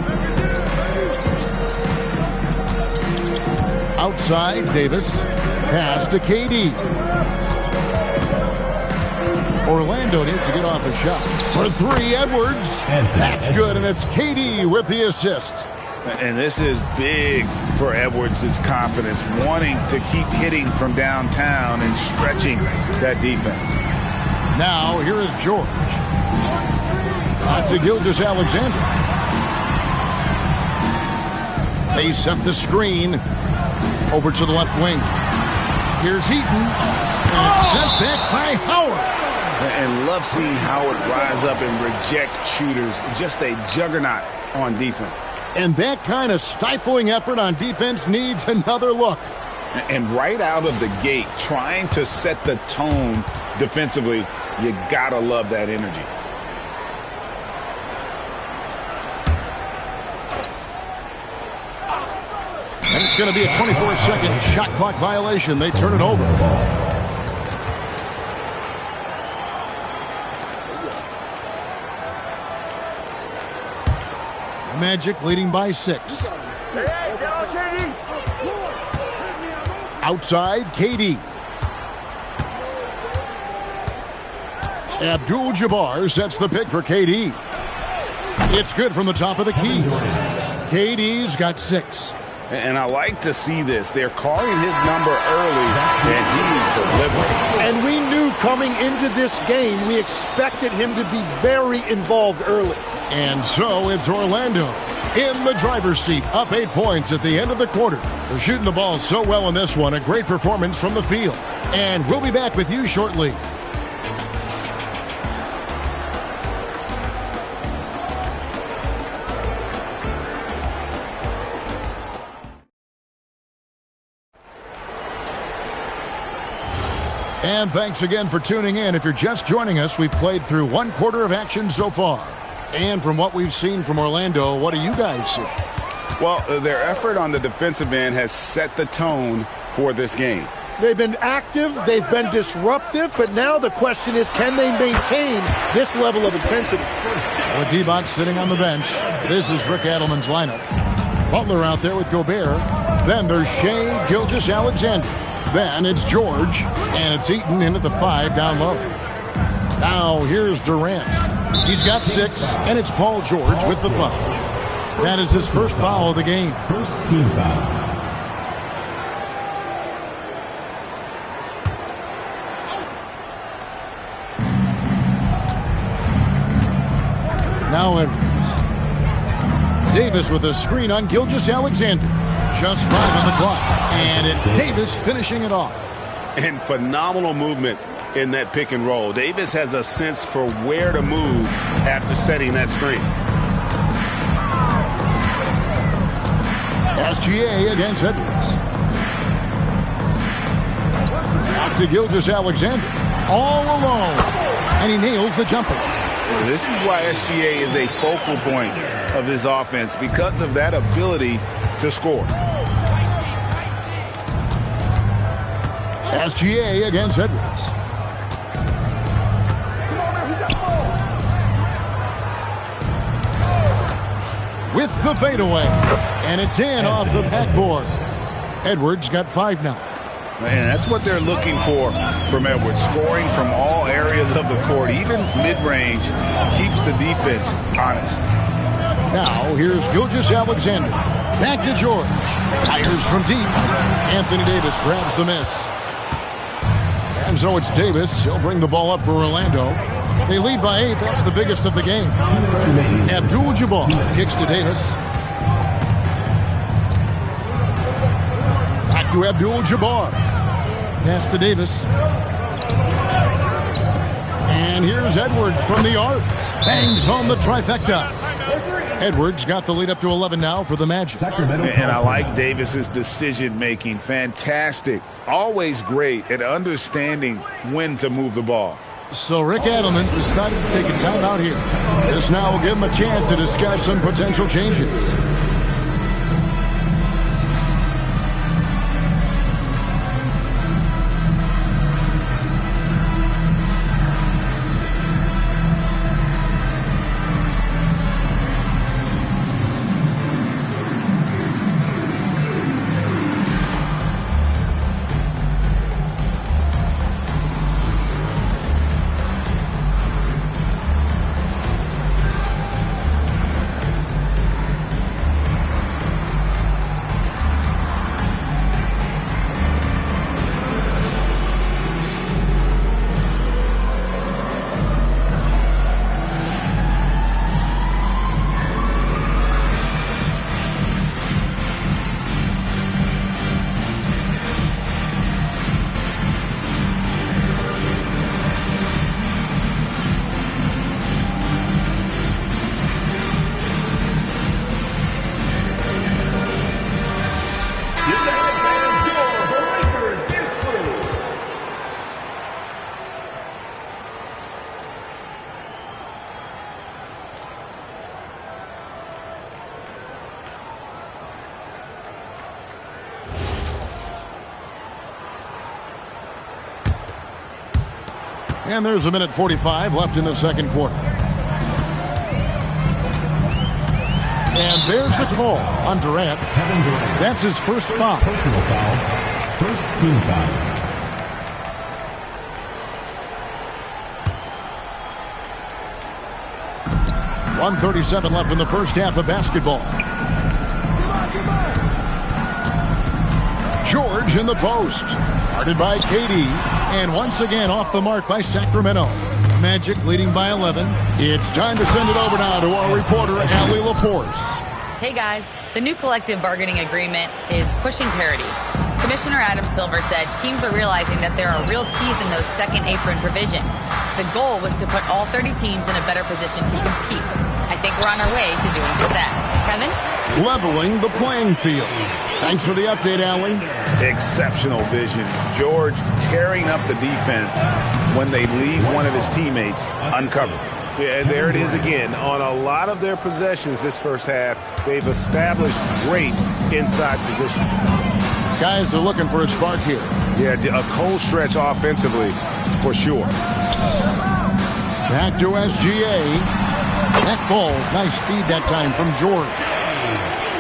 Outside, Davis. Pass to KD. Orlando needs to get off a shot. For 3, Edwards. That's good, and it's KD with the assist. And this is big for Edwards' confidence, wanting to keep hitting from downtown and stretching that defense. Now, here is George. Back to Gilgeous-Alexander. They set the screen over to the left wing. Here's Eaton. And it's sent back by Howard. And love seeing Howard rise up and reject shooters. Just a juggernaut on defense. And that kind of stifling effort on defense needs another look. And right out of the gate, trying to set the tone defensively, you gotta love that energy. And it's going to be a 24-second shot clock violation. They turn it over. Magic leading by 6. Outside, KD. Abdul-Jabbar sets the pick for KD. It's good from the top of the key. KD's got 6. And I like to see this. They're calling his number early, and he's delivering. And we knew coming into this game, we expected him to be very involved early. And so it's Orlando in the driver's seat, up 8 points at the end of the quarter. They're shooting the ball so well in this one. A great performance from the field. And we'll be back with you shortly. And thanks again for tuning in. If you're just joining us, we've played through 1 quarter of action so far. And from what we've seen from Orlando, what do you guys see? Well, their effort on the defensive end has set the tone for this game. They've been active, they've been disruptive, but now the question is, can they maintain this level of intensity? With D-Box sitting on the bench, this is Rick Adelman's lineup. Butler out there with Gobert. Then there's Shai Gilgeous-Alexander. Then it's George, and it's Eaton in at the 5 down low. Now here's Durant. He's got 6, and it's Paul George with the foul. That is his first foul of the game. First team foul. Now Edwards. Davis with a screen on Gilgeous-Alexander. Just 5 on the clock. And it's Davis finishing it off. And phenomenal movement in that pick and roll. Davis has a sense for where to move after setting that screen. SGA against Edwards. Back to Gilgeous-Alexander. All alone. And he nails the jumper. This is why SGA is a focal point of this offense, because of that ability to score. SGA against Edwards. With the fadeaway. And it's in off the backboard. Edwards got 5 now. Man, that's what they're looking for from Edwards. Scoring from all areas of the court, even mid-range, keeps the defense honest. Now, here's Gilgeous-Alexander. Back to George. Fires from deep. Anthony Davis grabs the miss. And so it's Davis. He'll bring the ball up for Orlando. They lead by 8. That's the biggest of the game. Abdul-Jabbar kicks to Davis. Back to Abdul-Jabbar. Pass to Davis. And here's Edwards from the arc. Bangs home the trifecta. Edwards got the lead up to 11 now for the Magic. And I like Davis's decision-making. Fantastic. Always great at understanding when to move the ball. So Rick Adelman decided to take a timeout here. This now will give him a chance to discuss some potential changes. And there's 1:45 left in the second quarter. And there's the call on Durant. Kevin Durant. That's his first foul. Personal foul. First team foul. .137 left in the first half of basketball. George in the post. Guarded by KD. And once again off the mark by Sacramento. Magic leading by 11. It's time to send it over now to our reporter, Allie Laporte. Hey guys, the new collective bargaining agreement is pushing parity. Commissioner Adam Silver said teams are realizing that there are real teeth in those second apron provisions. The goal was to put all 30 teams in a better position to compete. I think we're on our way to doing just that. Kevin? Leveling the playing field. Thanks for the update, Allie. Exceptional vision. George tearing up the defense when they leave one of his teammates uncovered. Yeah, and there it is again. On a lot of their possessions this first half, they've established great inside position. Guys are looking for a spark here. Yeah, a cold stretch offensively for sure. Back to SGA. That falls. Nice speed that time from George.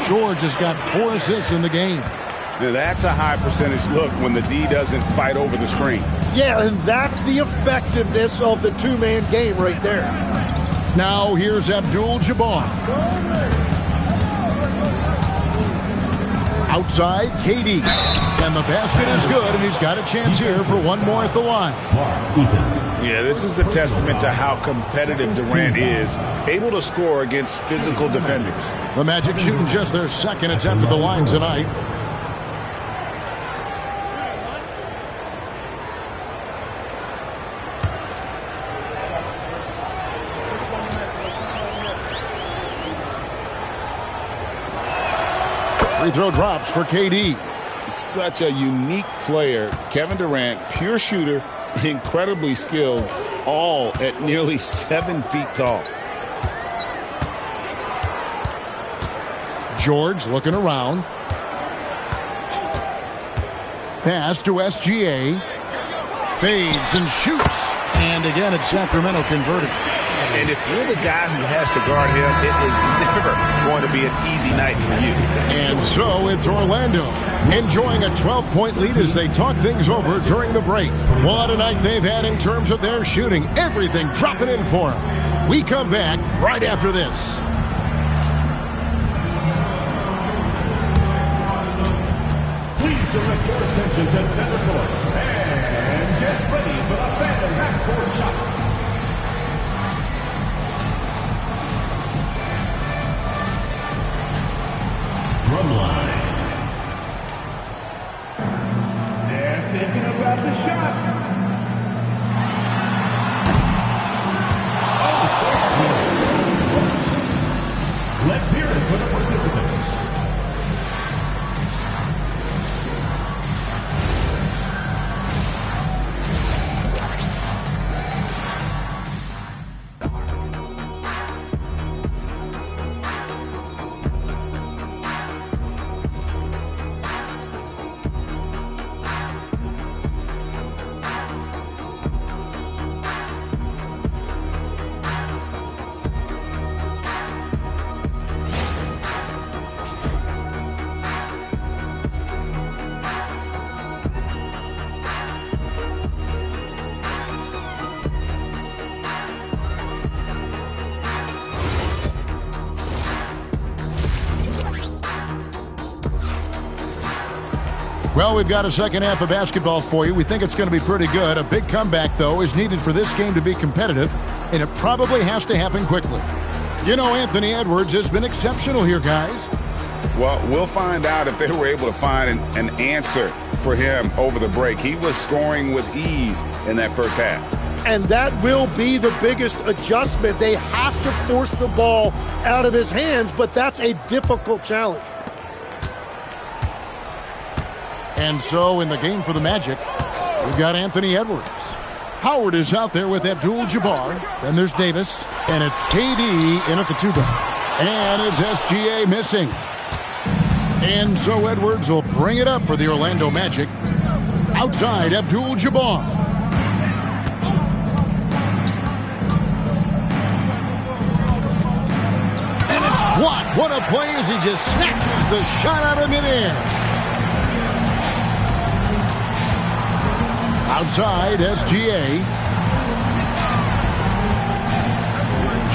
George has got 4 assists in the game. Now that's a high percentage look when the D doesn't fight over the screen. Yeah, and that's the effectiveness of the two-man game right there. Now here's Abdul-Jabbar. Outside, KD. And the basket is good, and he's got a chance here for one more at the line. Yeah, this is a testament to how competitive Durant is, able to score against physical defenders. The Magic shooting just their second attempt at the line tonight. Free throw drops for KD. Such a unique player. Kevin Durant, pure shooter, incredibly skilled, all at nearly 7 feet tall. George looking around. Pass to SGA. Fades and shoots. And again, it's Sacramento converting. And if you're the guy who has to guard him, it is never going to be an easy night for you. And so it's Orlando enjoying a 12-point lead as they talk things over during the break. What a night they've had in terms of their shooting. Everything dropping in for them. We come back right after this. Please direct your attention to center court and get ready for the Phantom Half-Court Shot. Drumline. They're thinking about the shot. Oh, so close. Let's hear it for the participants. Well, we've got a second half of basketball for you. We think it's going to be pretty good. A big comeback, though, is needed for this game to be competitive, and it probably has to happen quickly. You know, Anthony Edwards has been exceptional here, guys. Well, we'll find out if they were able to find an answer for him over the break. He was scoring with ease in that first half. And that will be the biggest adjustment. They have to force the ball out of his hands, but that's a difficult challenge. And so in the game for the Magic, we've got Anthony Edwards. Howard is out there with Abdul-Jabbar. Then there's Davis. And it's KD in at the 2-guard. And it's SGA missing. And so Edwards will bring it up for the Orlando Magic. Outside, Abdul-Jabbar. And it's blocked. What a play as he just snatches the shot out of midair. Outside, SGA.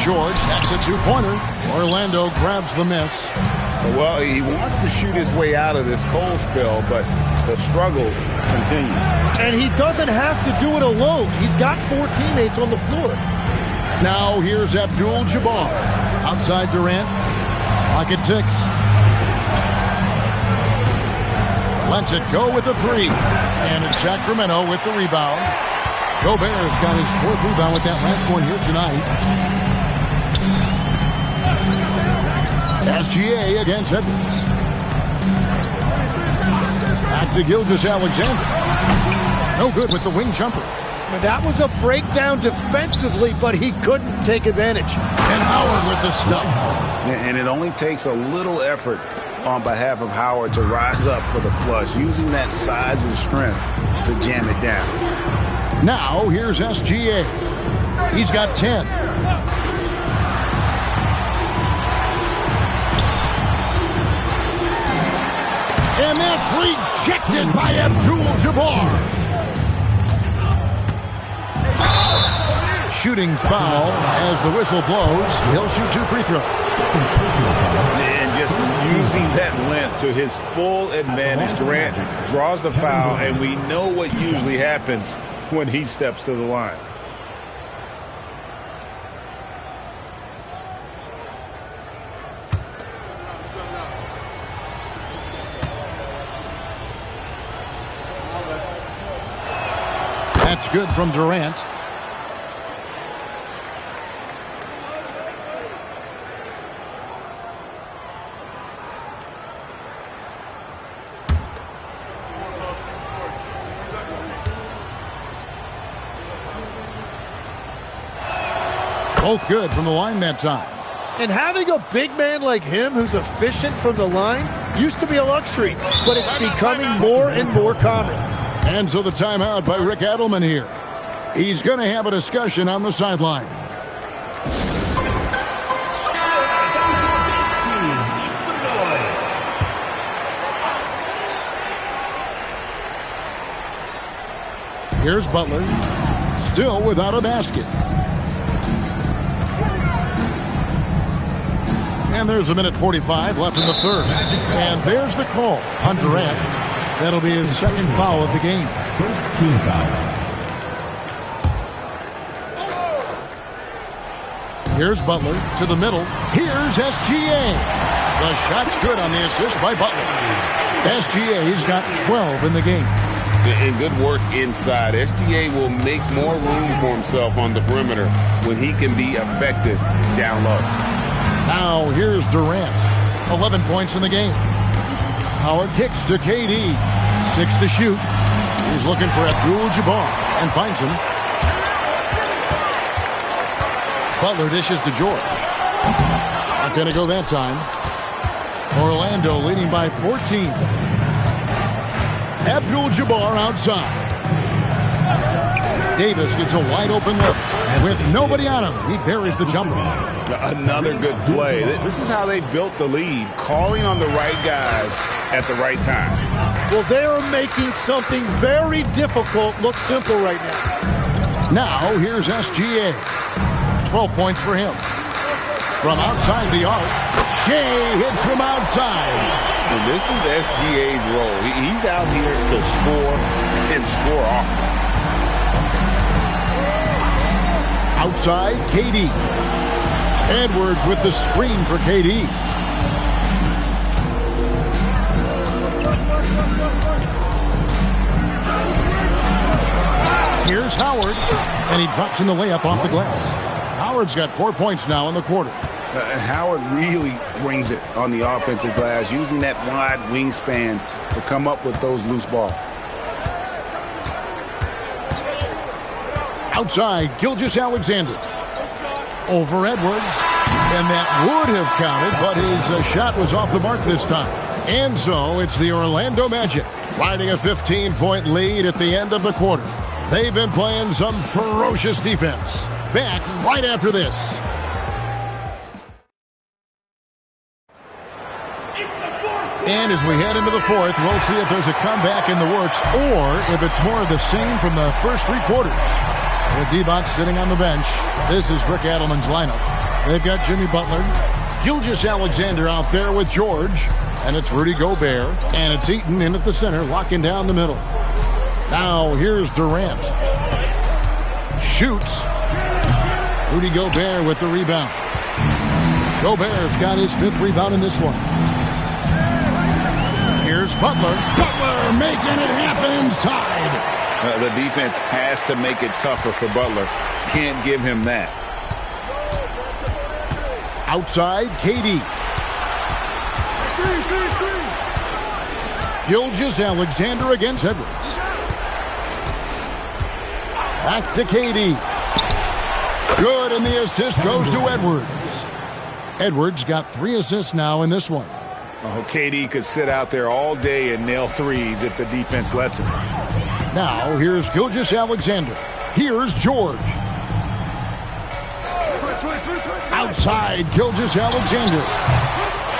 George, that's a 2-pointer. Orlando grabs the miss. Well, he wants to shoot his way out of this cold spell, but the struggles continue. And he doesn't have to do it alone. He's got 4 teammates on the floor. Now here's Abdul-Jabbar. Outside Durant. Clock at 6. Lets it go with the 3. And it's Sacramento with the rebound. Gobert's got his 4th rebound with that last one here tonight. SGA against Edwards. Back to Gilgeous-Alexander. No good with the wing jumper. That was a breakdown defensively, but he couldn't take advantage. And Howard with the stuff. And it only takes a little effort on behalf of Howard to rise up for the flush, using that size and strength to jam it down. Now, here's SGA. He's got 10. And that's rejected by Abdul-Jabbar. Shooting foul as the whistle blows. He'll shoot 2 free throws. And just using that length to his full advantage. Durant draws the foul, and we know what usually happens when he steps to the line. That's good from Durant. Both good from the line that time. And having a big man like him who's efficient from the line used to be a luxury, but it's becoming more and more common. And so the timeout by Rick Adelman here. He's going to have a discussion on the sideline. Here's Butler, still without a basket. And there's 1:45 left in the third. And there's the call on Durant. That'll be his second foul of the game. First team foul. Here's Butler to the middle. Here's SGA. The shot's good on the assist by Butler. SGA's got 12 in the game. And good work inside. SGA will make more room for himself on the perimeter when he can be effective down low. Now here's Durant. 11 points in the game. Howard kicks to KD. 6 to shoot. He's looking for Abdul-Jabbar and finds him. Butler dishes to George. Not going to go that time. Orlando leading by 14. Abdul-Jabbar outside. Davis gets a wide open look. With nobody on him, he buries the jumper. Another good play. This is how they built the lead, calling on the right guys at the right time. Well, they are making something very difficult look simple right now. Now, here's SGA. 12 points for him. From outside the arc, Shea hits from outside. And this is SGA's role. He's out here to score and score often. Outside, KD. Edwards with the screen for KD. Here's Howard, and he drops in the layup off the glass. Howard's got 4 points now in the quarter. Howard really brings it on the offensive glass, using that wide wingspan to come up with those loose balls. Outside, Gilgeous-Alexander. Over Edwards. And that would have counted, but his shot was off the mark this time. And so it's the Orlando Magic riding a 15-point lead at the end of the quarter. They've been playing some ferocious defense. Back right after this. And as we head into the fourth, we'll see if there's a comeback in the works or if it's more of the same from the first 3 quarters. With D-Box sitting on the bench, this is Rick Adelman's lineup. They've got Jimmy Butler, Gilgeous-Alexander out there with George, and it's Rudy Gobert, and it's Eaton in at the center, locking down the middle. Now here's Durant. Shoots. Rudy Gobert with the rebound. Gobert's got his 5th rebound in this one. Here's Butler. Butler making it happen inside. The defense has to make it tougher for Butler. Can't give him that. Outside, KD. Gilgeous-Alexander against Edwards. Back to KD. Good, and the assist goes to Edwards. Edwards got 3 assists now in this one. Oh, KD could sit out there all day and nail threes if the defense lets him. Now, here's Gilgeous-Alexander. Here's George. Outside, Gilgeous-Alexander.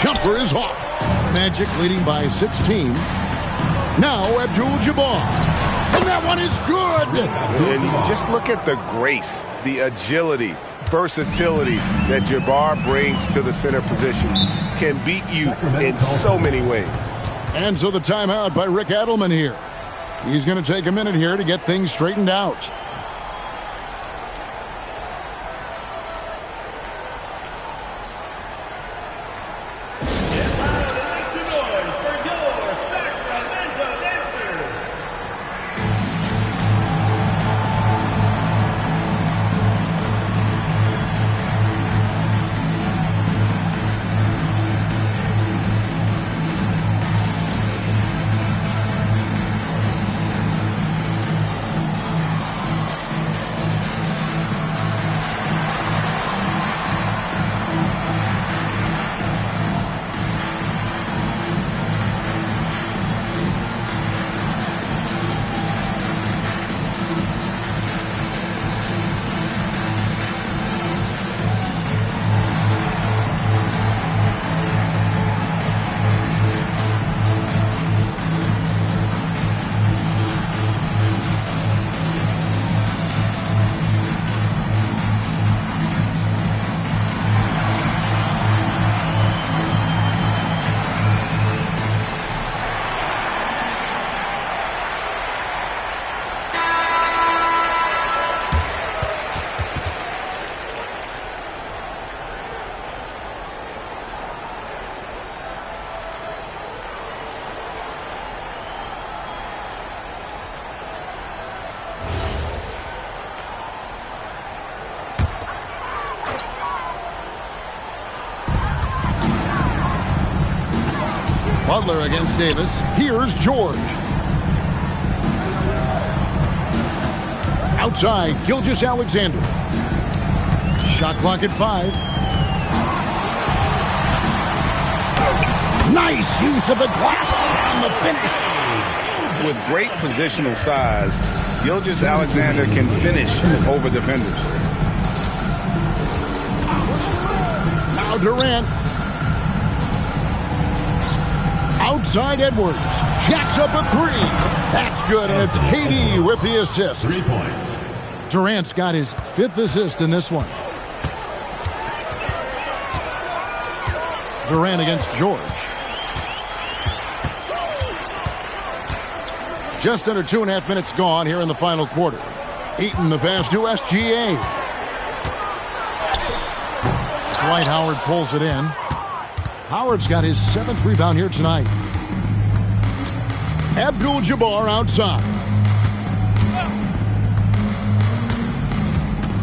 Jumper is off. Magic leading by 16. Now, Abdul-Jabbar. And that one is good. And just look at the grace, the agility, versatility that Jabbar brings to the center position. Can beat you in so many ways. And so the timeout by Rick Adelman here. He's going to take a minute here to get things straightened out. Butler against Davis. Here's George. Outside, Gilgeous-Alexander. Shot clock at 5. Nice use of the glass on the finish. With great positional size, Gilgeous-Alexander can finish over defenders. Now Durant. Outside Edwards. Jacks up a 3. That's good, and it's KD with the assist. 3 points. Durant's got his 5th assist in this one. Durant against George. Just under 2.5 minutes gone here in the final quarter. Eaton the pass to SGA. Dwight Howard pulls it in. Howard's got his 7th rebound here tonight. Abdul-Jabbar outside.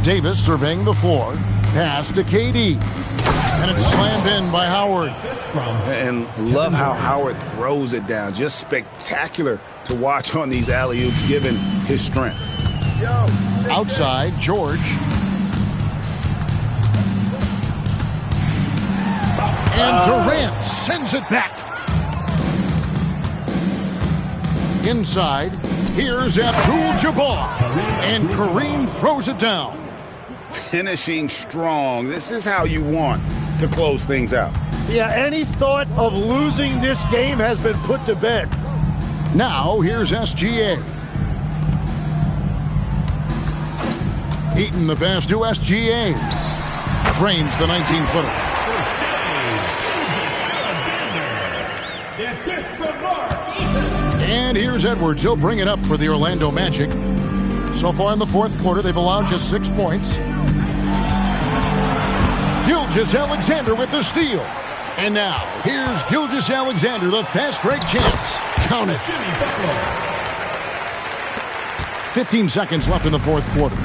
Davis surveying the floor. Pass to KD. And it's slammed in by Howard. And love how Howard throws it down. Just spectacular to watch on these alley-oops given his strength. Outside, George. And Durant sends it back. Inside, here's Abdul-Jabbar. And Kareem throws it down. Finishing strong. This is how you want to close things out. Yeah, any thought of losing this game has been put to bed. Now, here's SGA. Eaton the pass to SGA. Frames the 19-footer. And here's Edwards. He'll bring it up for the Orlando Magic. So far in the 4th quarter, they've allowed just 6 points. Gilgeous-Alexander with the steal. And now, here's Gilgeous-Alexander, the fast break champs. Count it. 15 seconds left in the 4th quarter.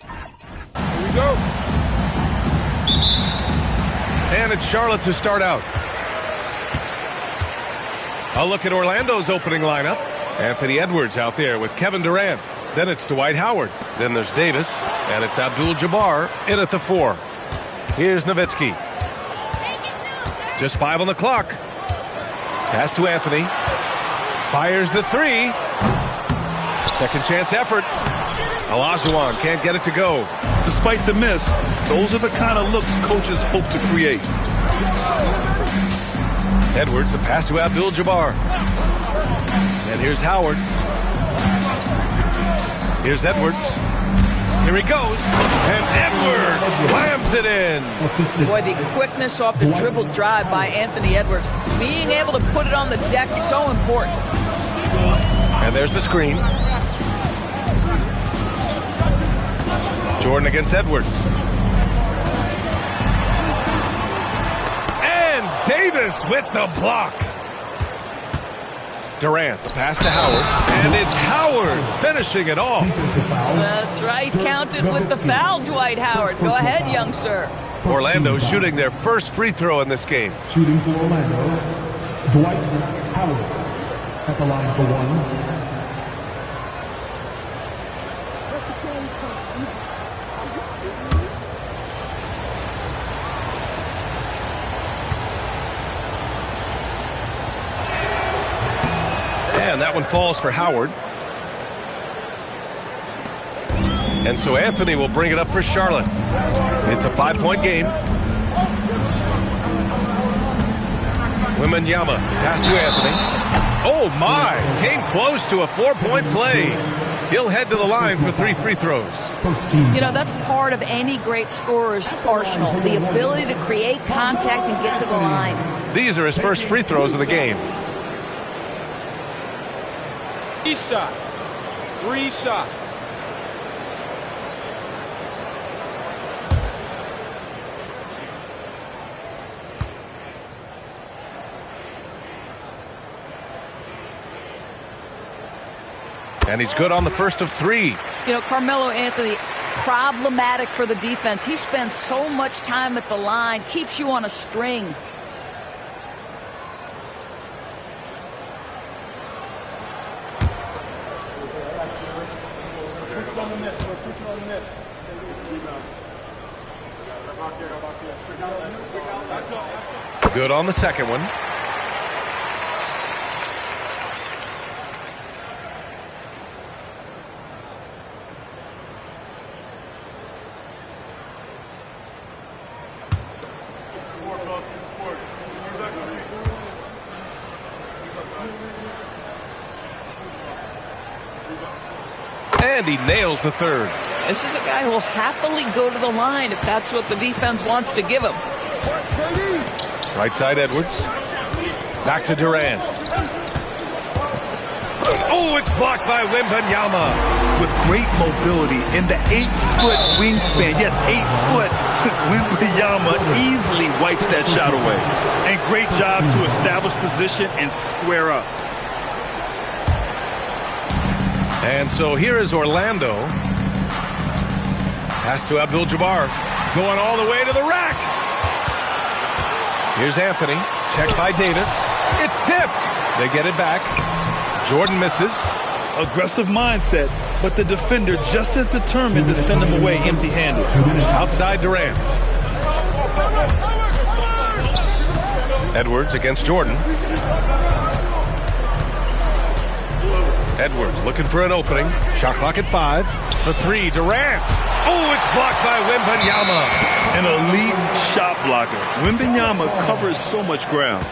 Here we go. And it's Charlotte to start out. A look at Orlando's opening lineup. Anthony Edwards out there with Kevin Durant. Then it's Dwight Howard. Then there's Davis. And it's Abdul-Jabbar in at the 4. Here's Nowitzki. Just 5 on the clock. Pass to Anthony. Fires the 3. Second chance effort. Olajuwon can't get it to go. Despite the miss, those are the kind of looks coaches hope to create. Edwards, the pass to Abdul-Jabbar. And here's Howard. Here's Edwards. Here he goes. And Edwards slams it in. Boy, the quickness off the dribble drive by Anthony Edwards. Being able to put it on the deck, so important. And there's the screen. Jordan against Edwards. And Davis with the block. Durant, the pass to Howard. And it's Howard finishing it off. That's right. Counted with the foul, Dwight Howard. Go ahead, young sir. Orlando shooting their first free throw in this game. Shooting for Orlando, Dwight Howard at the line for 1. And that one falls for Howard. And so Anthony will bring it up for Charlotte. It's a 5-point game. Wembanyama, pass to Anthony. Oh my, came close to a 4-point play. He'll head to the line for 3 free throws. You know, that's part of any great scorer's arsenal, the ability to create contact and get to the line. These are his first free throws of the game. 3 shots. 3 shots. And he's good on the first of 3. You know, Carmelo Anthony, problematic for the defense. He spends so much time at the line, keeps you on a string. Good on the second one. And he nails the third. This is a guy who will happily go to the line if that's what the defense wants to give him. Right side Edwards. Back to Durant. Oh, it's blocked by Wembanyama. With great mobility in the 8-foot wingspan. Yes, 8 foot. Wembanyama easily wipes that shot away. And great job to establish position and square up. And so here is Orlando. Pass to Abdul-Jabbar. Going all the way to the rack. Here's Anthony. Checked by Davis. It's tipped. They get it back. Jordan misses. Aggressive mindset, but the defender just as determined to send him away empty-handed. Outside Durant. Edwards against Jordan. Edwards looking for an opening. Shot clock at 5. For 3, Durant. Oh, it's blocked by Wembanyama. An elite shot blocker. Wembanyama covers so much ground.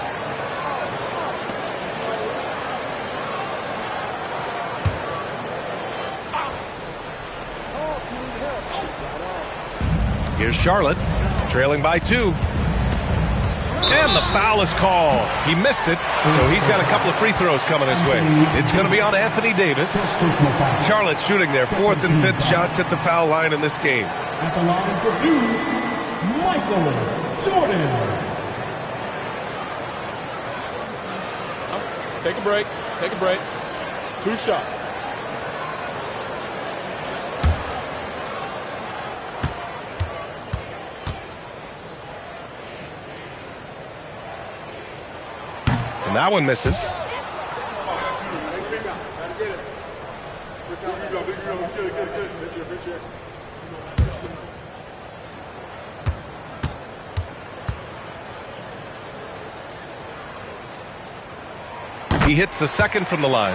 Here's Charlotte, trailing by 2. And the foul is called. He missed it, so he's got a couple of free throws coming his way. It's going to be on Anthony Davis. Charlotte shooting their 4th and 5th shots at the foul line in this game. At the line for 2, Michael Jordan. Take a break. Take a break. 2 shots. That one misses. He hits the second from the line.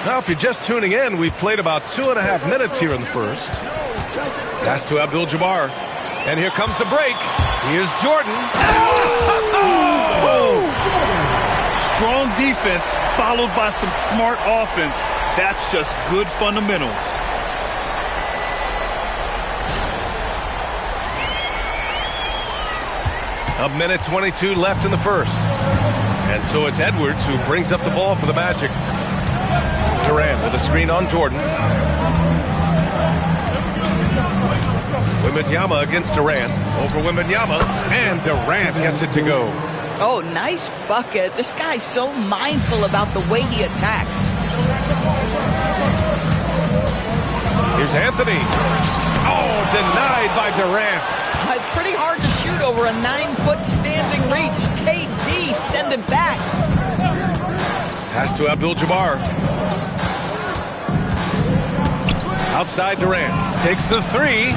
Now, if you're just tuning in, we've played about 2.5 minutes here in the first. Pass to Abdul-Jabbar. And here comes the break. Here's Jordan. Oh! Strong defense followed by some smart offense. That's just good fundamentals. A minute 22 left in the first. And so it's Edwards who brings up the ball for the Magic. Durant with a screen on Jordan. Wembanyama against Durant. Over Wembanyama. And Durant gets it to go. Oh, nice bucket. This guy's so mindful about the way he attacks. Here's Anthony. Oh, denied by Durant. It's pretty hard to shoot over a 9-foot standing reach. KD, send it back. Pass to Abdul-Jabbar. Outside Durant. Takes the three.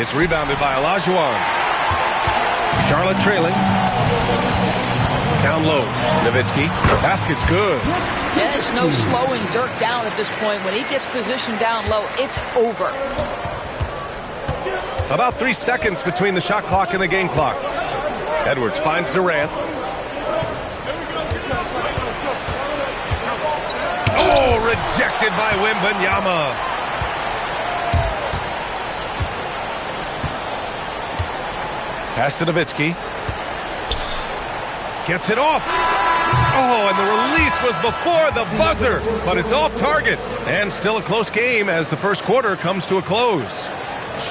It's rebounded by Olajuwon. Charlotte trailing. Down low. Nowitzki. Basket's good. There's no slowing Dirk down at this point. When he gets positioned down low, it's over. About 3 seconds between the shot clock and the game clock. Edwards finds Durant. Oh, rejected by Wembanyama. Pass to Nowitzki. Gets it off. Oh, and the release was before the buzzer, but it's off target. And still a close game as the first quarter comes to a close.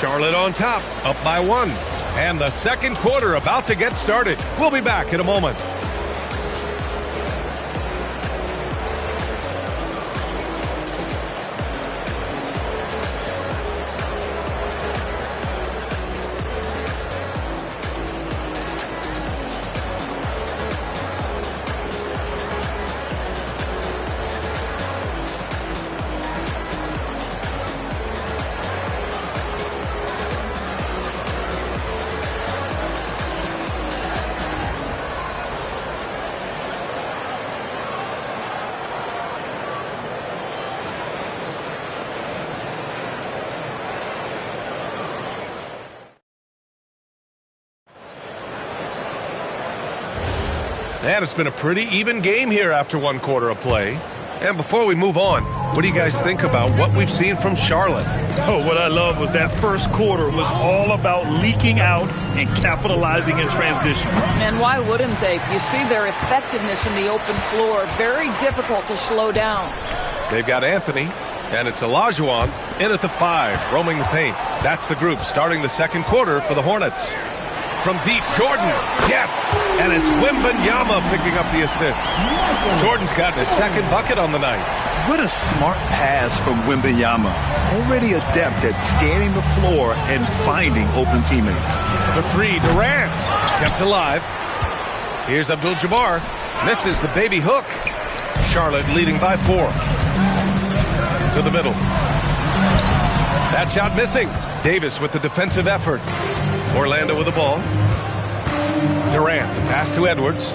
Charlotte on top, up by 1. And the second quarter about to get started. We'll be back in a moment. And it's been a pretty even game here after 1 quarter of play. And before we move on, what do you guys think about what we've seen from Charlotte? Oh, what I love was that first quarter was all about leaking out and capitalizing in transition. And why wouldn't they? You see their effectiveness in the open floor. Very difficult to slow down. They've got Anthony, and it's Olajuwon in at the 5, roaming the paint. That's the group starting the second quarter for the Hornets. From deep, Jordan, yes! And it's Wembanyama picking up the assist. Jordan's gotten his second bucket on the night. What a smart pass from Wembanyama. Already adept at scanning the floor and finding open teammates. The 3, Durant, kept alive. Here's Abdul-Jabbar, misses the baby hook. Charlotte leading by 4. To the middle. That shot missing. Davis with the defensive effort. Orlando with the ball. Durant, pass to Edwards.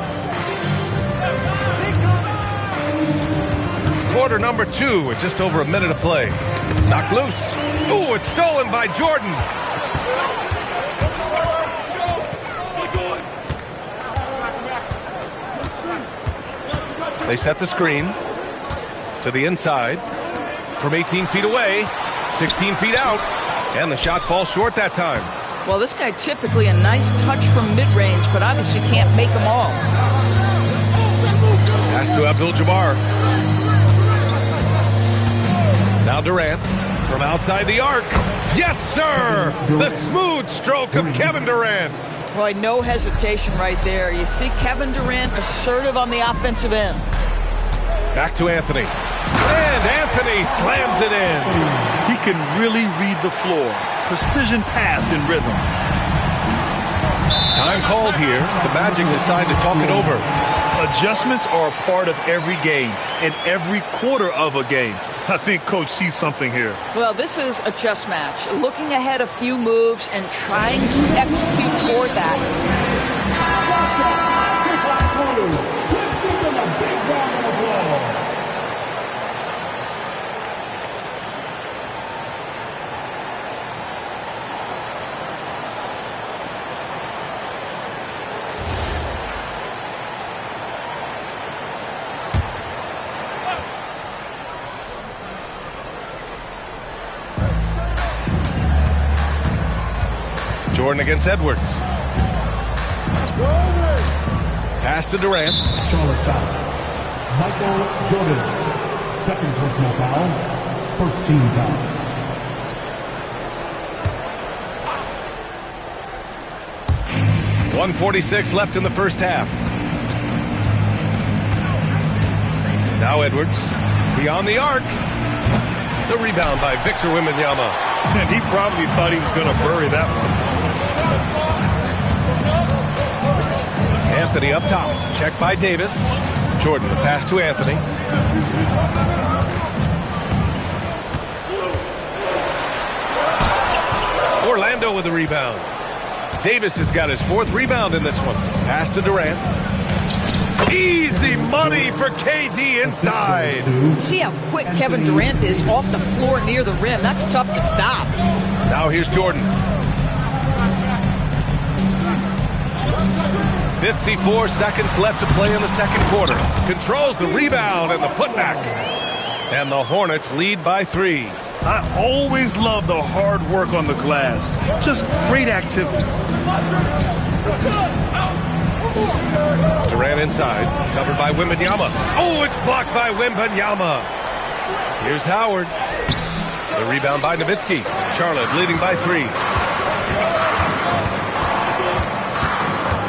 Quarter number 2 with just over a minute of play. Knocked loose. Ooh, it's stolen by Jordan. They set the screen to the inside from 18 feet away, 16 feet out, and the shot falls short that time. Well, this guy typically a nice touch from mid-range, but obviously can't make them all. Pass to Abdul-Jabbar. Now Durant from outside the arc. Yes, sir! The smooth stroke of Kevin Durant. Boy, no hesitation right there. You see Kevin Durant assertive on the offensive end. Back to Anthony. And Anthony slams it in. He can really read the floor. Precision pass in rhythm. Time called here. The Magic decide to talk it over. Adjustments are a part of every game and every quarter of a game. I think Coach sees something here. Well, this is a chess match. Looking ahead a few moves and trying to execute toward that. Jordan against Edwards. Pass to Durant. Charlotte foul. Michael Jordan. Second personal foul. First team foul. .146 left in the first half. Now Edwards. Beyond the arc. The rebound by Victor Wembanyama. And he probably thought he was going to bury that one. Anthony up top. Check by Davis. Jordan, the pass to Anthony. Orlando with the rebound. Davis has got his fourth rebound in this one. Pass to Durant. Easy money for KD inside. See how quick Kevin Durant is off the floor near the rim. That's tough to stop. Now here's Jordan. 54 seconds left to play in the second quarter. Controls the rebound and the putback. And the Hornets lead by 3. I always love the hard work on the glass. Just great activity. Durant inside, covered by Wembanyama. Oh, it's blocked by Wembanyama. Here's Howard. The rebound by Nowitzki. Charlotte leading by 3.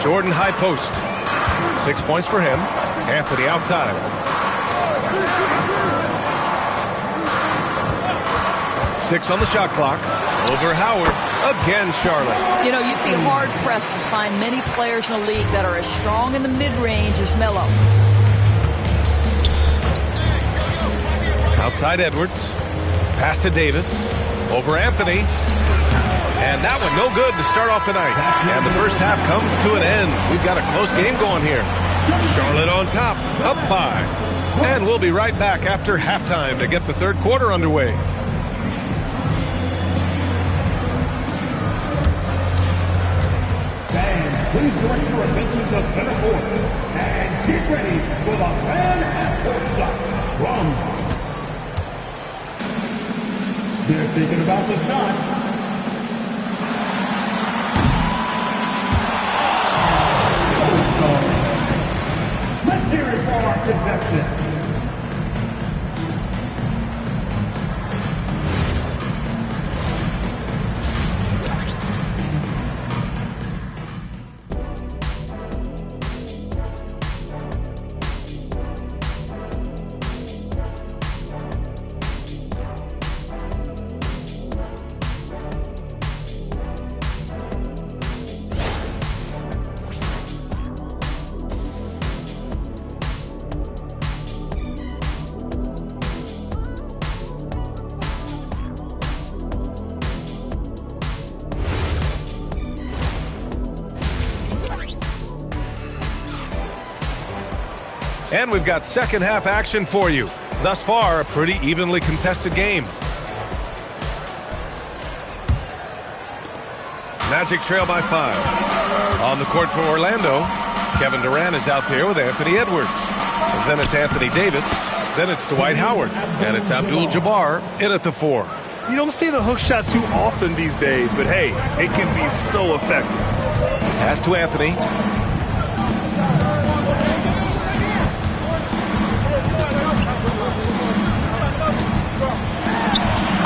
Jordan high post. 6 points for him. Anthony outside. Six on the shot clock. Over Howard. Again, Charlotte. You know, you'd be hard-pressed to find many players in the league that are as strong in the mid-range as Melo. Outside Edwards. Pass to Davis. Over Anthony. And that one no good to start off the night. And the first half comes to an end. We've got a close game going here. Charlotte on top, up 5. And we'll be right back after halftime to get the third quarter underway. Fans, please direct your attention to center court. And get ready for the fan half-court shot. Drums. They're thinking about the shot. Let's hear it for our contestant. And we've got second half action for you. Thus far, a pretty evenly contested game. Magic trail by 5. On the court for Orlando, Kevin Durant is out there with Anthony Edwards. And then it's Anthony Davis. Then it's Dwight Howard. And it's Abdul-Jabbar in at the 4. You don't see the hook shot too often these days, but hey, it can be so effective. Pass to Anthony.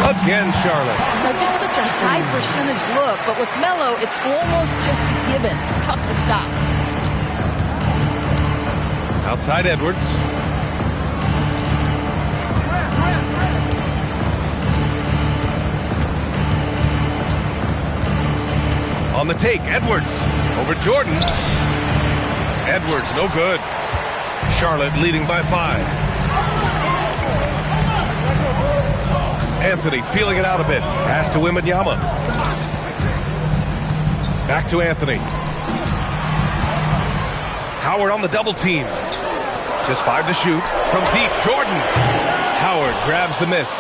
Again, Charlotte. Now, just such a high percentage look, but with Melo, it's almost just a given. Tough to stop. Outside Edwards. On the take, Edwards. Over Jordan. Edwards, no good. Charlotte leading by 5. Anthony feeling it out a bit. Pass to Wembanyama. Back to Anthony. Howard on the double team. Just 5 to shoot. From deep, Jordan. Howard grabs the miss.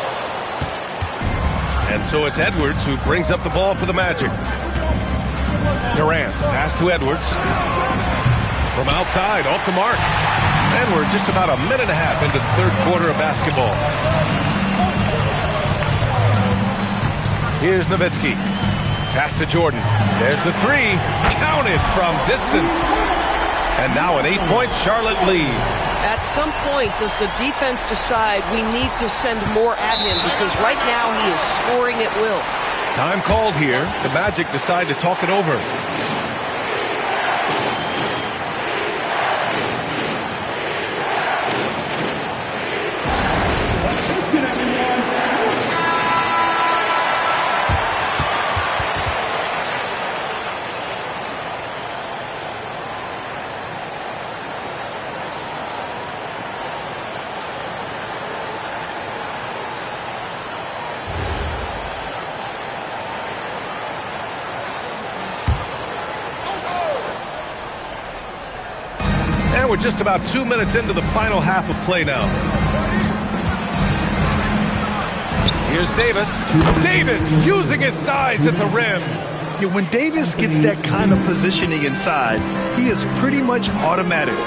And so it's Edwards who brings up the ball for the Magic. Durant, pass to Edwards. From outside, off the mark. And we're just about a minute and a half into the third quarter of basketball. Here's Nowitzki. Pass to Jordan. There's the 3. Counted from distance. And now an 8-point Charlotte lead. At some point, does the defense decide we need to send more at him? Because right now he is scoring at will. Time called here. The Magic decide to talk it over. We're just about 2 minutes into the final half of play now. Here's Davis. Davis using his size at the rim. Yeah, when Davis gets that kind of positioning inside, he is pretty much automatic.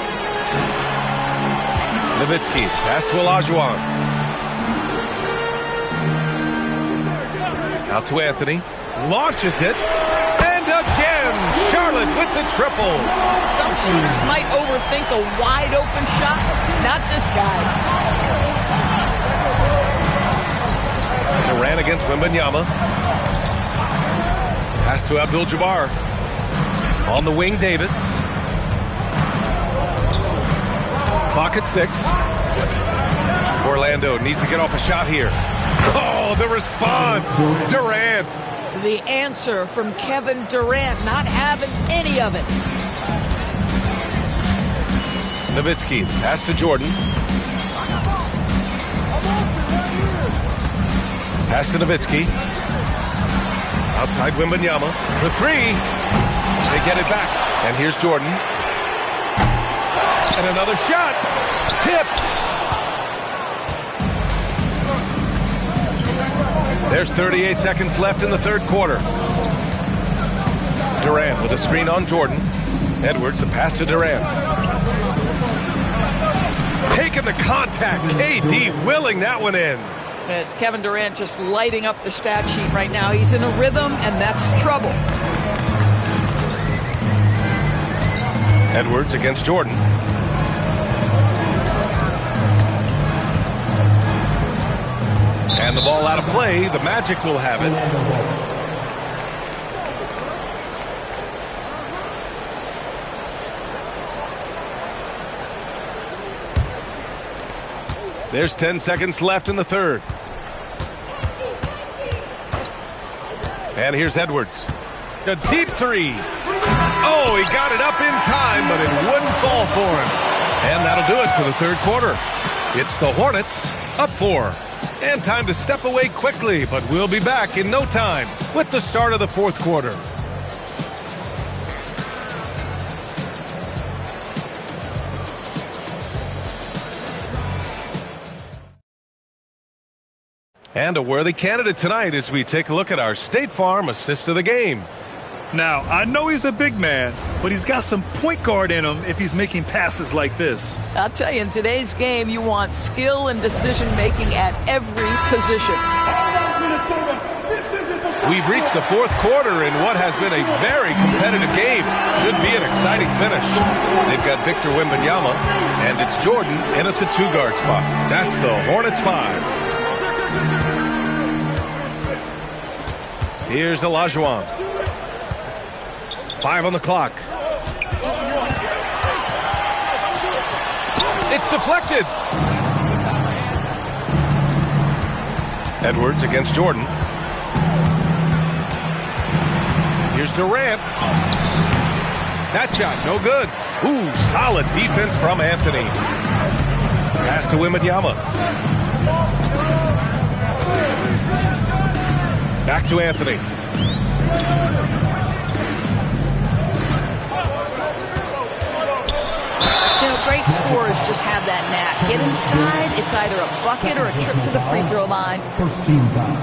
Nowitzki, pass to Olajuwon. Out to Anthony. Launches it. And again, Charlotte with the triple. Some shooters might overthink a wide-open shot. Not this guy. Durant against Wembanyama. Pass to Abdul-Jabbar. On the wing, Davis. Clock at 6. Orlando needs to get off a shot here. Oh, the response. Durant. The answer from Kevin Durant, not having any of it. Nowitzki, pass to Jordan. Pass to Nowitzki. Outside Wembanyama. For 3. They get it back. And here's Jordan. And another shot. Tipped. There's 38 seconds left in the third quarter. Durant with a screen on Jordan. Edwards, a pass to Durant. Taking the contact. KD willing that one in. Kevin Durant just lighting up the stat sheet right now. He's in a rhythm, and that's trouble. Edwards against Jordan. And the ball out of play. The Magic will have it. There's 10 seconds left in the third. And here's Edwards. A deep 3. Oh, he got it up in time, but it wouldn't fall for him. And that'll do it for the third quarter. It's the Hornets up 4. And time to step away quickly, but we'll be back in no time with the start of the fourth quarter. And a worthy candidate tonight as we take a look at our State Farm assist of the game. Now, I know he's a big man, but he's got some point guard in him if he's making passes like this. I'll tell you, in today's game, you want skill and decision-making at every position. We've reached the fourth quarter in what has been a very competitive game. Should be an exciting finish. They've got Victor Wembanyama, and it's Jordan in at the 2-guard spot. That's the Hornets 5. Here's Olajuwon. 5 on the clock. It's deflected. Edwards against Jordan. Here's Durant. That shot, no good. Ooh, solid defense from Anthony. Pass to Wembanyama. Back to Anthony. Great scorers just have that knack. Get inside, it's either a bucket or a trip to the free throw line. First team foul.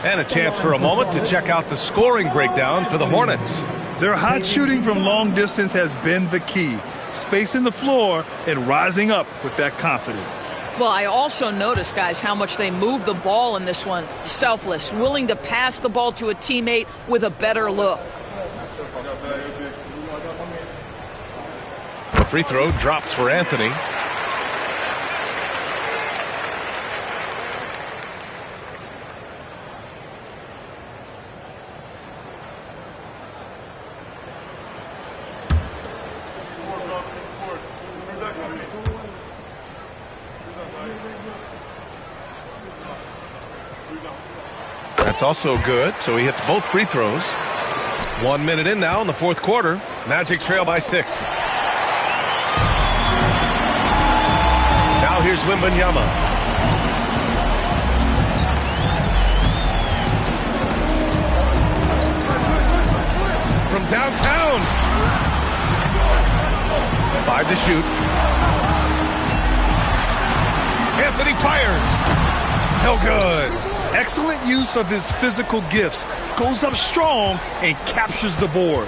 And a chance for a moment to check out the scoring breakdown for the Hornets. Their hot shooting from long distance has been the key. Spacing the floor and rising up with that confidence. Well, I also noticed, guys, how much they move the ball in this one. Selfless, willing to pass the ball to a teammate with a better look. The free throw drops for Anthony. That's also good, so he hits both free throws. 1 minute in now in the fourth quarter. Magic trail by 6. Now here's Wembanyama. From downtown. 5 to shoot. Anthony fires. No good. Excellent use of his physical gifts. Goes up strong and captures the board.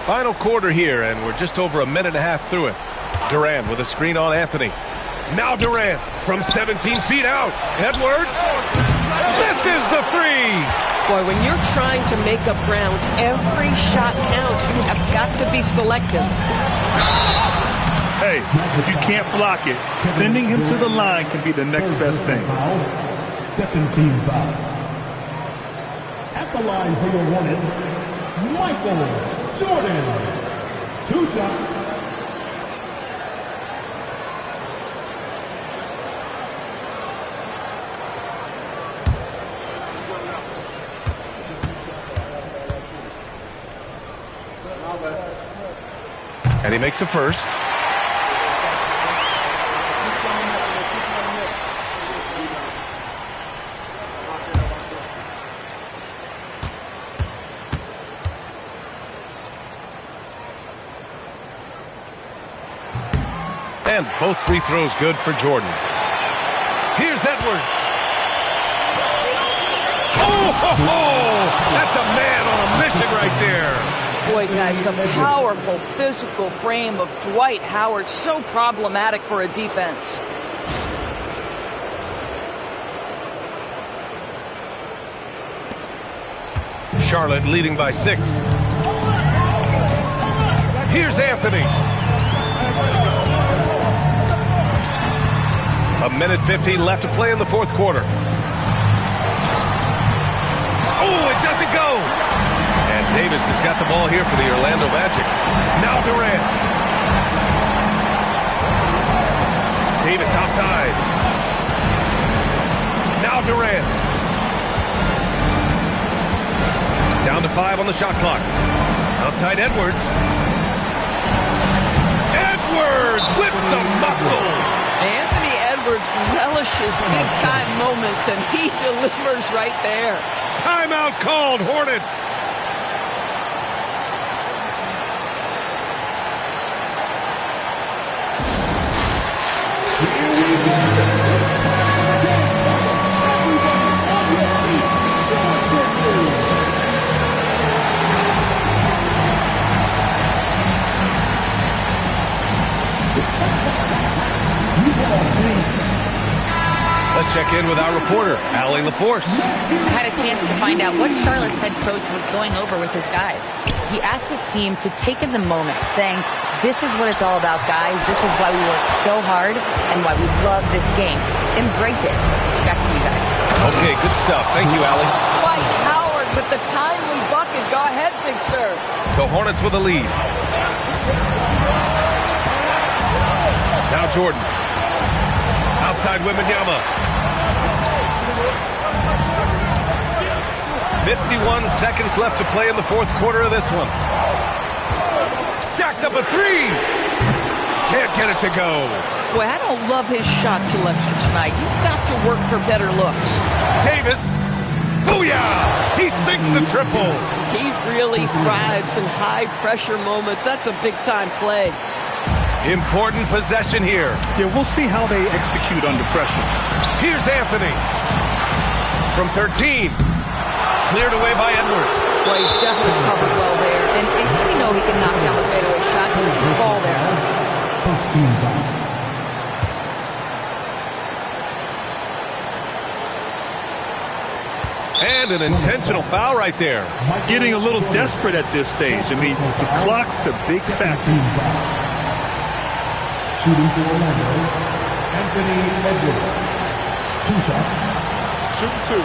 Final quarter here, and we're just over a minute and a half through it. Durant with a screen on Anthony. Now Durant from 17 feet out. Edwards. This is the three. Boy, when you're trying to make up ground, every shot counts. You have got to be selective. Hey, if you can't block it, sending him to the line can be the next best thing. Second team foul. At the line for the Hornets, Michael Jordan. 2 shots. And he makes a first. And both free throws good for Jordan. Here's Edwards. Oh, that's a man on a mission right there. Boy, guys, the powerful physical frame of Dwight Howard, so problematic for a defense. Charlotte leading by 6. Here's Anthony. A minute 15 left to play in the fourth quarter. Oh, it doesn't go. And Davis has got the ball here for the Orlando Magic. Now Durant. Davis outside. Now Durant. Down to 5 on the shot clock. Outside Edwards. Edwards with some muscle. Anthony Edwards relishes big-time moments, and he delivers right there. Timeout called, Hornets. Let's check in with our reporter, Allie LaForce. I had a chance to find out what Charlotte's head coach was going over with his guys. He asked his team to take in the moment, saying, "This is what it's all about, guys. This is why we work so hard and why we love this game. Embrace it." Back to you guys. Okay, good stuff. Thank you, Allie. Dwight Howard with the timely bucket. Go ahead, Big Sir. The Hornets with a lead. Now Jordan. Outside Wembanyama. 51 seconds left to play in the fourth quarter of this one. Jacks up a three. Can't get it to go. Boy, I don't love his shot selection tonight. You've got to work for better looks. Davis. Booyah! He sinks the triple. He really thrives in high-pressure moments. That's a big-time play. Important possession here. Yeah, we'll see how they execute under pressure. Here's Anthony. From 13. Cleared away by Edwards. Well, he's definitely covered well there. And we know he can knock down the fadeaway shot. Just didn't fall there. First team foul. And an intentional foul right there. Getting a little desperate at this stage. I mean, the clock's the big factor. Shooting for Orlando, Anthony Edwards. 2 shots. Shoot 2.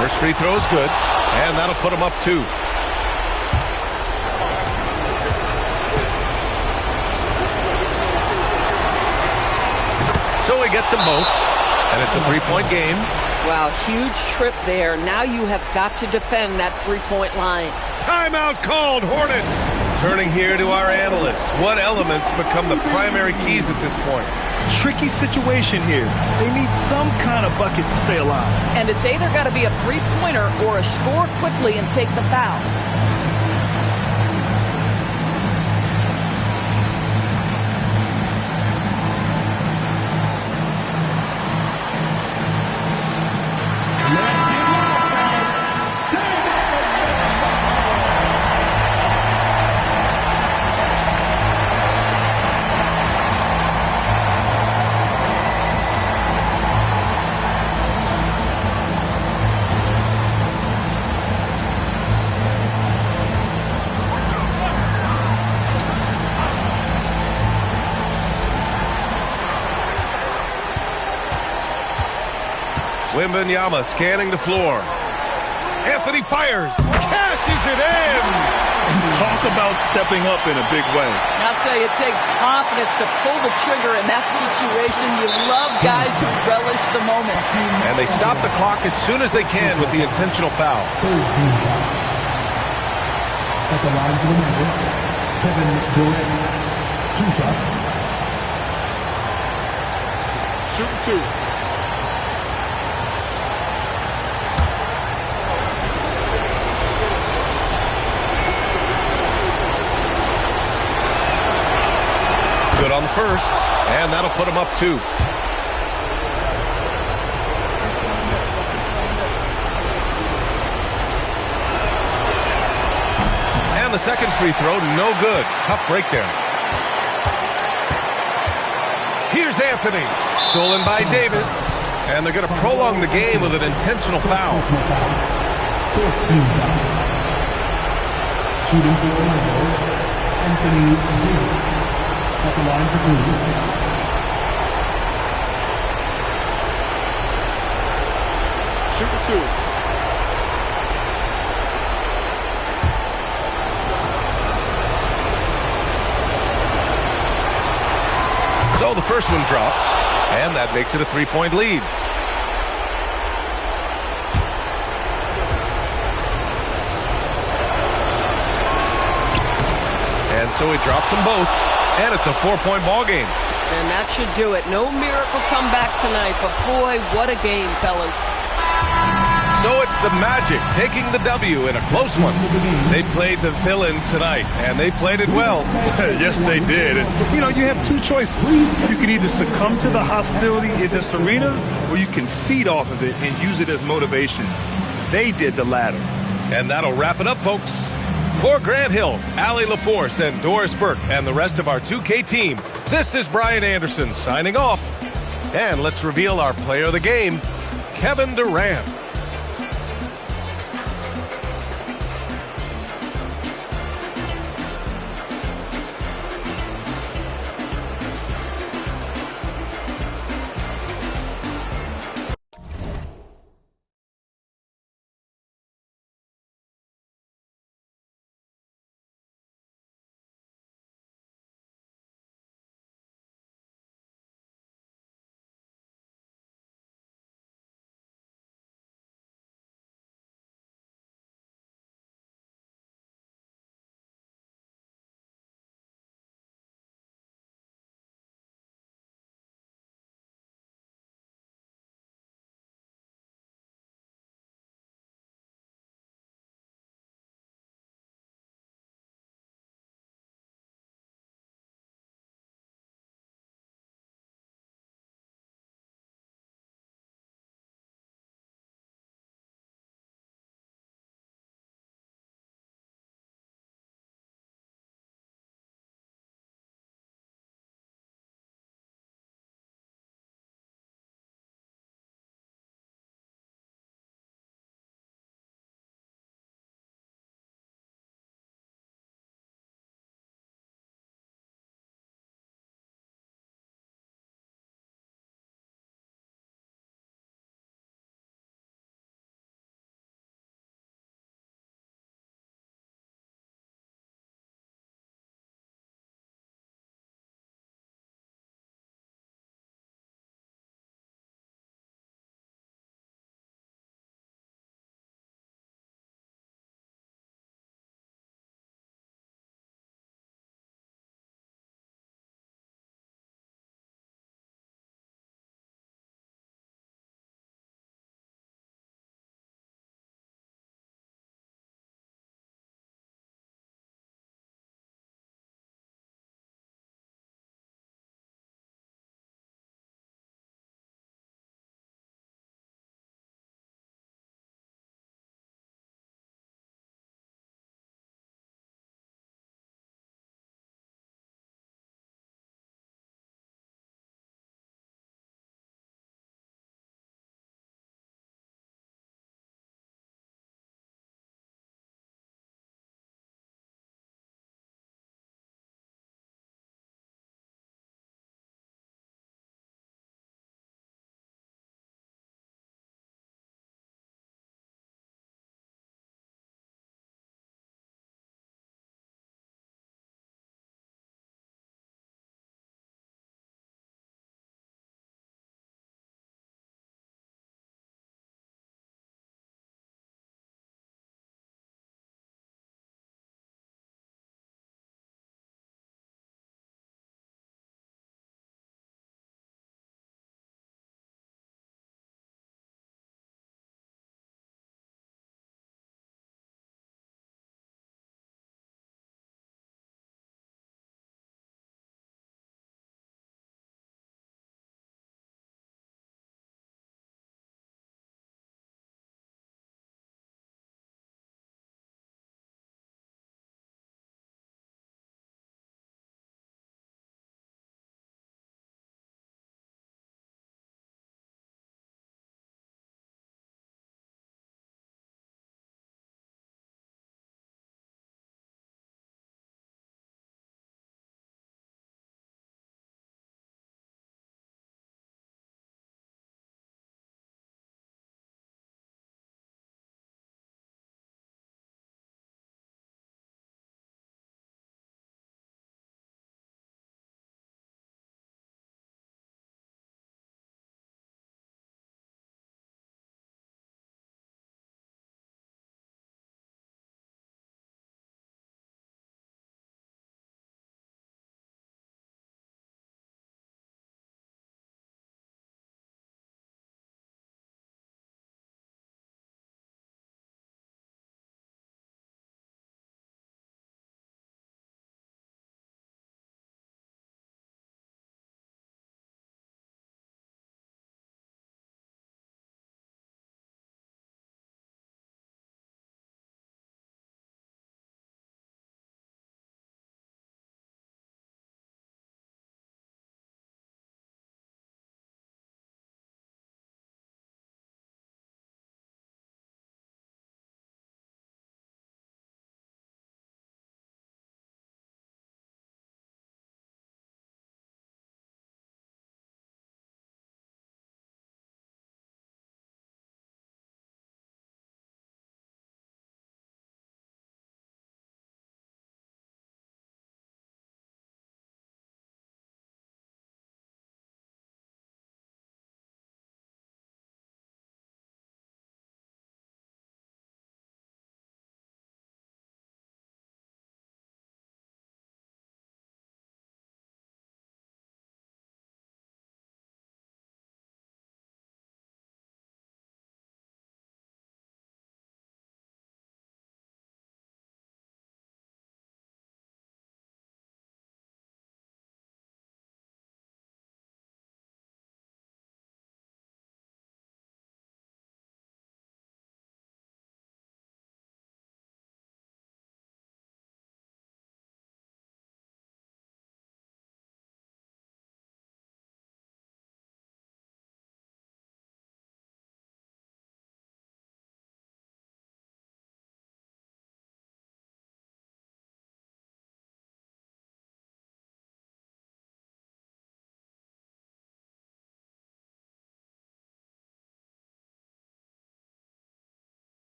First free throw is good, and that'll put him up 2. So he gets them both, and it's a 3-point game. Wow, huge trip there. Now you have got to defend that 3-point line. Timeout called, Hornets. Turning here to our analyst. What elements become the primary keys at this point? Tricky situation here. They need some kind of bucket to stay alive. And it's either got to be a 3-pointer or a score quickly and take the foul. Wembanyama scanning the floor. Anthony fires. Cashes it in. Talk about stepping up in a big way. I'll tell you, it takes confidence to pull the trigger in that situation. You love guys who relish the moment. And they stop the clock as soon as they can with the intentional foul. Third team foul. At the line for the member, Kevin Durant. 2 shots. Shoot 2. Good on the first, and that'll put him up 2. And the second free throw, no good. Tough break there. Here's Anthony. Stolen by Davis. And they're going to prolong the game with an intentional foul. Fourth team foul. Shooting for Orlando, Anthony Davis. At the line for 2. Shoot 2. So the first one drops, and that makes it a 3-point lead. And so he drops them both. And it's a 4-point ball game. And that should do it. No miracle comeback tonight, but boy, what a game, fellas. So it's the Magic taking the W in a close one. They played the villain tonight, and they played it well. Yes, they did. And, you know, you have 2 choices. You can either succumb to the hostility in this arena, or you can feed off of it and use it as motivation. They did the latter. And that'll wrap it up, folks. For Grant Hill, Allie LaForce, and Doris Burke, and the rest of our 2K team, this is Brian Anderson signing off. And let's reveal our player of the game, Kevin Durant.